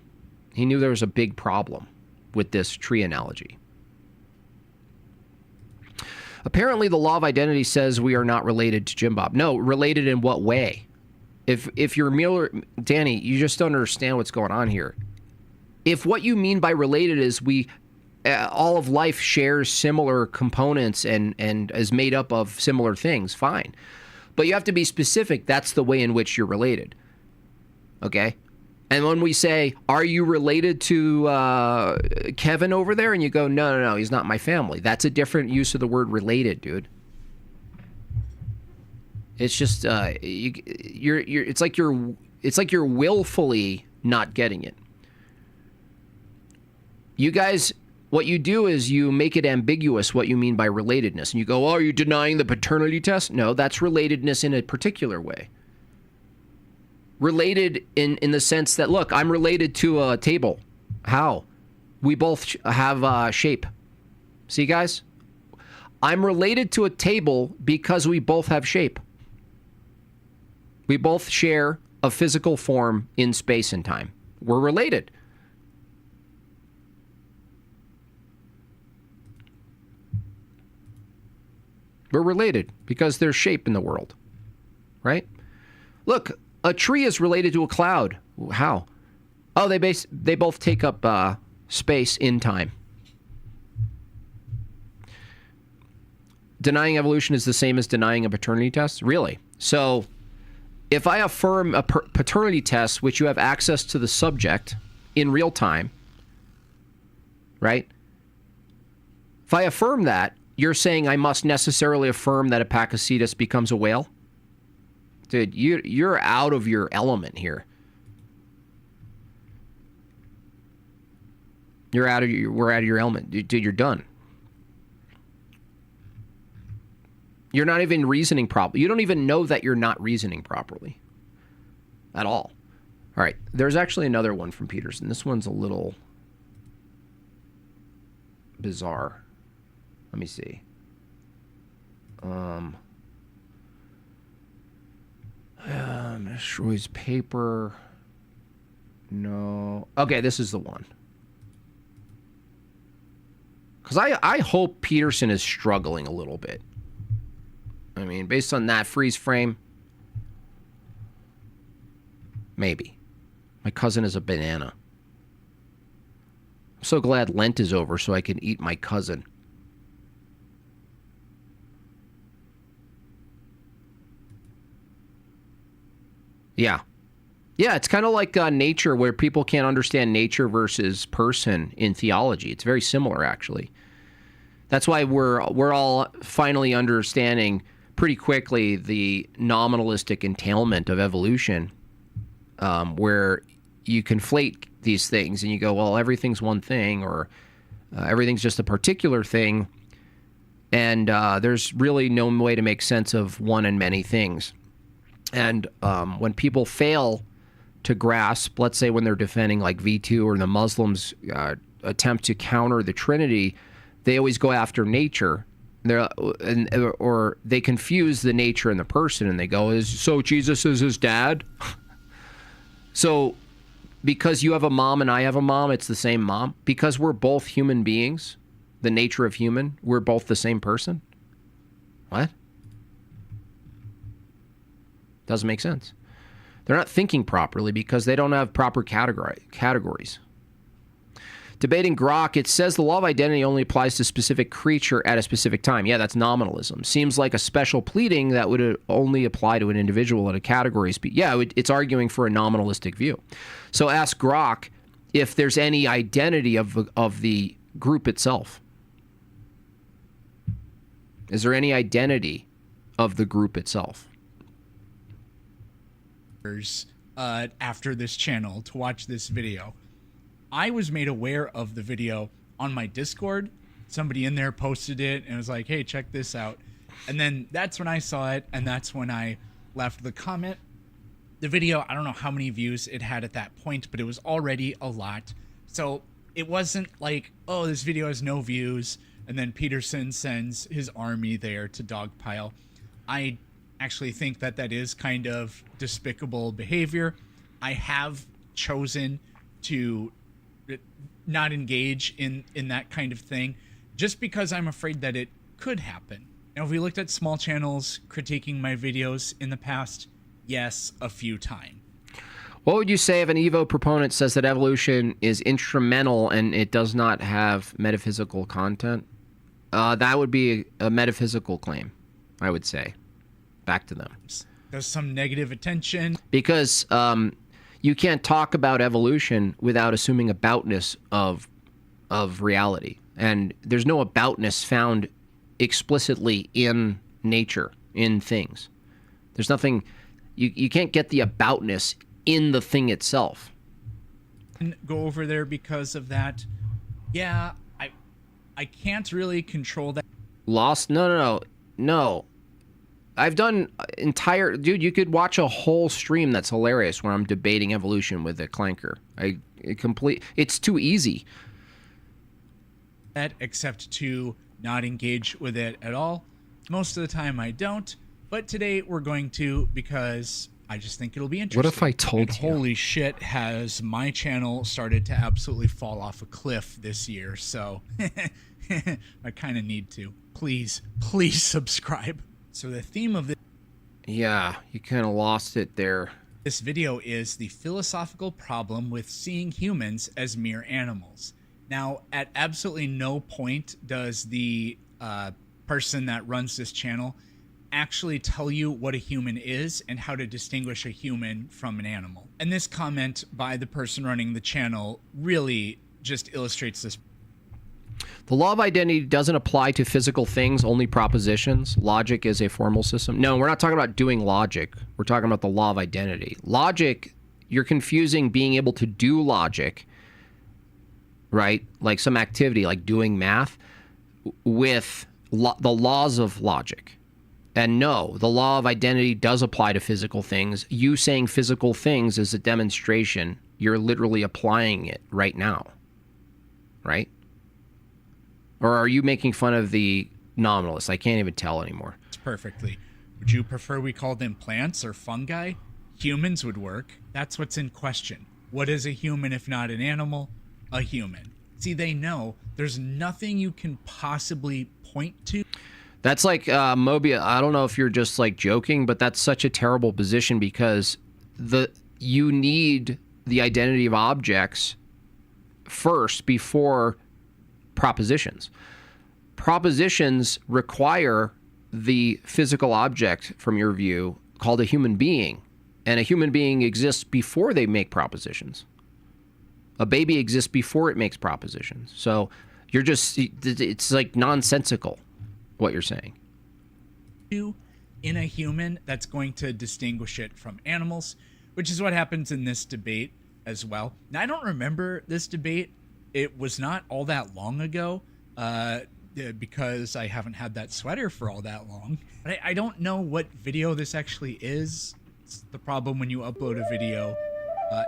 He knew there was a big problem with this tree analogy. Apparently, the law of identity says we are not related to Jim Bob. No, related in what way? If you're Mueller, Danny, you just don't understand what's going on here. If what you mean by related is all of life shares similar components and is made up of similar things, fine. But you have to be specific. That's the way in which you're related. Okay? And when we say, are you related to Kevin over there? And you go, no, he's not my family. That's a different use of the word related, dude. It's just, it's like you're willfully not getting it. You guys, what you do is you make it ambiguous what you mean by relatedness. And you go, oh, are you denying the paternity test? No, that's relatedness in a particular way. Related in the sense that, look, I'm related to a table. How? We both have shape. See, guys? I'm related to a table because we both have shape. We both share a physical form in space and time. We're related. We're related because there's shape in the world, right? Look, a tree is related to a cloud. How? Oh, they both take up space in time. Denying evolution is the same as denying a paternity test? Really? So if I affirm a paternity test, which you have access to the subject in real time, right? If I affirm that, you're saying I must necessarily affirm that a Pachycetus becomes a whale? Dude, you're out of your element here. We're out of your element. Dude, you're done. You're not even reasoning properly. You don't even know that you're not reasoning properly. At all. All right. There's actually another one from Peterson. This one's a little bizarre. Let me see. Destroys paper. No. Okay, this is the one. Because I hope Peterson is struggling a little bit. I mean, based on that freeze frame, maybe. My cousin is a banana. I'm so glad Lent is over so I can eat my cousin. Yeah. Yeah, it's kind of like nature, where people can't understand nature versus person in theology. It's very similar, actually. That's why we're all finally understanding pretty quickly the nominalistic entailment of evolution, where you conflate these things and you go, well, everything's one thing, or everything's just a particular thing, and there's really no way to make sense of one and many things. And when people fail to grasp, let's say when they're defending like V2 or the Muslims attempt to counter the Trinity, they always go after nature. Or they confuse the nature and the person, and they go, so Jesus is his dad? So because you have a mom and I have a mom, it's the same mom? Because we're both human beings, the nature of human, we're both the same person? What? Doesn't make sense. They're not thinking properly because they don't have proper categories. Debating Grok, it says the law of identity only applies to a specific creature at a specific time. Yeah, that's nominalism. Seems like a special pleading that would only apply to an individual at a category. Yeah, it's arguing for a nominalistic view. So ask Grok if there's any identity of the group itself. Is there any identity of the group itself? After this channel to watch this video. I was made aware of the video on my Discord. Somebody in there posted it and was like, hey, check this out. And then that's when I saw it, and that's when I left the comment. The video, I don't know how many views it had at that point, but it was already a lot. So it wasn't like, oh, this video has no views, and then Peterson sends his army there to dogpile. I actually think that that is kind of despicable behavior. I have chosen to not engage in that kind of thing just because I'm afraid that it could happen. Now, if we looked at small channels critiquing my videos in the past, yes, a few times. What would you say if an Evo proponent says that evolution is instrumental and it does not have metaphysical content? That would be a metaphysical claim, I would say. Back to them. There's some negative attention. Because you can't talk about evolution without assuming aboutness of reality. And there's no aboutness found explicitly in nature, in things. There's nothing, you can't get the aboutness in the thing itself. And go over there because of that. Yeah, I can't really control that. Lost? No. I've done dude, you could watch a whole stream that's hilarious where I'm debating evolution with a clanker. It's too easy. Except to not engage with it at all. Most of the time I don't, but today we're going to, because I just think it'll be interesting. What if I told you? Holy shit, has my channel started to absolutely fall off a cliff this year, so I kind of need to. Please subscribe. So the theme of this... Yeah, you kind of lost it there. This video is the philosophical problem with seeing humans as mere animals. Now, at absolutely no point does the person that runs this channel actually tell you what a human is and how to distinguish a human from an animal. And this comment by the person running the channel really just illustrates this. The law of identity doesn't apply to physical things, only propositions. Logic is a formal system. No, we're not talking about doing logic. We're talking about the law of identity. Logic, you're confusing being able to do logic, right? Like some activity, like doing math, with the laws of logic. And no, the law of identity does apply to physical things. You saying physical things is a demonstration. You're literally applying it right now, right? Or are you making fun of the nominalists? I can't even tell anymore. Perfectly. Would you prefer we call them plants or fungi? humans would work. That's what's in question. What is a human if not an animal? A human. See, they know there's nothing you can possibly point to. That's like Mobius. I don't know if you're just like joking, but that's such a terrible position because you need the identity of objects first before propositions. Propositions require the physical object, from your view, called a human being. And a human being exists before they make propositions. A baby exists before it makes propositions. So you're just, it's like nonsensical what you're saying. In a human that's going to distinguish it from animals, which is what happens in this debate as well. Now, I don't remember this debate. It was not all that long ago because I haven't had that sweater for all that long. But I don't know what video this actually is. It's the problem when you upload a video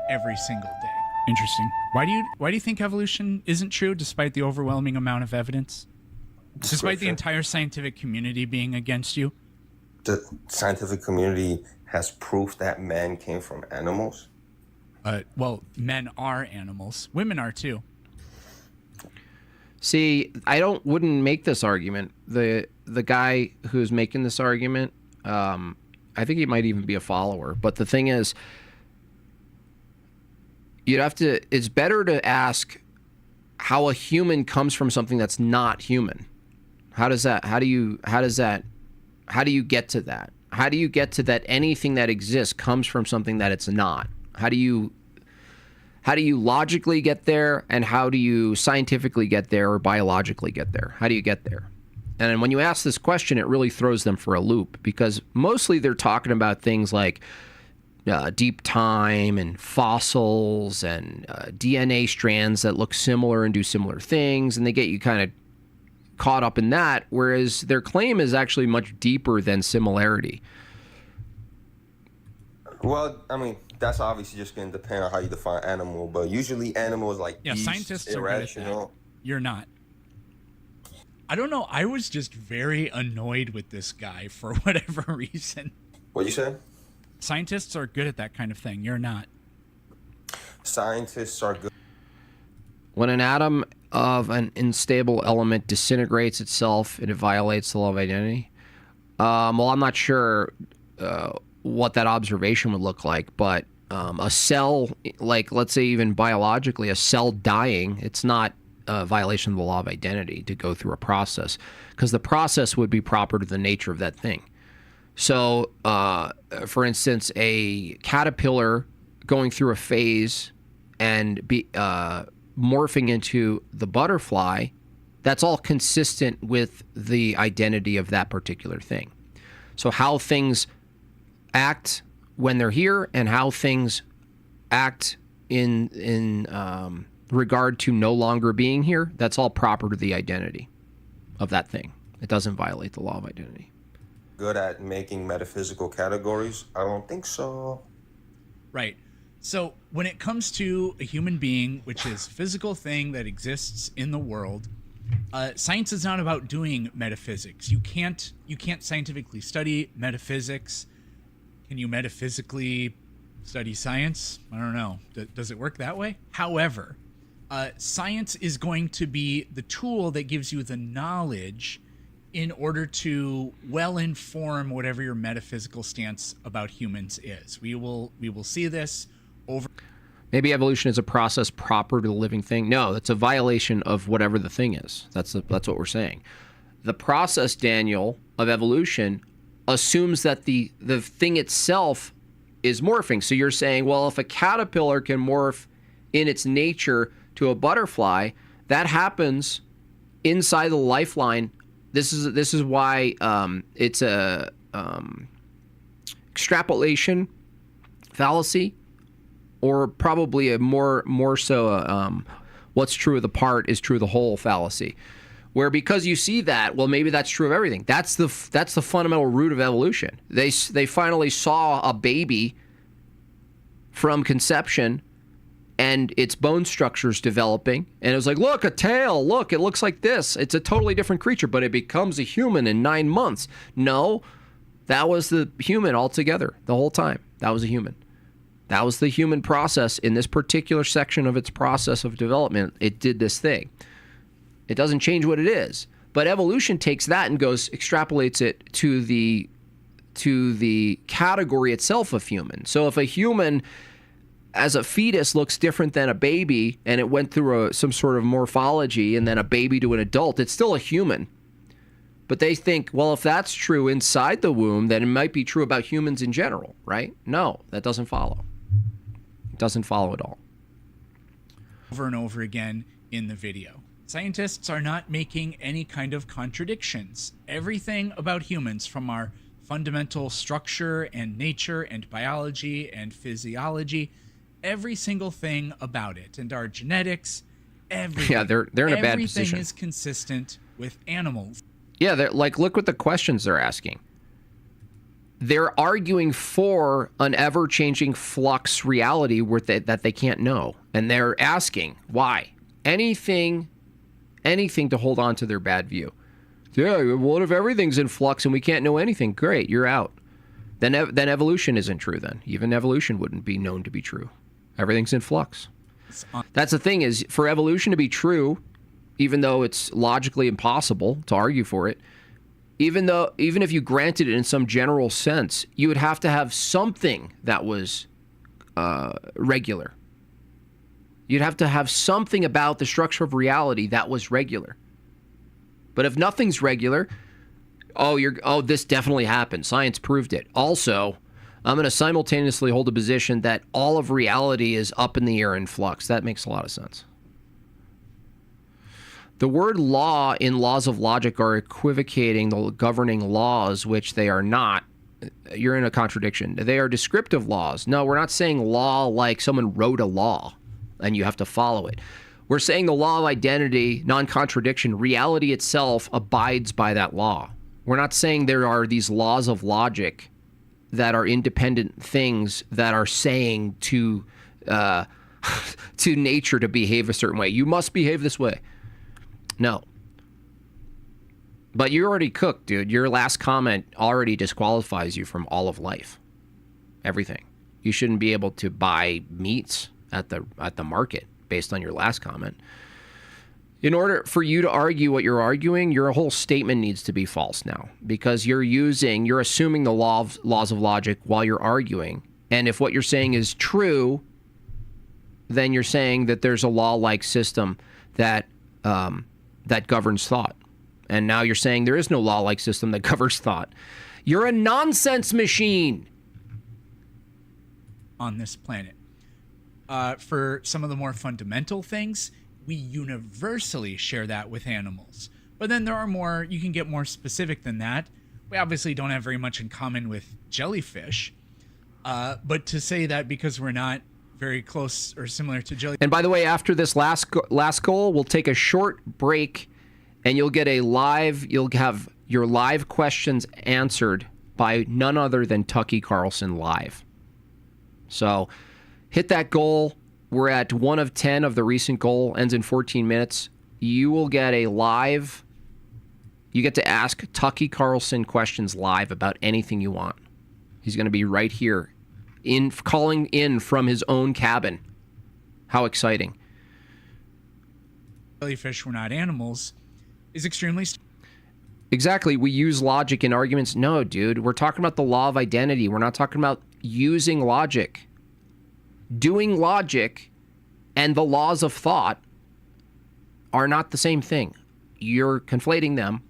every single day. Interesting. Why do you think evolution isn't true despite the overwhelming amount of evidence? Despite the entire scientific community being against you? The scientific community has proof that man came from animals? Well, men are animals. Women are too. See, I wouldn't make this argument. The guy who's making this argument, I think he might even be a follower. But the thing is, it's better to ask how a human comes from something that's not human. How do you get to that? How do you get to that anything that exists comes from something that it's not? How do you logically get there, and how do you scientifically get there or biologically get there? How do you get there? And then when you ask this question, it really throws them for a loop, because mostly they're talking about things like deep time and fossils and DNA strands that look similar and do similar things, and they get you kind of caught up in that, whereas their claim is actually much deeper than similarity. Well, I mean, that's obviously just going to depend on how you define animal, but usually animals like scientists irrational. are good at that. You're not. I don't know. I was just very annoyed with this guy for whatever reason. What'd you say? Scientists are good at that kind of thing. You're not. Scientists are good. When an atom of an unstable element disintegrates itself and it violates the law of identity. Well, I'm not sure what that observation would look like, but a cell, like let's say even biologically, a cell dying, it's not a violation of the law of identity to go through a process, because the process would be proper to the nature of that thing. So, for instance, a caterpillar going through a phase and morphing into the butterfly, that's all consistent with the identity of that particular thing. So how things act when they're here and how things act in regard to no longer being here, that's all proper to the identity of that thing. It doesn't violate the law of identity. Good at making metaphysical categories? I don't think so. Right. So when it comes to a human being, which is a physical thing that exists in the world, science is not about doing metaphysics. You can't scientifically study metaphysics. Can you metaphysically study science? I don't know. Does it work that way? However, science is going to be the tool that gives you the knowledge in order to well inform whatever your metaphysical stance about humans is. We will see this over. Maybe evolution is a process proper to the living thing. No, it's a violation of whatever the thing is. That's what we're saying. The process, Daniel, of evolution assumes that the thing itself is morphing. So you're saying, well, if a caterpillar can morph in its nature to a butterfly, that happens inside the lifeline. This is why it's a extrapolation fallacy, or probably a more so what's true of the part is true of the whole fallacy, where because you see that, well, maybe that's true of everything. That's the fundamental root of evolution. They finally saw a baby from conception and its bone structures developing, and it was like, look, a tail, look, it looks like this. It's a totally different creature, but it becomes a human in 9 months. No, That was the human altogether the whole time. That was a human. That was the human process in this particular section of its process of development. It did this thing. It doesn't change what it is. But evolution takes that and extrapolates it to the category itself of human. So if a human as a fetus looks different than a baby and it went through some sort of morphology and then a baby to an adult, it's still a human. But they think, well, if that's true inside the womb, then it might be true about humans in general, right? No, that doesn't follow. It doesn't follow at all. Over and over again in the video. Scientists are not making any kind of contradictions. Everything about humans, from our fundamental structure and nature and biology and physiology, every single thing about it, and our genetics, everything. Yeah, they're in a bad position. Everything is consistent with animals. Yeah, they're like, look what the questions they're asking. They're arguing for an ever-changing flux reality that they can't know. And they're asking, why? Anything to hold on to their bad view. Yeah, what if everything's in flux and we can't know anything? Great, you're out. Then evolution isn't true then. Even evolution wouldn't be known to be true. Everything's in flux. That's the thing is, for evolution to be true, even though it's logically impossible to argue for it, even if you granted it in some general sense, you would have to have something that was regular. You'd have to have something about the structure of reality that was regular. But if nothing's regular, this definitely happened. Science proved it. Also, I'm going to simultaneously hold a position that all of reality is up in the air in flux. That makes a lot of sense. The word law in laws of logic are equivocating the governing laws, which they are not. You're in a contradiction. They are descriptive laws. No, we're not saying law like someone wrote a law and you have to follow it. We're saying the law of identity, non-contradiction, reality itself abides by that law. We're not saying there are these laws of logic that are independent things that are saying to nature to behave a certain way. You must behave this way. No. But you're already cooked, dude. Your last comment already disqualifies you from all of life. Everything. You shouldn't be able to buy meats at the market based on your last comment. In order for you to argue what you're arguing, your whole statement needs to be false now, because you're assuming the laws of logic while you're arguing. And if what you're saying is true, then you're saying that there's a law-like system that governs thought. And now you're saying there is no law-like system that governs thought. You're a nonsense machine on this planet. For some of the more fundamental things, we universally share that with animals. But then there are more, you can get more specific than that. We obviously don't have very much in common with jellyfish. But to say that because we're not very close or similar to jellyfish. And by the way, after this last goal, we'll take a short break and you'll have your live questions answered by none other than Tucky Carlson live. So hit that goal. We're at 1 of 10 of the recent goal, ends in 14 minutes. You will get you get to ask Tucky Carlson questions live about anything you want. He's going to be right here, calling in from his own cabin. How exciting. Jellyfish were not animals is extremely... Exactly. We use logic in arguments. No, dude. We're talking about the law of identity. We're not talking about using logic. Doing logic and the laws of thought are not the same thing. You're conflating them.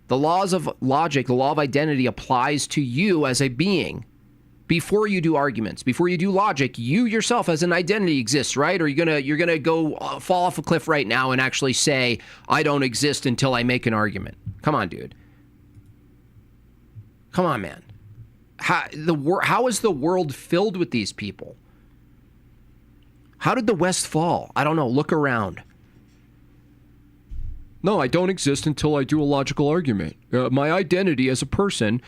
The laws of logic, the law of identity applies to you as a being. Before you do arguments, before you do logic, you yourself as an identity exists, right? Or you're gonna go fall off a cliff right now and actually say, I don't exist until I make an argument. Come on, dude. Come on, man. How is the world filled with these people? How did the West fall? I don't know. Look around. No, I don't exist until I do a logical argument. My identity as a person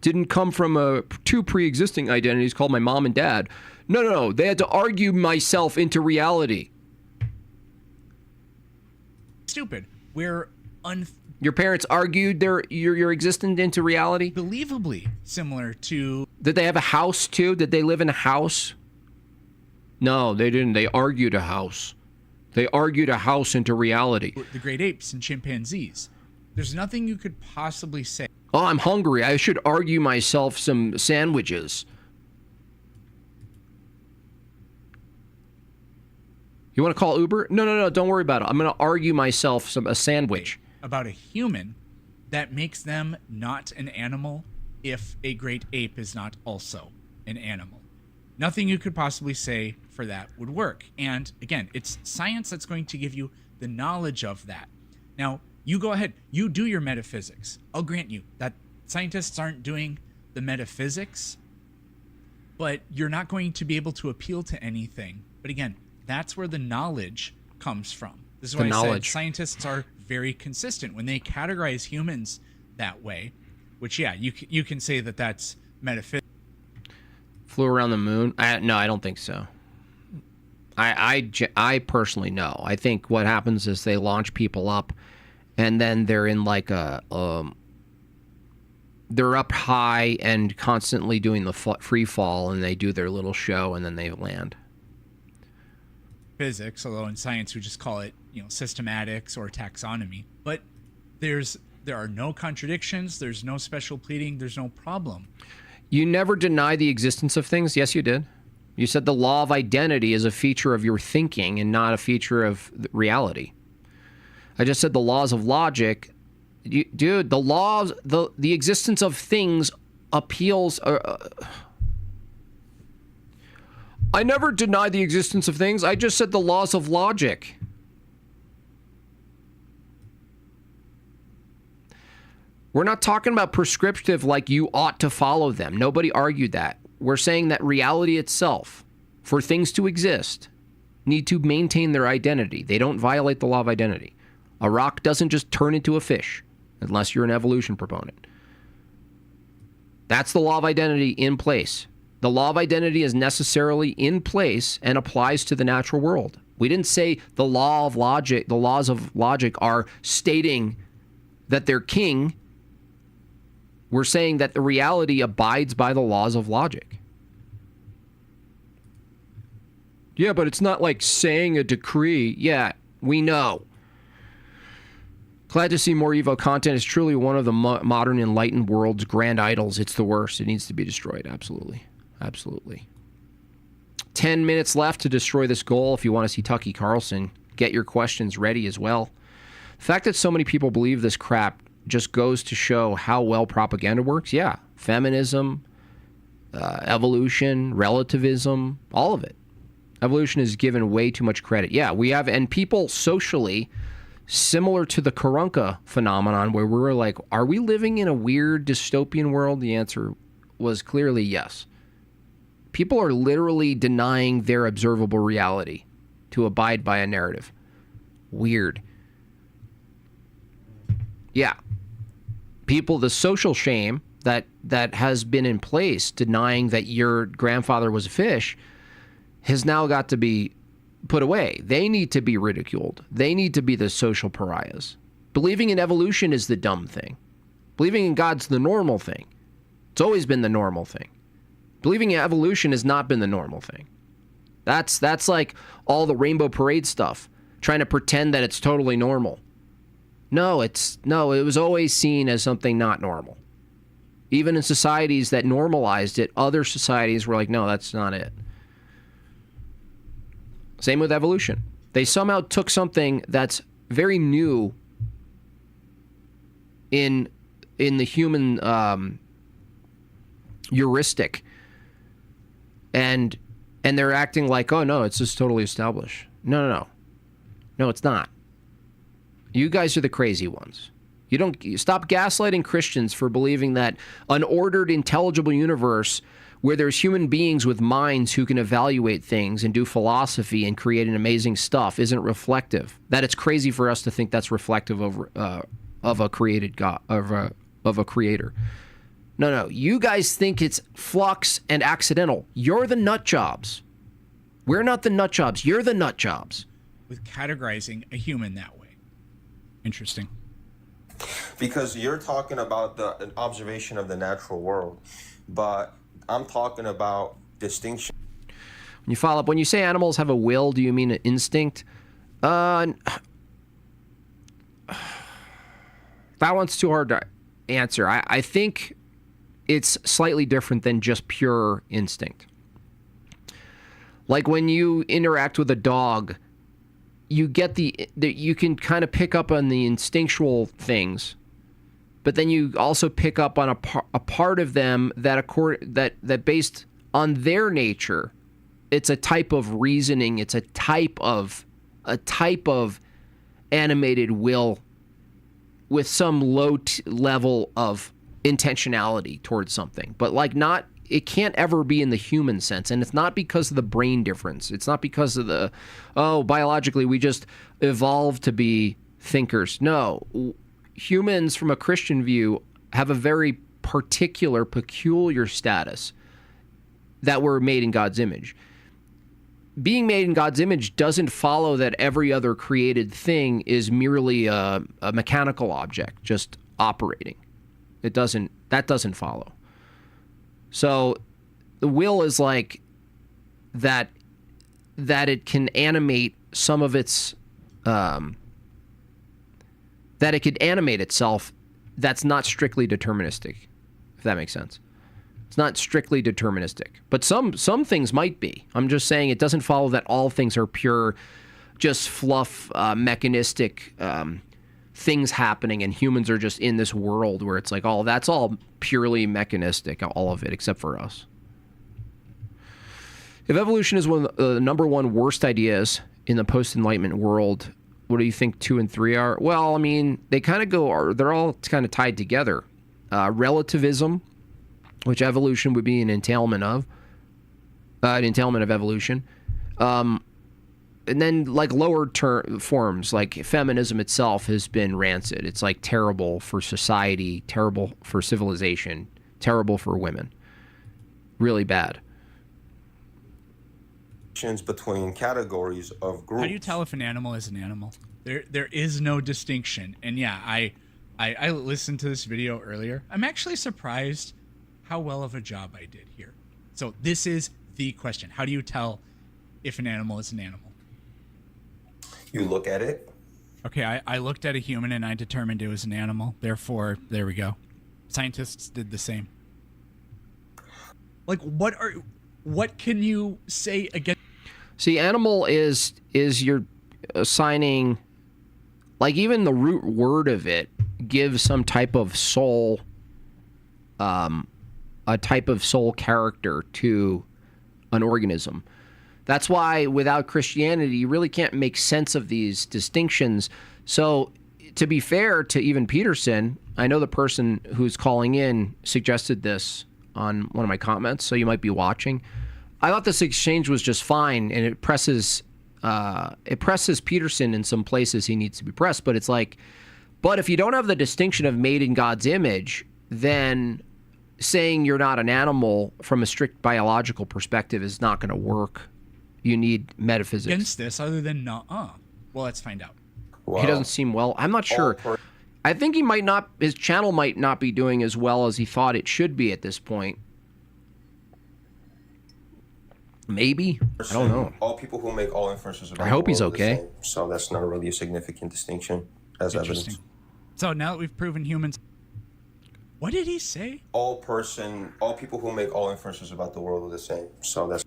didn't come from two pre-existing identities called my mom and dad. No. They had to argue myself into reality. Stupid. We're Your parents argued your existence into reality? Believably similar to... Did they have a house too? Did they live in a house? No, they didn't. They argued a house. They argued a house into reality. The great apes and chimpanzees. There's nothing you could possibly say. Oh, I'm hungry. I should argue myself some sandwiches. You want to call Uber? No. Don't worry about it. I'm going to argue myself a sandwich. About a human that makes them not an animal if a great ape is not also an animal. Nothing you could possibly say for that would work. And again, it's science that's going to give you the knowledge of that. Now, you go ahead. You do your metaphysics. I'll grant you that scientists aren't doing the metaphysics, but you're not going to be able to appeal to anything. But again, that's where the knowledge comes from. This is why I said scientists are very consistent when they categorize humans that way, which, yeah, you can say that that's metaphysics. Flew around the moon? No, I don't think so. I personally know. I think what happens is they launch people up, and then they're in like a they're up high and constantly doing the free fall, and they do their little show, and then they land. Physics, although in science we just call it, systematics or taxonomy. But there are no contradictions, there's no special pleading, there's no problem. You never deny the existence of things. Yes, you did. You said the law of identity is a feature of your thinking and not a feature of reality. I just said the laws of logic. Dude, the laws, the existence of things appeals... I never denied the existence of things. I just said the laws of logic. We're not talking about prescriptive like you ought to follow them. Nobody argued that. We're saying that reality itself, for things to exist, need to maintain their identity. They don't violate the law of identity. A rock doesn't just turn into a fish unless you're an evolution proponent. That's the law of identity in place. The law of identity is necessarily in place and applies to the natural world. We didn't say the laws of logic are stating that they're king. We're saying that the reality abides by the laws of logic. Yeah, but it's not like saying a decree. Yeah, we know. Glad to see more Evo content. It's truly one of the modern enlightened world's grand idols. It's the worst. It needs to be destroyed. Absolutely. Absolutely. 10 minutes left to destroy this goal. If you want to see Tucky Carlson, get your questions ready as well. The fact that so many people believe this crap just goes to show how well propaganda works. Yeah. Feminism, evolution, relativism, all of it. Evolution is given way too much credit. Yeah, we have, and people socially, similar to the Karunka phenomenon, where we were like, are we living in a weird dystopian world? The answer was clearly yes. People are literally denying their observable reality to abide by a narrative. Weird. Yeah. People, the social shame that has been in place, denying that your grandfather was a fish, has now got to be put away. They need to be ridiculed. They need to be the social pariahs. Believing in evolution is the dumb thing. Believing in God's the normal thing. It's always been the normal thing. Believing in evolution has not been the normal thing. That's like all the Rainbow Parade stuff, trying to pretend that it's totally normal. No, it was always seen as something not normal. Even in societies that normalized it, other societies were like, no, that's not it. Same with evolution. They somehow took something that's very new in the human heuristic, and they're acting like, oh no, it's just totally established. No, it's not. You guys are the crazy ones. You stop gaslighting Christians for believing that an ordered, intelligible universe where there's human beings with minds who can evaluate things and do philosophy and create an amazing stuff isn't reflective. That it's crazy for us to think that's reflective of a created God, of a creator. No. You guys think it's flux and accidental. You're the nut jobs. We're not the nut jobs. You're the nut jobs. With categorizing a human that way. Interesting. Because you're talking about an observation of the natural world, but I'm talking about distinction. When you follow up, when you say animals have a will, do you mean an instinct? That one's too hard to answer. I think it's slightly different than just pure instinct. Like when you interact with a dog, you get you can kind of pick up on the instinctual things, but then you also pick up on a part of them that based on their nature, it's a type of reasoning, it's a type of animated will with some low level of intentionality towards something, but like not. It can't ever be in the human sense, and it's not because of the brain difference. It's not because of biologically we just evolved to be thinkers. No, humans from a Christian view have a very particular, peculiar status that we're made in God's image. Being made in God's image doesn't follow that every other created thing is merely a mechanical object, just operating. That doesn't follow. So the will is like that it can animate some of its, that it could animate itself. That's not strictly deterministic, if that makes sense. It's not strictly deterministic, but some things might be. I'm just saying it doesn't follow that all things are pure, just fluff, mechanistic things happening, and humans are just in this world where it's like, oh, that's all purely mechanistic, all of it, except for us. If evolution is one of the number one worst ideas in the post-Enlightenment world, what do you think 2 and 3 are? Well, I mean, they're all kind of tied together. Relativism, which evolution would be an entailment of evolution. And then like lower forms, like feminism itself has been rancid. It's like terrible for society, terrible for civilization, terrible for women. Really bad. Between categories of groups. How do you tell if an animal is an animal? There is no distinction. And yeah, I listened to this video earlier. I'm actually surprised how well of a job I did here. So this is the question. How do you tell if an animal is an animal? You look at it. Okay, I looked at a human and I determined it was an animal. Therefore, there we go. Scientists did the same. Like, what can you say against? See, animal is you're assigning, like even the root word of it gives some type of soul, a type of soul character to an organism. That's why without Christianity, you really can't make sense of these distinctions. So to be fair to even Peterson, I know the person who's calling in suggested this on one of my comments, so you might be watching. I thought this exchange was just fine, and it presses Peterson in some places he needs to be pressed, but it's like, but if you don't have the distinction of made in God's image, then saying you're not an animal from a strict biological perspective is not going to work. You need metaphysics. Against this other than nuh-uh. Well, let's find out. Wow. He doesn't seem well. I'm not sure. I think his channel might not be doing as well as he thought it should be at this point. Maybe. I don't know. All people who make all inferences about I hope he's the world are the okay. same. So that's not really a significant distinction as evidence. So now that we've proven humans... What did he say? All people who make all inferences about the world are the same. So that's...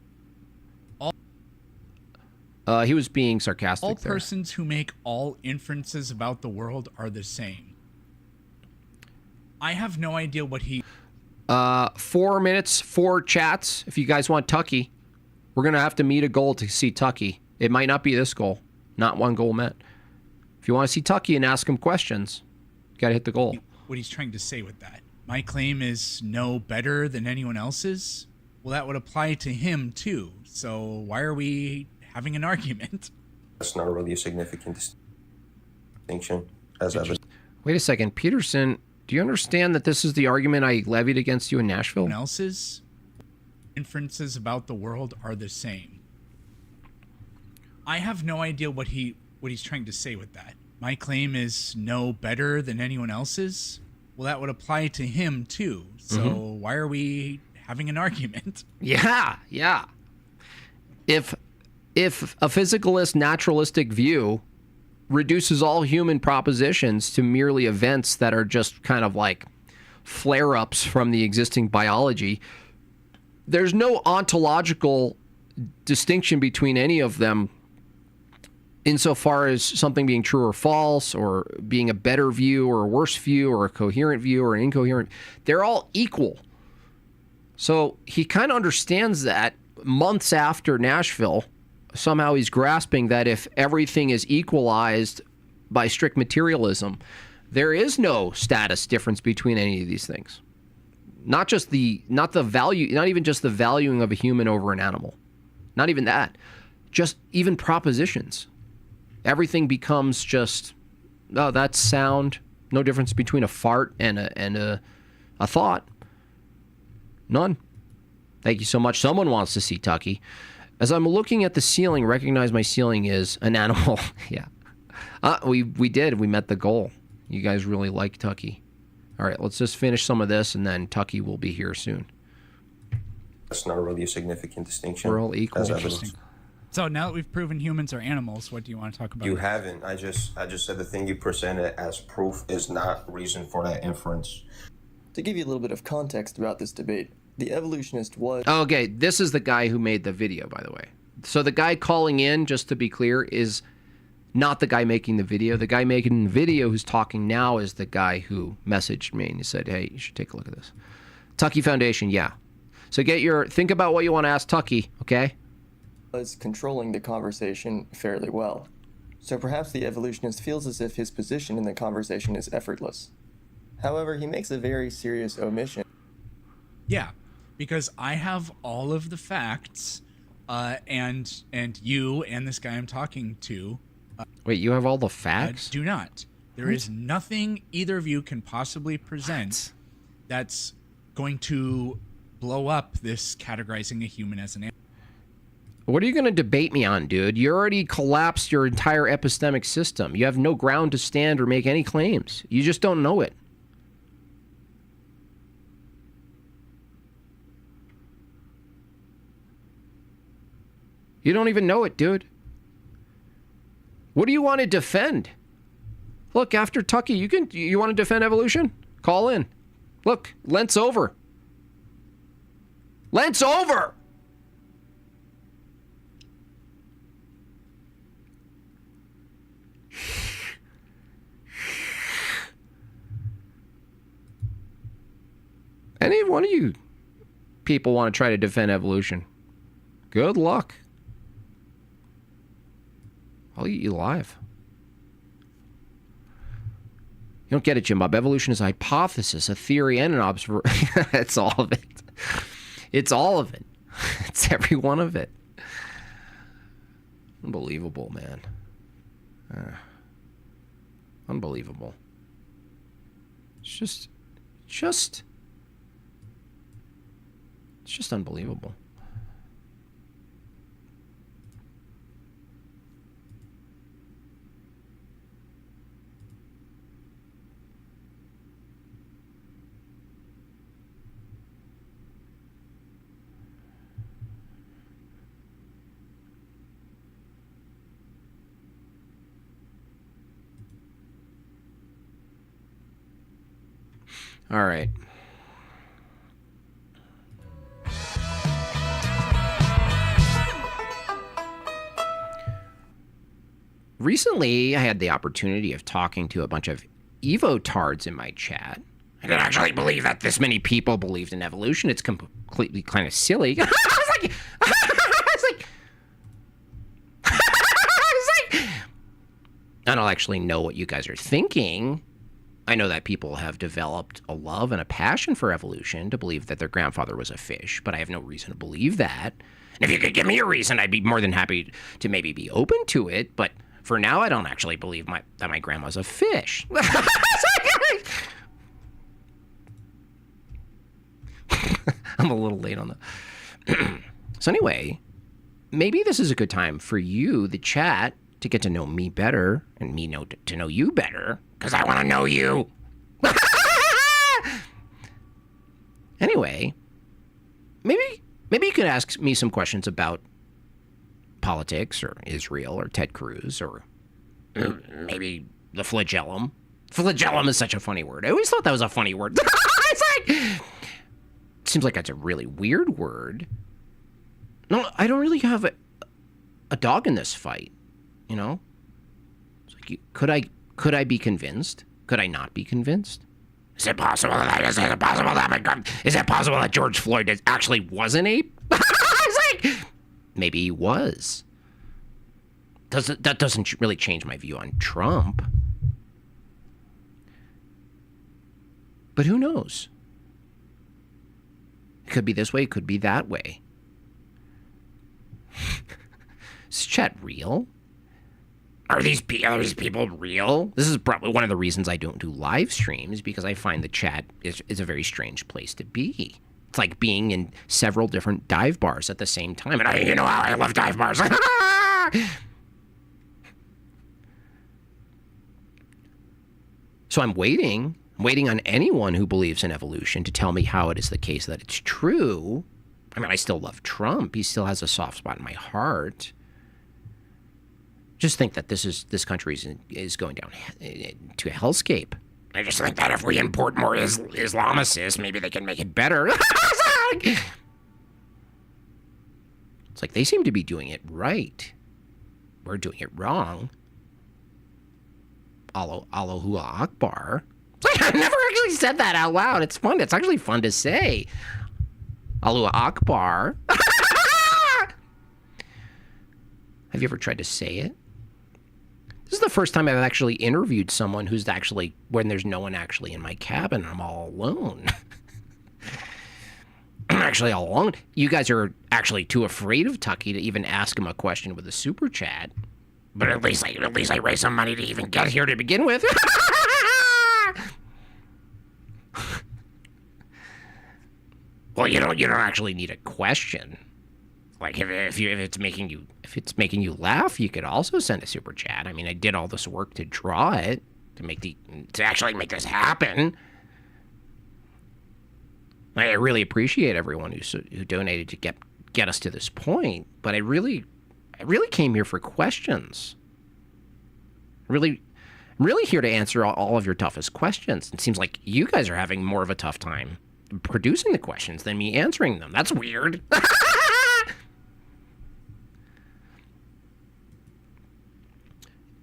He was being sarcastic. All there. persons who make all inferences about the world are the same. I have no idea what he... 4 minutes, 4 chats. If you guys want Tucky, we're going to have to meet a goal to see Tucky. It might not be this goal. Not one goal met. If you want to see Tucky and ask him questions, you got to hit the goal. What he's trying to say with that. My claim is no better than anyone else's. Well, that would apply to him too. So why are we having an argument? That's not really a significant distinction as evidence. Wait a second. Peterson, do you understand that this is the argument I levied against you in Nashville? Anyone else's inferences about the world are the same. I have no idea what he's trying to say with that. my claim is no better than anyone else's, well, that would apply to him too. So why are we having an argument? Yeah. If a physicalist, naturalistic view reduces all human propositions to merely events that are just kind of like flare-ups from the existing biology, there's no ontological distinction between any of them insofar as something being true or false, or being a better view or a worse view, or a coherent view or an incoherent. They're all equal. So he kind of understands that months after Nashville. Somehow he's grasping that if everything is equalized by strict materialism, there is no status difference between any of these things. Not the value, not even just the valuing of a human over an animal. Not even that. Just even propositions. Everything becomes just, oh, that's sound. No difference between a fart and a thought. None. Thank you so much. Someone wants to see Tucky. As I'm looking at the ceiling, recognize my ceiling is an animal. Yeah. We did. We met the goal. You guys really like Tucky. All right, let's just finish some of this, and then Tucky will be here soon. That's not really a significant distinction. We're all equal. Interesting. So now that we've proven humans are animals, what do you want to talk about? You haven't. I just said the thing you presented as proof is not reason for that inference. To give you a little bit of context about this debate, the evolutionist was... Okay, this is the guy who made the video, by the way. So the guy calling in, just to be clear, is not the guy making the video. The guy making the video who's talking now is the guy who messaged me and he said, hey, you should take a look at this. Tucky Foundation, yeah. So think about what you want to ask Tucky, okay? Was controlling the conversation fairly well. So perhaps the evolutionist feels as if his position in the conversation is effortless. However, he makes a very serious omission. Yeah, because I have all of the facts, and you and this guy I'm talking to... Wait, you have all the facts? Do not. There is nothing either of you can possibly present that's going to blow up this categorizing a human as an animal. What are you going to debate me on, dude? You already collapsed your entire epistemic system. You have no ground to stand or make any claims. You just don't know it. You don't even know it, dude. What do you want to defend? Look, after Tucky, you want to defend evolution? Call in. Look, Lent's over. Lent's over! Any one of you people want to try to defend evolution? Good luck. I'll eat you alive. You don't get it, Jim Bob. Evolution is a hypothesis, a theory, and an observation. It's all of it. It's all of it. It's every one of it. Unbelievable, man. Unbelievable. It's just unbelievable. All right. Recently, I had the opportunity of talking to a bunch of Evo-tards in my chat. I didn't actually believe that this many people believed in evolution. It's completely kind of silly. I don't actually know what you guys are thinking. I know that people have developed a love and a passion for evolution to believe that their grandfather was a fish, but I have no reason to believe that. And if you could give me a reason, I'd be more than happy to maybe be open to it, but for now, I don't actually believe that my grandma's a fish. I'm a little late on that. So anyway, maybe this is a good time for you, the chat, to get to know me better and me to know you better, because I want to know you. Anyway, maybe you could ask me some questions about politics or Israel or Ted Cruz or maybe the flagellum. Flagellum is such a funny word. I always thought that was a funny word. It's like, seems like that's a really weird word. No, I don't really have a dog in this fight, you know? It's like, could I be convinced? Could I not be convinced? Is it possible that George Floyd actually was an ape? It's like, maybe he was. That doesn't really change my view on Trump. But who knows? It could be this way, it could be that way. Is chat real? Are these people real? This is probably one of the reasons I don't do live streams, because I find the chat is a very strange place to be. It's like being in several different dive bars at the same time. And you know how I love dive bars. So I'm waiting on anyone who believes in evolution to tell me how it is the case that it's true. I mean, I still love Trump. He still has a soft spot in my heart. Just think that this country is going down to a hellscape. I just think that if we import more Islamicists, maybe they can make it better. It's like they seem to be doing it right. We're doing it wrong. Allahu Akbar. It's like, I've never actually said that out loud. It's fun. It's actually fun to say. Allahu Akbar. Have you ever tried to say it? This is the first time I've actually interviewed someone who's actually, when there's no one actually in my cabin, I'm all alone. I'm actually all alone. You guys are actually too afraid of Tucky to even ask him a question with a super chat. But at least I raised some money to even get here to begin with. Well, you don't actually need a question. Like if it's making you laugh, you could also send a super chat. I mean, I did all this work to draw it, to actually make this happen. I really appreciate everyone who donated to get us to this point, but I really came here for questions. I'm really here to answer all of your toughest questions. It seems like you guys are having more of a tough time producing the questions than me answering them. That's weird.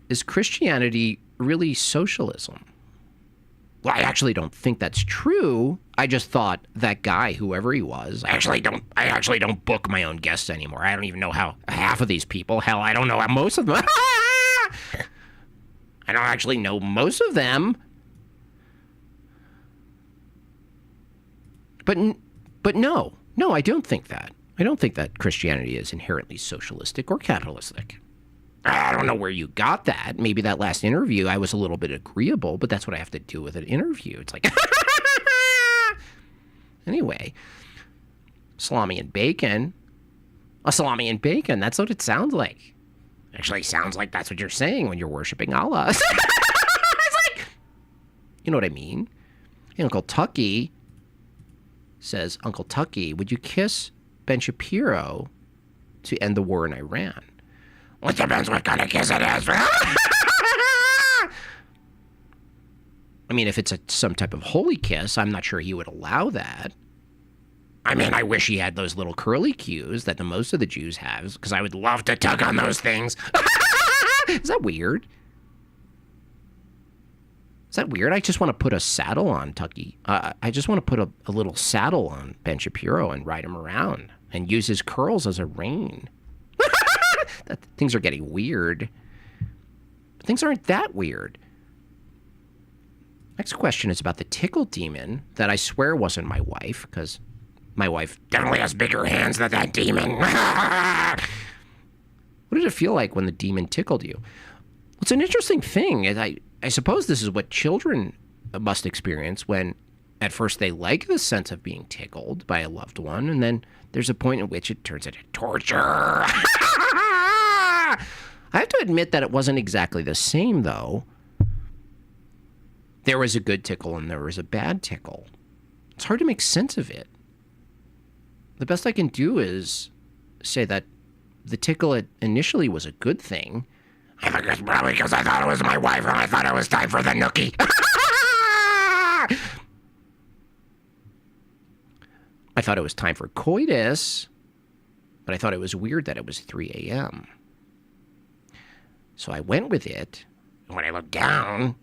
Is Christianity really socialism? Well, I actually don't think that's true. I just thought that guy, whoever he was, I actually don't book my own guests anymore. I don't even know how half of these people, hell, I don't know how most of them. I don't actually know most of them. But no, I don't think that. I don't think that Christianity is inherently socialistic or capitalistic. I don't know where you got that. Maybe that last interview I was a little bit agreeable, but that's what I have to do with an interview. It's like, anyway, salami and bacon. A salami and bacon, that's what it sounds like. Actually sounds like that's what you're saying when you're worshiping Allah. It's like, you know what I mean? Hey, Uncle Tucky says, Uncle Tucky, would you kiss Ben Shapiro to end the war in Iran? Well, it depends what kind of kiss it is. I mean, if it's some type of holy kiss, I'm not sure he would allow that. I mean, I wish he had those little curly cues that most of the Jews have, because I would love to tug on those things. Is that weird? Is that weird? I just want to put a saddle on Tucky. I just want to put a little saddle on Ben Shapiro and ride him around and use his curls as a rein. Things are getting weird. But things aren't that weird. Next question is about the tickle demon that I swear wasn't my wife, because my wife definitely has bigger hands than that demon. What did it feel like when the demon tickled you? Well, it's an interesting thing. I suppose this is what children must experience when at first they like the sense of being tickled by a loved one, and then there's a point at which it turns into torture. I have to admit that it wasn't exactly the same, though. There was a good tickle and there was a bad tickle. It's hard to make sense of it. The best I can do is say that the tickle initially was a good thing. I think it's probably because I thought it was my wife and I thought it was time for the nookie. I thought it was time for coitus, but I thought it was weird that it was 3 a.m. So I went with it, and when I looked down,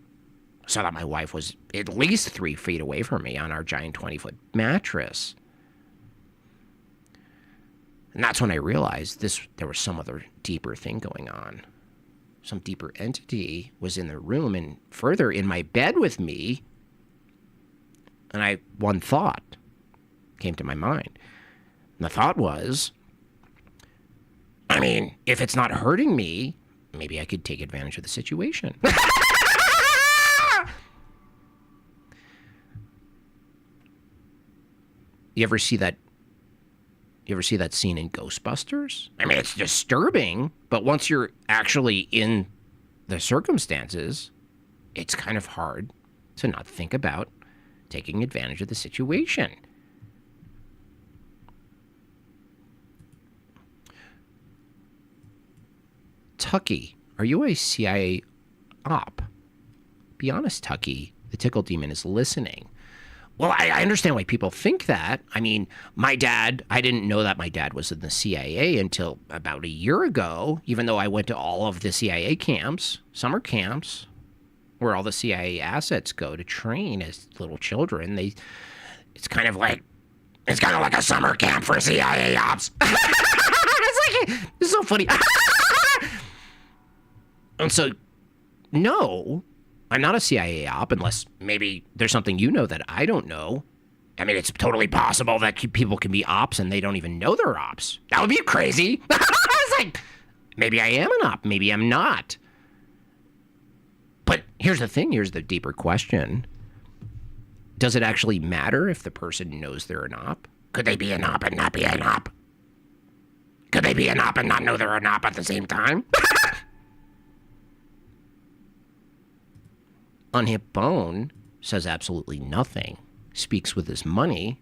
I saw that my wife was at least 3 feet away from me on our giant 20-foot mattress. And that's when I realized there was some other deeper thing going on. Some deeper entity was in the room and further in my bed with me. And one thought came to my mind. And the thought was, I mean, if it's not hurting me, maybe I could take advantage of the situation. You ever see that scene in Ghostbusters? I mean, it's disturbing, but once you're actually in the circumstances, it's kind of hard to not think about taking advantage of the situation. Tucky, are you a CIA op? Be honest, Tucky. The tickle demon is listening. Well, I understand why people think that. I mean, my dad, I didn't know that my dad was in the CIA until about a year ago, even though I went to all of the CIA camps, summer camps, where all the CIA assets go to train as little children. It's kind of like a summer camp for CIA ops. It's so funny. And so, no, I'm not a CIA op unless maybe there's something you know that I don't know. I mean, it's totally possible that people can be ops and they don't even know they're ops. That would be crazy. It's like, maybe I am an op, maybe I'm not. But here's the thing, here's the deeper question. Does it actually matter if the person knows they're an op? Could they be an op and not be an op? Could they be an op and not know they're an op at the same time? Unhip Bone says absolutely nothing, speaks with his money,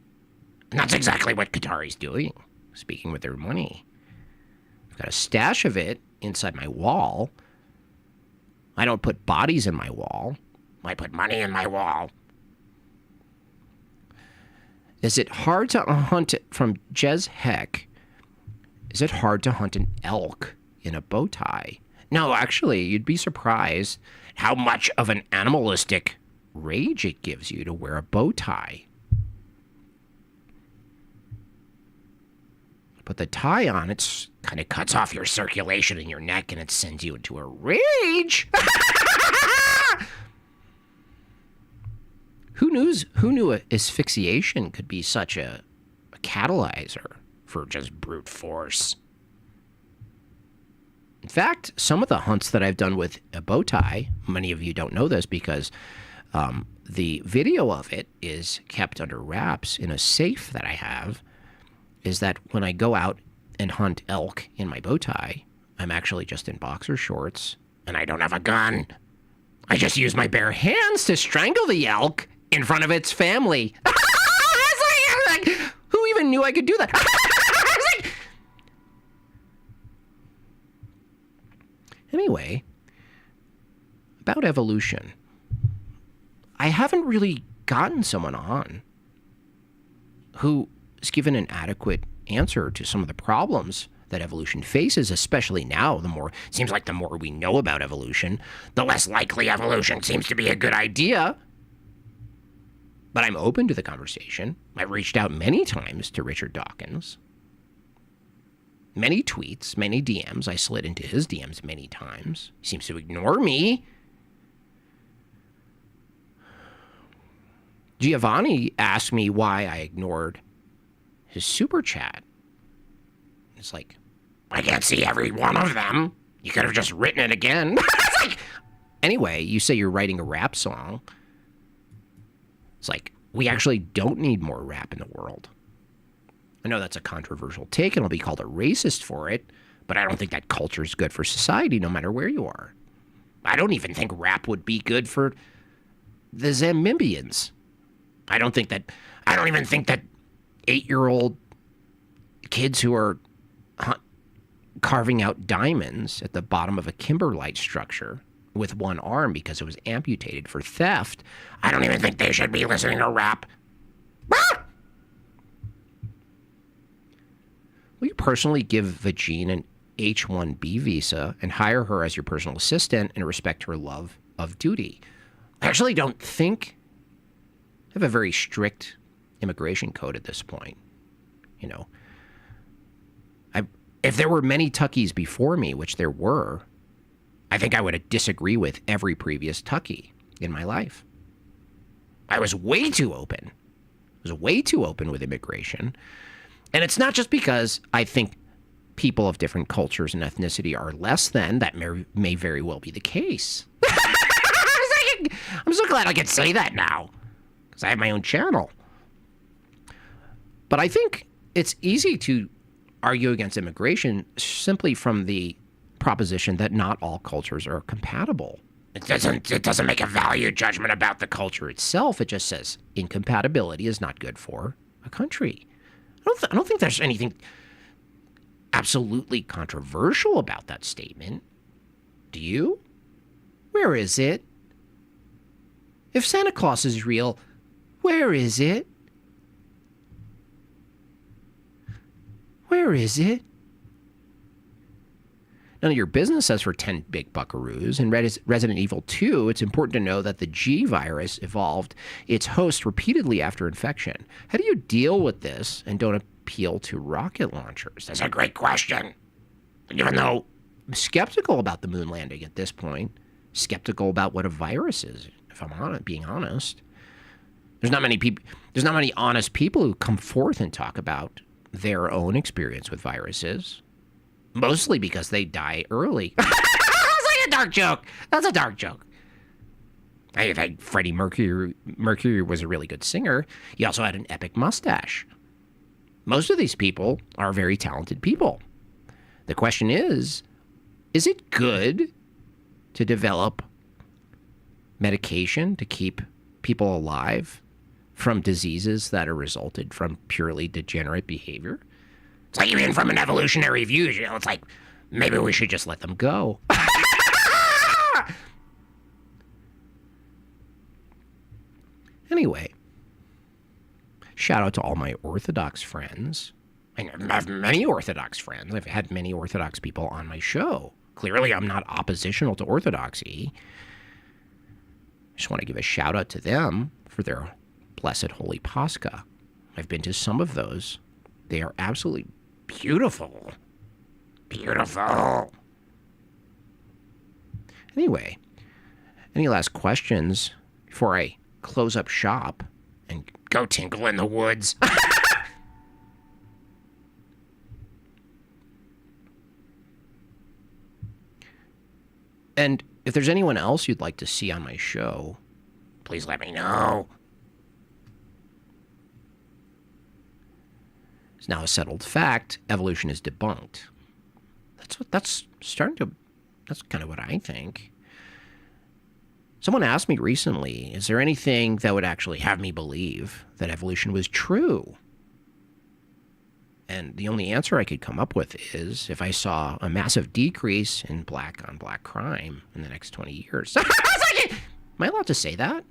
and that's exactly what Qatari's doing, speaking with their money. I've got a stash of it inside my wall. I don't put bodies in my wall. I put money in my wall. Is it hard to hunt from Jez Heck? Is it hard to hunt an elk in a bow tie? No, actually, you'd be surprised how much of an animalistic rage it gives you to wear a bow tie. Put the tie on, it kind of cuts off your circulation in your neck and it sends you into a rage. Who knew asphyxiation could be such a catalyzer for just brute force? In fact, some of the hunts that I've done with a bow tie, many of you don't know this because the video of it is kept under wraps in a safe that I have, is that when I go out and hunt elk in my bow tie, I'm actually just in boxer shorts and I don't have a gun. I just use my bare hands to strangle the elk in front of its family. Like, who even knew I could do that? Anyway, about evolution. I haven't really gotten someone on who has given an adequate answer to some of the problems that evolution faces, especially now. It seems like the more we know about evolution, the less likely evolution seems to be a good idea. But I'm open to the conversation. I've reached out many times to Richard Dawkins. Many tweets, many DMs. I slid into his DMs many times. He seems to ignore me. Giovanni asked me why I ignored his super chat. It's like, I can't see every one of them. You could have just written it again. It's like, anyway, you say you're writing a rap song. It's like, we actually don't need more rap in the world. I know that's a controversial take, and I'll be called a racist for it, But I don't think that culture is good for society, no matter where you are. I don't even think rap would be good for the Zambians. I don't even think that 8-year-old kids who are carving out diamonds at the bottom of a kimberlite structure with one arm because it was amputated for theft, I don't even think they should be listening to rap. Ah! Will you personally give Vagine an H-1B visa and hire her as your personal assistant and respect her love of duty? I actually don't think I have a very strict immigration code at this point. You know, if there were many Tuckies before me, which there were, I think I would disagree with every previous Tucky in my life. I was way too open. I was way too open with immigration. And it's not just because I think people of different cultures and ethnicity are less than. That may very well be the case. I'm so glad I can say that now, because I have my own channel. But I think it's easy to argue against immigration simply from the proposition that not all cultures are compatible. It doesn't make a value judgment about the culture itself. It just says incompatibility is not good for a country. I don't think there's anything absolutely controversial about that statement. Do you? Where is it? If Santa Claus is real, where is it? Where is it? None of your business, as for 10 big buckaroos. In Resident Evil 2, it's important to know that the G virus evolved its host repeatedly after infection. How do you deal with this and don't appeal to rocket launchers? That's a great question. Even though I'm skeptical about the moon landing at this point, skeptical about what a virus is, if I'm being honest. There's not many honest people who come forth and talk about their own experience with viruses. Mostly because they die early. That's like a dark joke. That's a dark joke. I think Freddie Mercury was a really good singer. He also had an epic mustache. Most of these people are very talented people. The question is it good to develop medication to keep people alive from diseases that are resulted from purely degenerate behavior? It's like, even from an evolutionary view, you know, it's like, maybe we should just let them go. Anyway, shout out to all my Orthodox friends. I have many Orthodox friends. I've had many Orthodox people on my show. Clearly, I'm not oppositional to Orthodoxy. I just want to give a shout out to them for their blessed Holy Pascha. I've been to some of those. They are absolutely beautiful. Beautiful. Anyway, any last questions before I close up shop and go tinkle in the woods? And if there's anyone else you'd like to see on my show, please let me know. It's now a settled fact. Evolution is debunked. That's kind of what I think. Someone asked me recently, is there anything that would actually have me believe that evolution was true? And the only answer I could come up with is if I saw a massive decrease in black on black crime in the next 20 years. Am I allowed to say that?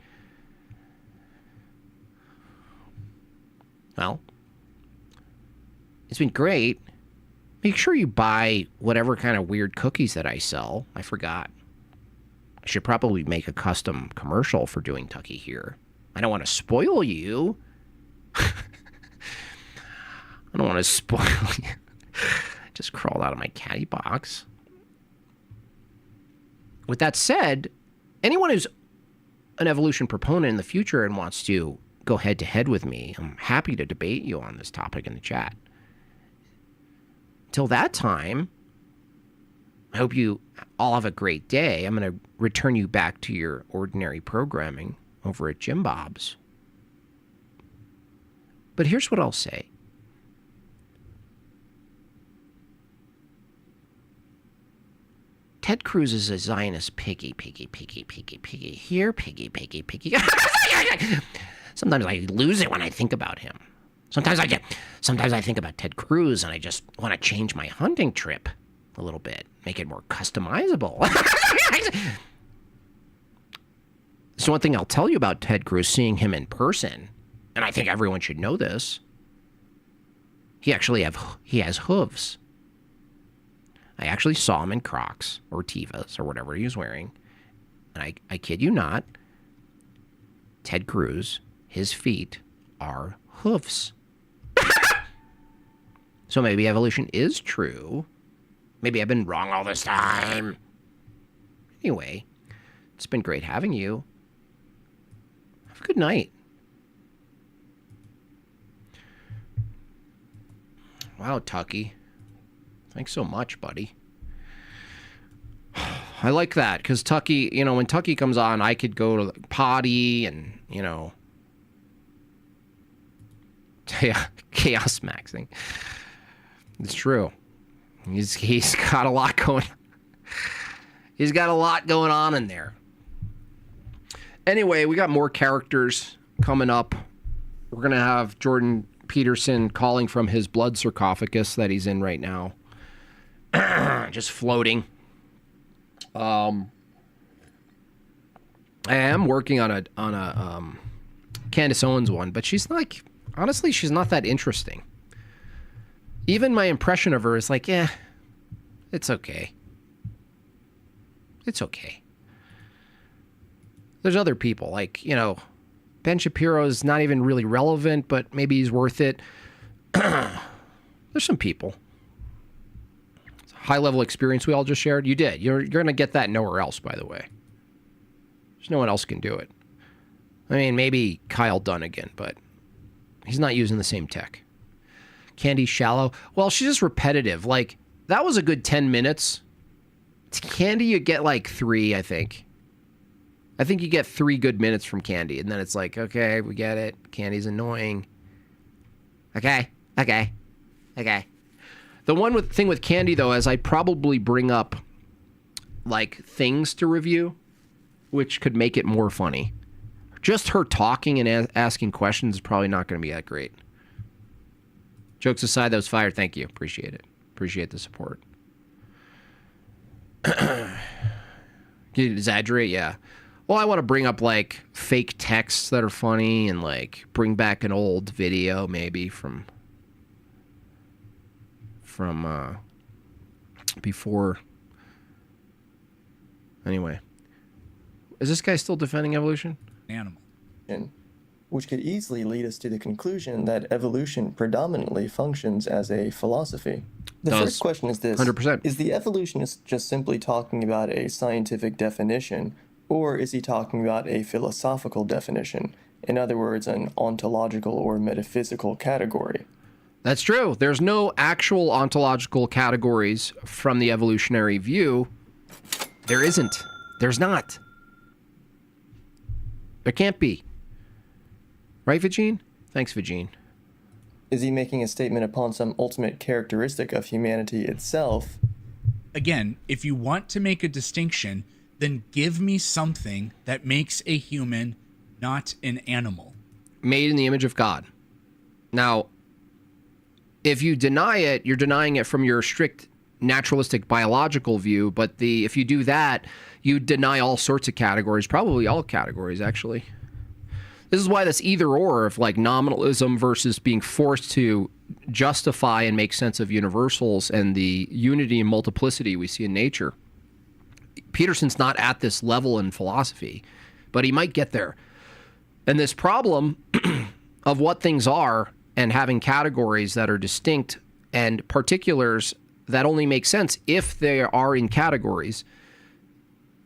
Well, it's been great. Make sure you buy whatever kind of weird cookies that I sell. I forgot. I should probably make a custom commercial for doing Tucky here. I don't want to spoil you. I don't want to spoil you. Just crawled out of my caddy box. With that said, anyone who's an evolution proponent in the future and wants to go head to head with me, I'm happy to debate you on this topic in the chat. Till that time, I hope you all have a great day. I'm going to return you back to your ordinary programming over at Jim Bob's. But here's what I'll say. Ted Cruz is a Zionist piggy. Here, piggy. Sometimes I lose it when I think about him. Sometimes I think about Ted Cruz and I just want to change my hunting trip a little bit, make it more customizable. So one thing I'll tell you about Ted Cruz, seeing him in person, and I think everyone should know this, he has hooves. I actually saw him in Crocs or Tevas or whatever he was wearing. And I kid you not, Ted Cruz, his feet are hoofs. So maybe evolution is true. Maybe I've been wrong all this time. Anyway, it's been great having you. Have a good night. Wow, Tucky. Thanks so much, buddy. I like that, because Tucky, you know, when Tucky comes on, I could go to the potty and, you know, chaos maxing. It's true. He's got a lot going. He's got a lot going on in there. Anyway, we got more characters coming up. We're gonna have Jordan Peterson calling from his blood sarcophagus that he's in right now, just floating. I am working on a Candace Owens one, but she's like, honestly, she's not that interesting. Even my impression of her is like, it's okay. It's okay. There's other people, like, you know, Ben Shapiro is not even really relevant, but maybe he's worth it. There's some people. High-level experience we all just shared. You did. You're going to get that nowhere else, by the way. There's no one else can do it. I mean, maybe Kyle Dunnigan, but he's not using the same tech. Candy Shallow. Well, she's just repetitive. Like, that was a good 10 minutes. It's Candy, you get like 3, I think. I think you get 3 good minutes from Candy, and then it's like, okay, we get it. Candy's annoying. Okay. The thing with Candy, though, is I'd probably bring up, like, things to review, which could make it more funny. Just her talking and asking questions is probably not going to be that great. Jokes aside, that was fire. Thank you. Appreciate it. Appreciate the support. Can you exaggerate? Yeah. Well, I want to bring up, like, fake texts that are funny and, like, bring back an old video maybe from before. Anyway. Is this guy still defending evolution? Animal. Which could easily lead us to the conclusion that evolution predominantly functions as a philosophy. The first question is this. 100%. Is the evolutionist just simply talking about a scientific definition, or is he talking about a philosophical definition? In other words, an ontological or metaphysical category? That's true. There's no actual ontological categories from the evolutionary view. There isn't. There's not. There can't be. Right, Vagine? Thanks, Vagine. Is he making a statement upon some ultimate characteristic of humanity itself? Again, if you want to make a distinction, then give me something that makes a human not an animal. Made in the image of God. Now, if you deny it, you're denying it from your strict naturalistic biological view, but if you do that, you deny all sorts of categories, probably all categories, actually. This is why this either or of like nominalism versus being forced to justify and make sense of universals and the unity and multiplicity we see in nature. Peterson's not at this level in philosophy, but he might get there. And this problem of what things are and having categories that are distinct and particulars that only make sense if they are in categories.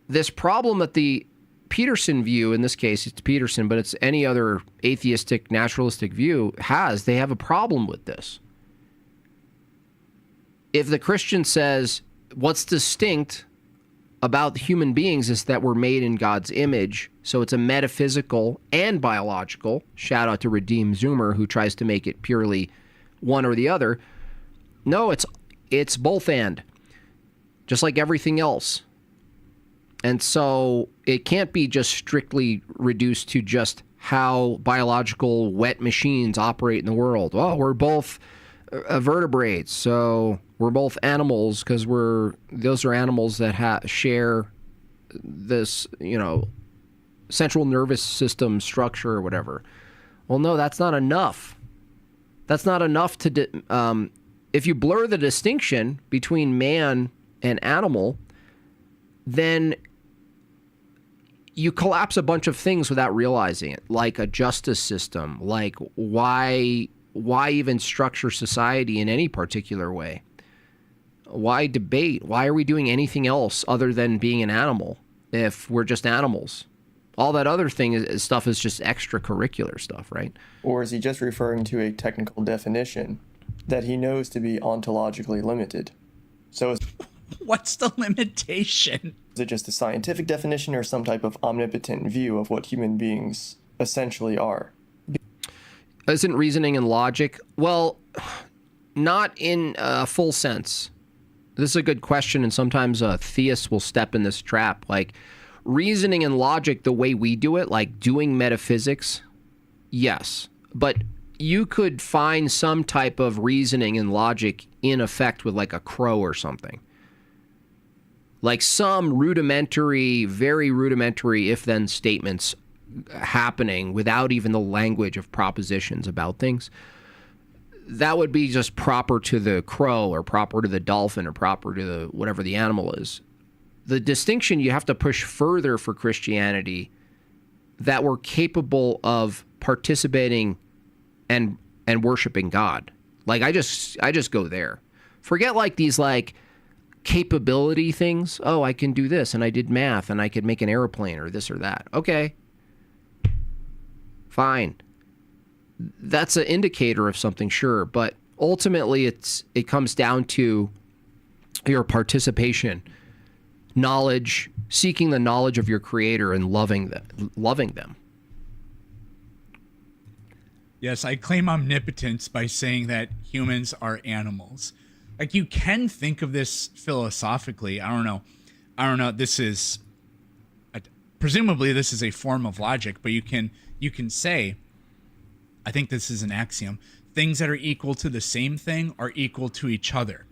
This problem that the Peterson view, in this case it's Peterson, but it's any other atheistic, naturalistic view, they have a problem with this. If the Christian says what's distinct about human beings is that we're made in God's image, so it's a metaphysical and biological, shout out to Redeem Zoomer who tries to make it purely one or the other. No, it's both and. Just like everything else. And so it can't be just strictly reduced to just how biological wet machines operate in the world. Well, we're both vertebrates, so we're both animals because those are animals that share this, central nervous system structure or whatever. Well, no, that's not enough. That's not enough to... if you blur the distinction between man and animal, then you collapse a bunch of things without realizing it, like a justice system, like why even structure society in any particular way? Why debate? Why are we doing anything else other than being an animal if we're just animals? All that other stuff is just extracurricular stuff, right? Or is he just referring to a technical definition that he knows to be ontologically limited? So what's the limitation? Is it just a scientific definition or some type of omnipotent view of what human beings essentially are? Isn't reasoning and logic? Well, not in a full sense. This is a good question, and sometimes theists will step in this trap. Like, reasoning and logic, the way we do it, like doing metaphysics, yes. But you could find some type of reasoning and logic in effect with like a crow or something. Like some rudimentary, very rudimentary if-then statements happening without even the language of propositions about things. That would be just proper to the crow or proper to the dolphin or proper to the whatever the animal is. The distinction you have to push further for Christianity, that we're capable of participating and worshiping God. Like I just go there. Forget like these like capability things. Oh, I can do this and I did math and I could make an airplane or this or that. Okay. Fine. That's an indicator of something, sure, but ultimately it comes down to your participation, knowledge, seeking the knowledge of your creator and loving them. Yes, I claim omnipotence by saying that humans are animals. Like, you can think of this philosophically. I don't know. This is presumably this is a form of logic, but you can say, I think this is an axiom, things that are equal to the same thing are equal to each other.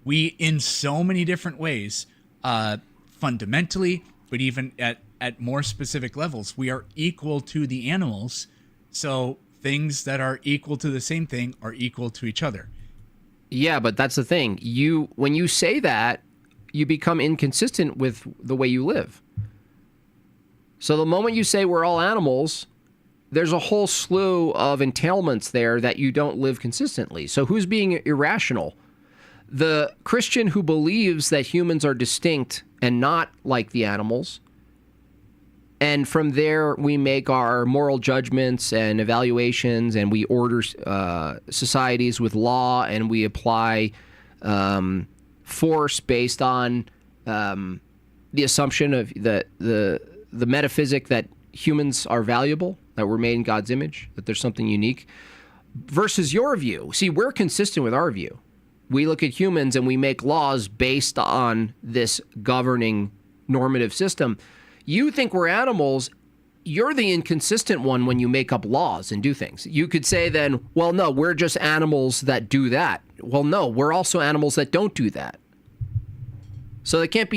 We, in so many different ways, fundamentally, but even at more specific levels, we are equal to the animals. So things that are equal to the same thing are equal to each other. Yeah, but that's the thing. When you say that, you become inconsistent with the way you live. So the moment you say we're all animals, there's a whole slew of entailments there that you don't live consistently. So who's being irrational? The Christian who believes that humans are distinct and not like the animals. And from there, we make our moral judgments and evaluations, and we order societies with law, and we apply force based on the assumption of the metaphysic that humans are valuable, that we're made in God's image, that there's something unique, versus your view. See, we're consistent with our view. We look at humans and we make laws based on this governing normative system. You think we're animals. You're the inconsistent one when you make up laws and do things. You could say then, well, no, we're just animals that do that. Well, no, we're also animals that don't do that. So there can't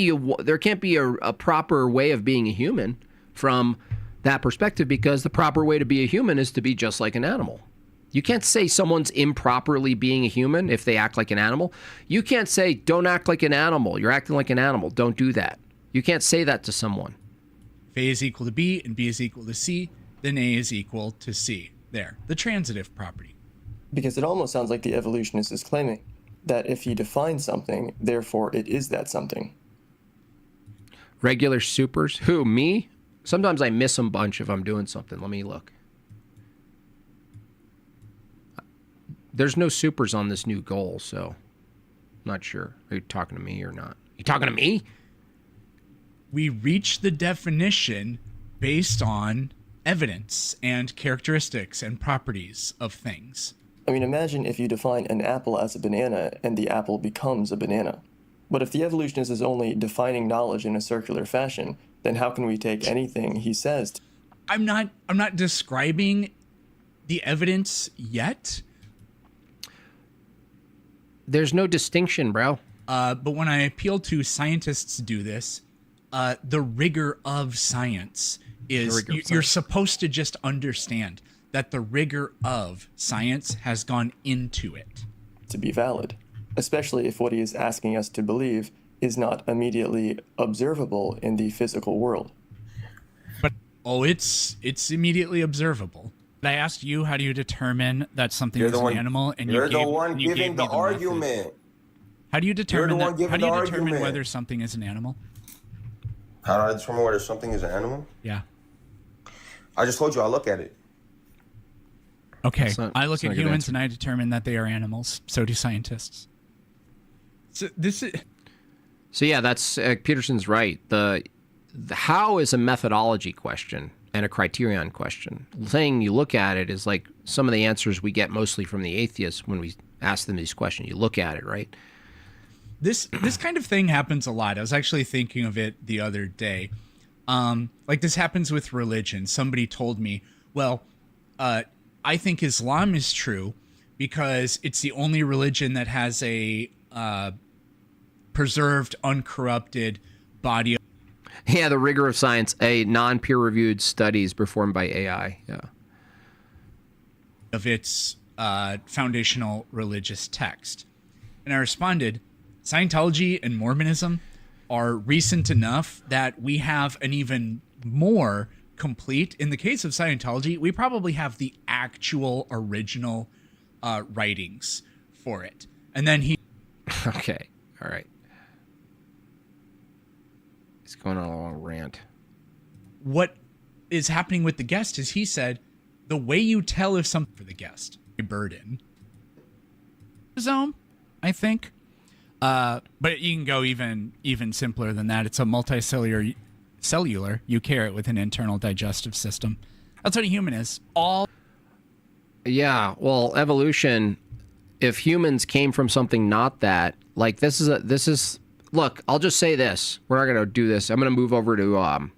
be a proper way of being a human from that perspective, because the proper way to be a human is to be just like an animal. You can't say someone's improperly being a human if they act like an animal. You can't say, don't act like an animal. You're acting like an animal. Don't do that. You can't say that to someone. If A is equal to B and B is equal to C, then A is equal to C. There, the transitive property. Because it almost sounds like the evolutionist is claiming that if he defines something, therefore it is that something. Regular supers? Who, me? Sometimes I miss a bunch if I'm doing something. Let me look. There's no supers on this new goal, so I'm not sure. Are you talking to me or not? You talking to me? We reach the definition based on evidence and characteristics and properties of things. I mean, imagine if you define an apple as a banana and the apple becomes a banana. But if the evolutionist is only defining knowledge in a circular fashion, then how can we take anything he says? I'm not describing the evidence yet. There's no distinction, bro. But when I appeal to scientists do this, the rigor of science is you're supposed to just understand that the rigor of science has gone into it. To be valid, especially if what he is asking us to believe is not immediately observable in the physical world. But it's immediately observable. I asked you, how do you determine that something is an animal? And you're the one giving the argument. How do you determine that? How do you determine whether something is an animal? How do I determine whether something is an animal? Yeah. I just told you I look at it. Okay, I look at humans and I determine that they are animals. So do scientists. So yeah, that's Peterson's right. The how is a methodology question and a criterion question. Saying you look at it is like some of the answers we get mostly from the atheists when we ask them these questions. You look at it, right? This kind of thing happens a lot. I was actually thinking of it the other day. Like this happens with religion. Somebody told me, well, I think Islam is true because it's the only religion that has a preserved, uncorrupted body. Yeah, the rigor of science, a non-peer-reviewed studies performed by AI. Yeah. Of its foundational religious text. And I responded, Scientology and Mormonism are recent enough that we have an even more complete. In the case of Scientology, we probably have the actual original writings for it. And then he... Okay, all right. He's going on a long rant. What is happening with the guest is he said, the way you tell if something for the guest, a burden. Zone, I think. But you can go even simpler than that. It's a multicellular eukaryote with an internal digestive system. That's what a human is. Yeah, well, evolution, if humans came from something not that, like this is look, I'll just say this. We're not going to do this. I'm going to move over to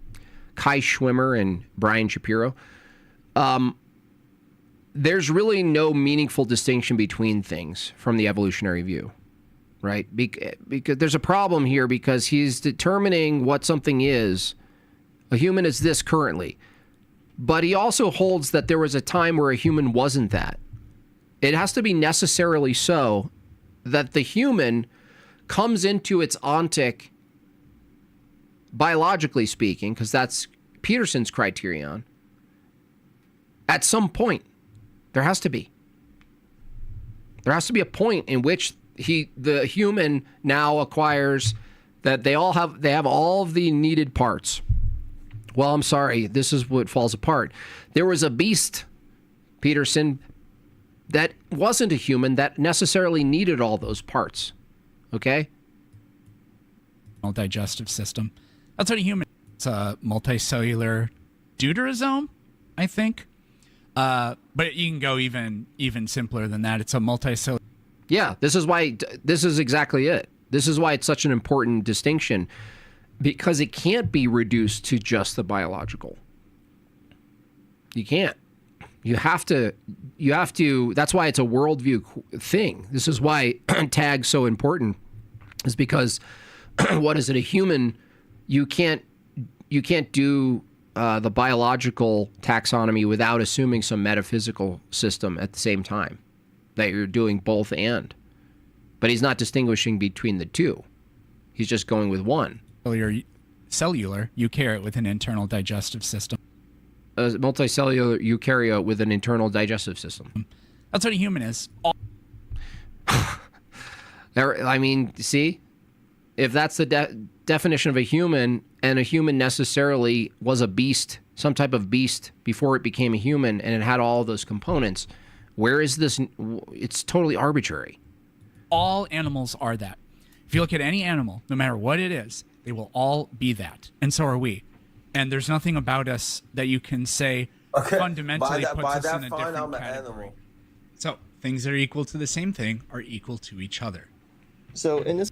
Kai Schwimmer and Brian Shapiro. There's really no meaningful distinction between things from the evolutionary view, right? Because there's a problem here because he's determining what something is. A human is this currently. But he also holds that there was a time where a human wasn't that. It has to be necessarily so that the human comes into its ontic, biologically speaking, because that's Peterson's criterion, at some point. There has to be. There has to be a point in which the human now acquires that they have all of the needed parts. Well, I'm sorry, this is what falls apart. There was a beast, Peterson, that wasn't a human that necessarily needed all those parts. Okay? Digestive system. That's what a human is. It's a multicellular deuterosome, I think. But you can go even simpler than that. It's a multicellular. Yeah, this is exactly it. This is why it's such an important distinction, because it can't be reduced to just the biological. You can't. You have to, that's why it's a worldview thing. This is why tag's so important, is because what is it, a human, you can't do the biological taxonomy without assuming some metaphysical system at the same time, that you're doing both and. But he's not distinguishing between the two. He's just going with one. Cellular eukaryote with an internal digestive system. A multicellular eukaryote with an internal digestive system. That's what a human is. I mean, see? If that's the definition of a human, and a human necessarily was a beast, some type of beast before it became a human, and it had all those components, where is this? It's totally arbitrary. All animals are that. If you look at any animal, no matter what it is, they will all be that. And so are we. And there's nothing about us that you can say fundamentally puts us in a different category. So things that are equal to the same thing are equal to each other. So in this...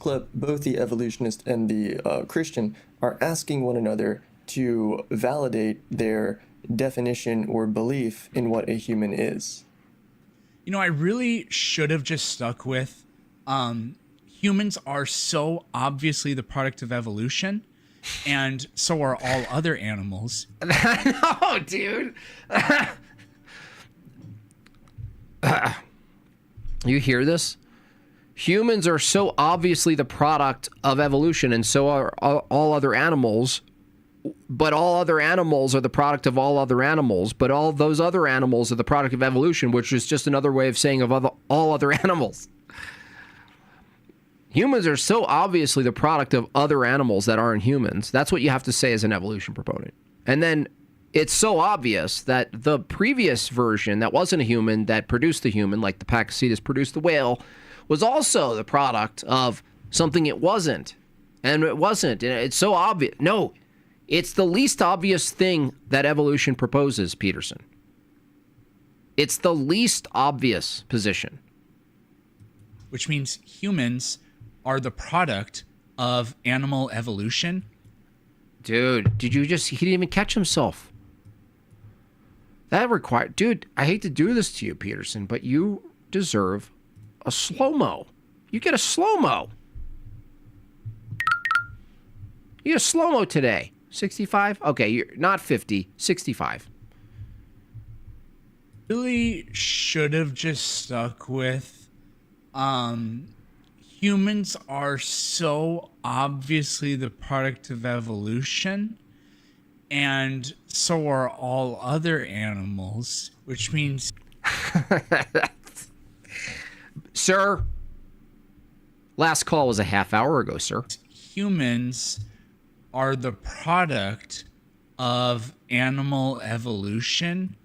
clip, both the evolutionist and the Christian are asking one another to validate their definition or belief in what a human is. You know, I really should have just stuck with humans are so obviously the product of evolution, and so are all other animals. No, dude. You hear this? Humans are so obviously the product of evolution, and so are all other animals. But all other animals are the product of all other animals. But all those other animals are the product of evolution, which is just another way of saying of all other animals. Humans are so obviously the product of other animals that aren't humans. That's what you have to say as an evolution proponent. And then it's so obvious that the previous version that wasn't a human that produced the human, like the Pakicetus produced the whale, was also the product of something it wasn't. And it wasn't. And it's so obvious. No, it's the least obvious thing that evolution proposes, Peterson. It's the least obvious position. Which means humans are the product of animal evolution. Dude, he didn't even catch himself. Dude, I hate to do this to you, Peterson, but you deserve a slow-mo. You get a slow-mo. You get a slow-mo today. 65? Okay, you're not 50, 65. Really should have just stuck with humans are so obviously the product of evolution, and so are all other animals, which means... Sir, last call was a half hour ago, sir. Humans are the product of animal evolution.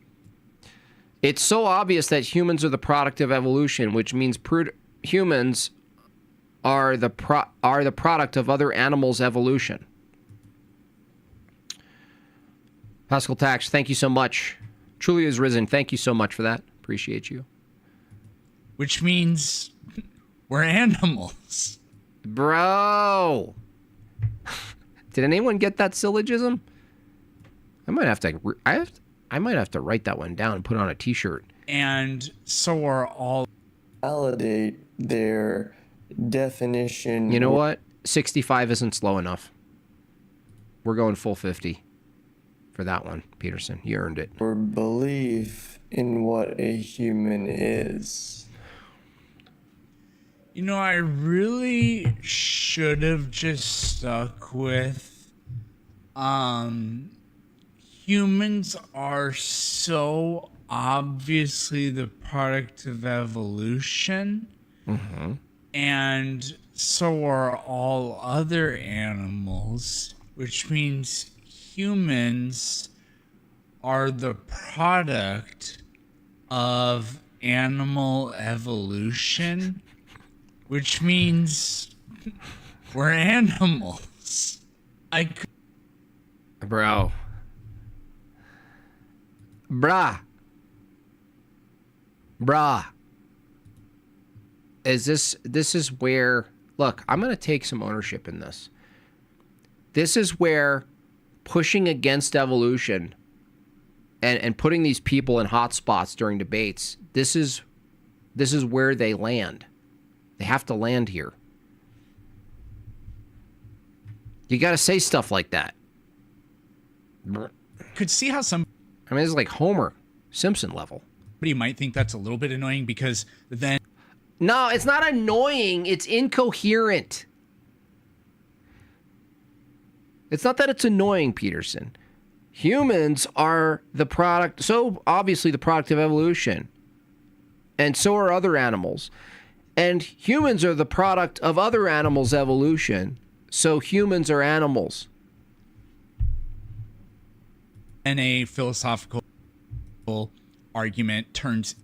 It's so obvious that humans are the product of evolution, which means humans are the product of other animals' evolution. Pascal Tax, thank you so much. Truly has risen. Thank you so much for that. Appreciate you. Which means we're animals. Bro. Did anyone get that syllogism? I might have to write that one down and put it on a t-shirt. And so are all... Validate their definition. You know what? 65 isn't slow enough. We're going full 50 for that one, Peterson. You earned it. Or belief in what a human is. You know, I really should have just stuck with humans are so obviously the product of evolution, and so are all other animals, which means humans are the product of animal evolution, which means we're animals. Bro. Bruh. This is where, look, I'm going to take some ownership in this. This is where pushing against evolution and putting these people in hot spots during debates, this is where they land. They have to land here. You got to say stuff like that. Could see how some... I mean, it's like Homer Simpson level. But you might think that's a little bit annoying because then... No, it's not annoying. It's incoherent. It's not that it's annoying, Peterson. Humans are the product, so obviously the product of evolution. And so are other animals. And humans are the product of other animals' evolution. So humans are animals. And a philosophical argument turns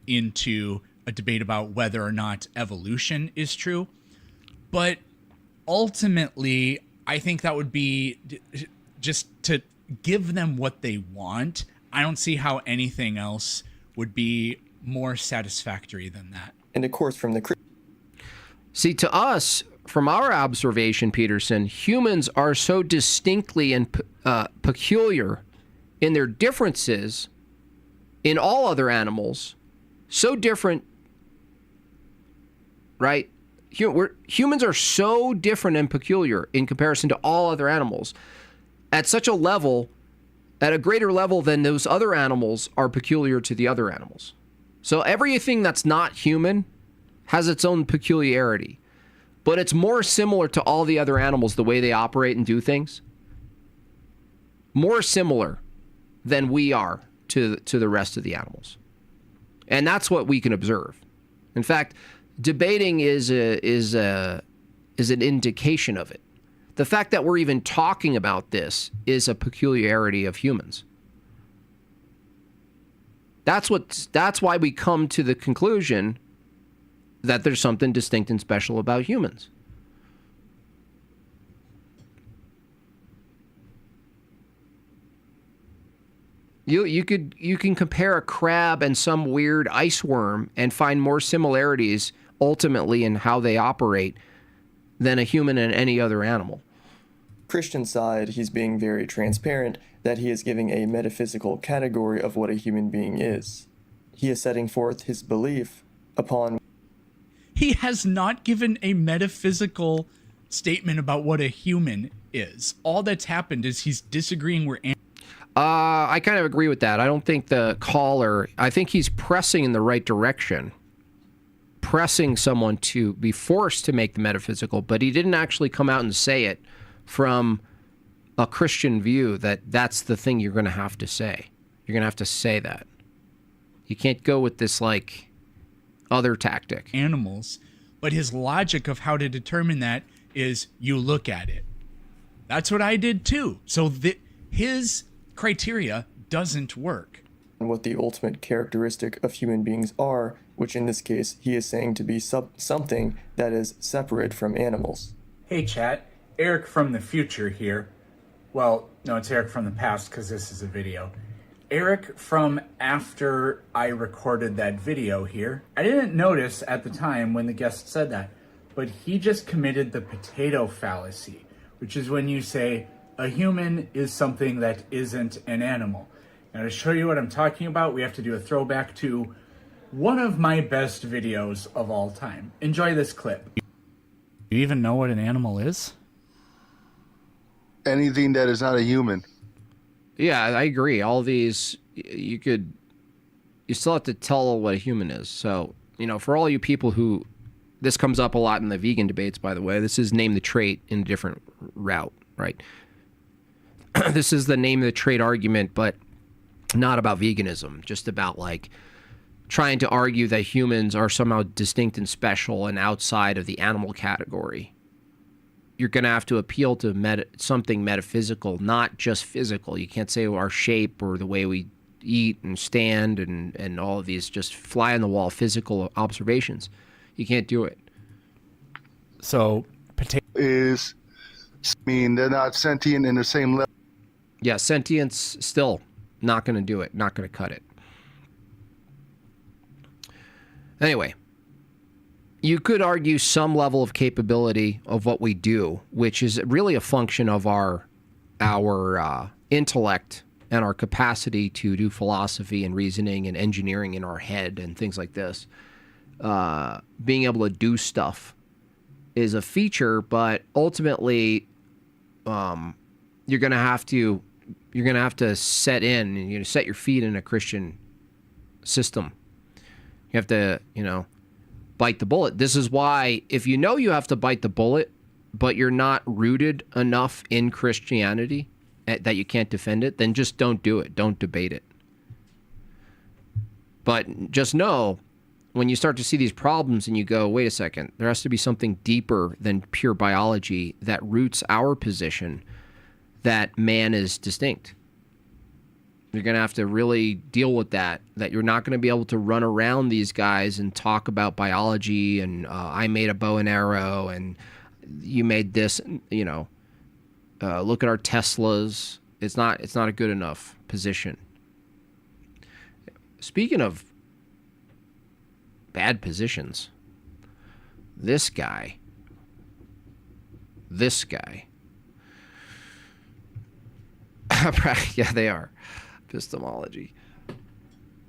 into a debate about whether or not evolution is true. But ultimately, I think that would be just to give them what they want. I don't see how anything else would be more satisfactory than that. And of course, from the... See, to us, from our observation, Peterson, humans are so distinctly and peculiar in their differences in all other animals, so different, right? Humans are so different and peculiar in comparison to all other animals at such a level, at a greater level than those other animals are peculiar to the other animals. So everything that's not human has its own peculiarity, but it's more similar to all the other animals, the way they operate and do things. More similar than we are to the rest of the animals. And that's what we can observe. In fact, debating is an indication of it. The fact that we're even talking about this is a peculiarity of humans. That's why we come to the conclusion that there's something distinct and special about humans. You can compare a crab and some weird ice worm and find more similarities ultimately in how they operate than a human and any other animal. Christian side, he's being very transparent that he is giving a metaphysical category of what a human being is. He is setting forth his belief upon... He has not given a metaphysical statement about what a human is. All that's happened is he's disagreeing where... I kind of agree with that. I don't think the caller... I think he's pressing in the right direction. Pressing someone to be forced to make the metaphysical, but he didn't actually come out and say it from a Christian view that that's the thing you're going to have to say. You're going to have to say that. You can't go with this, like, other tactic. Animals, but his logic of how to determine that is you look at it. That's what I did too. So his criteria doesn't work. What the ultimate characteristic of human beings are, which in this case he is saying to be something that is separate from animals. Hey chat, Eric from the future here. Well, no, it's Eric from the past because this is a video. Eric from after I recorded that video here. I didn't notice at the time when the guest said that, but he just committed the potato fallacy, which is when you say a human is something that isn't an animal. Now to show you what I'm talking about, we have to do a throwback to one of my best videos of all time. Enjoy this clip. Do you even know what an animal is? Anything that is not a human. Yeah, I agree. All these, you still have to tell what a human is. So, for all you people who, this comes up a lot in the vegan debates, by the way, this is name the trait in a different route, right? This is the name the trait argument, but not about veganism, just about like trying to argue that humans are somehow distinct and special and outside of the animal category. You're going to have to appeal to something metaphysical, not just physical. You can't say our shape or the way we eat and stand and all of these just fly on the wall physical observations. You can't do it. So, they're not sentient in the same level. Yeah, sentience still not going to do it, not going to cut it. Anyway, you could argue some level of capability of what we do, which is really a function of our intellect and our capacity to do philosophy and reasoning and engineering in our head and things like this. Being able to do stuff is a feature, but ultimately, you're going to have to set in and set your feet in a Christian system. You have to, bite the bullet. This is why if you have to bite the bullet, but you're not rooted enough in Christianity that you can't defend it, then just don't do it. Don't debate it. But just know when you start to see these problems and you go, wait a second, there has to be something deeper than pure biology that roots our position that man is distinct. You're going to have to really deal with that you're not going to be able to run around these guys and talk about biology and I made a bow and arrow and you made this, look at our Teslas. It's not a good enough position. Speaking of bad positions, this guy this guy. Yeah, they are. Epistemology.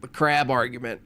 The crab argument.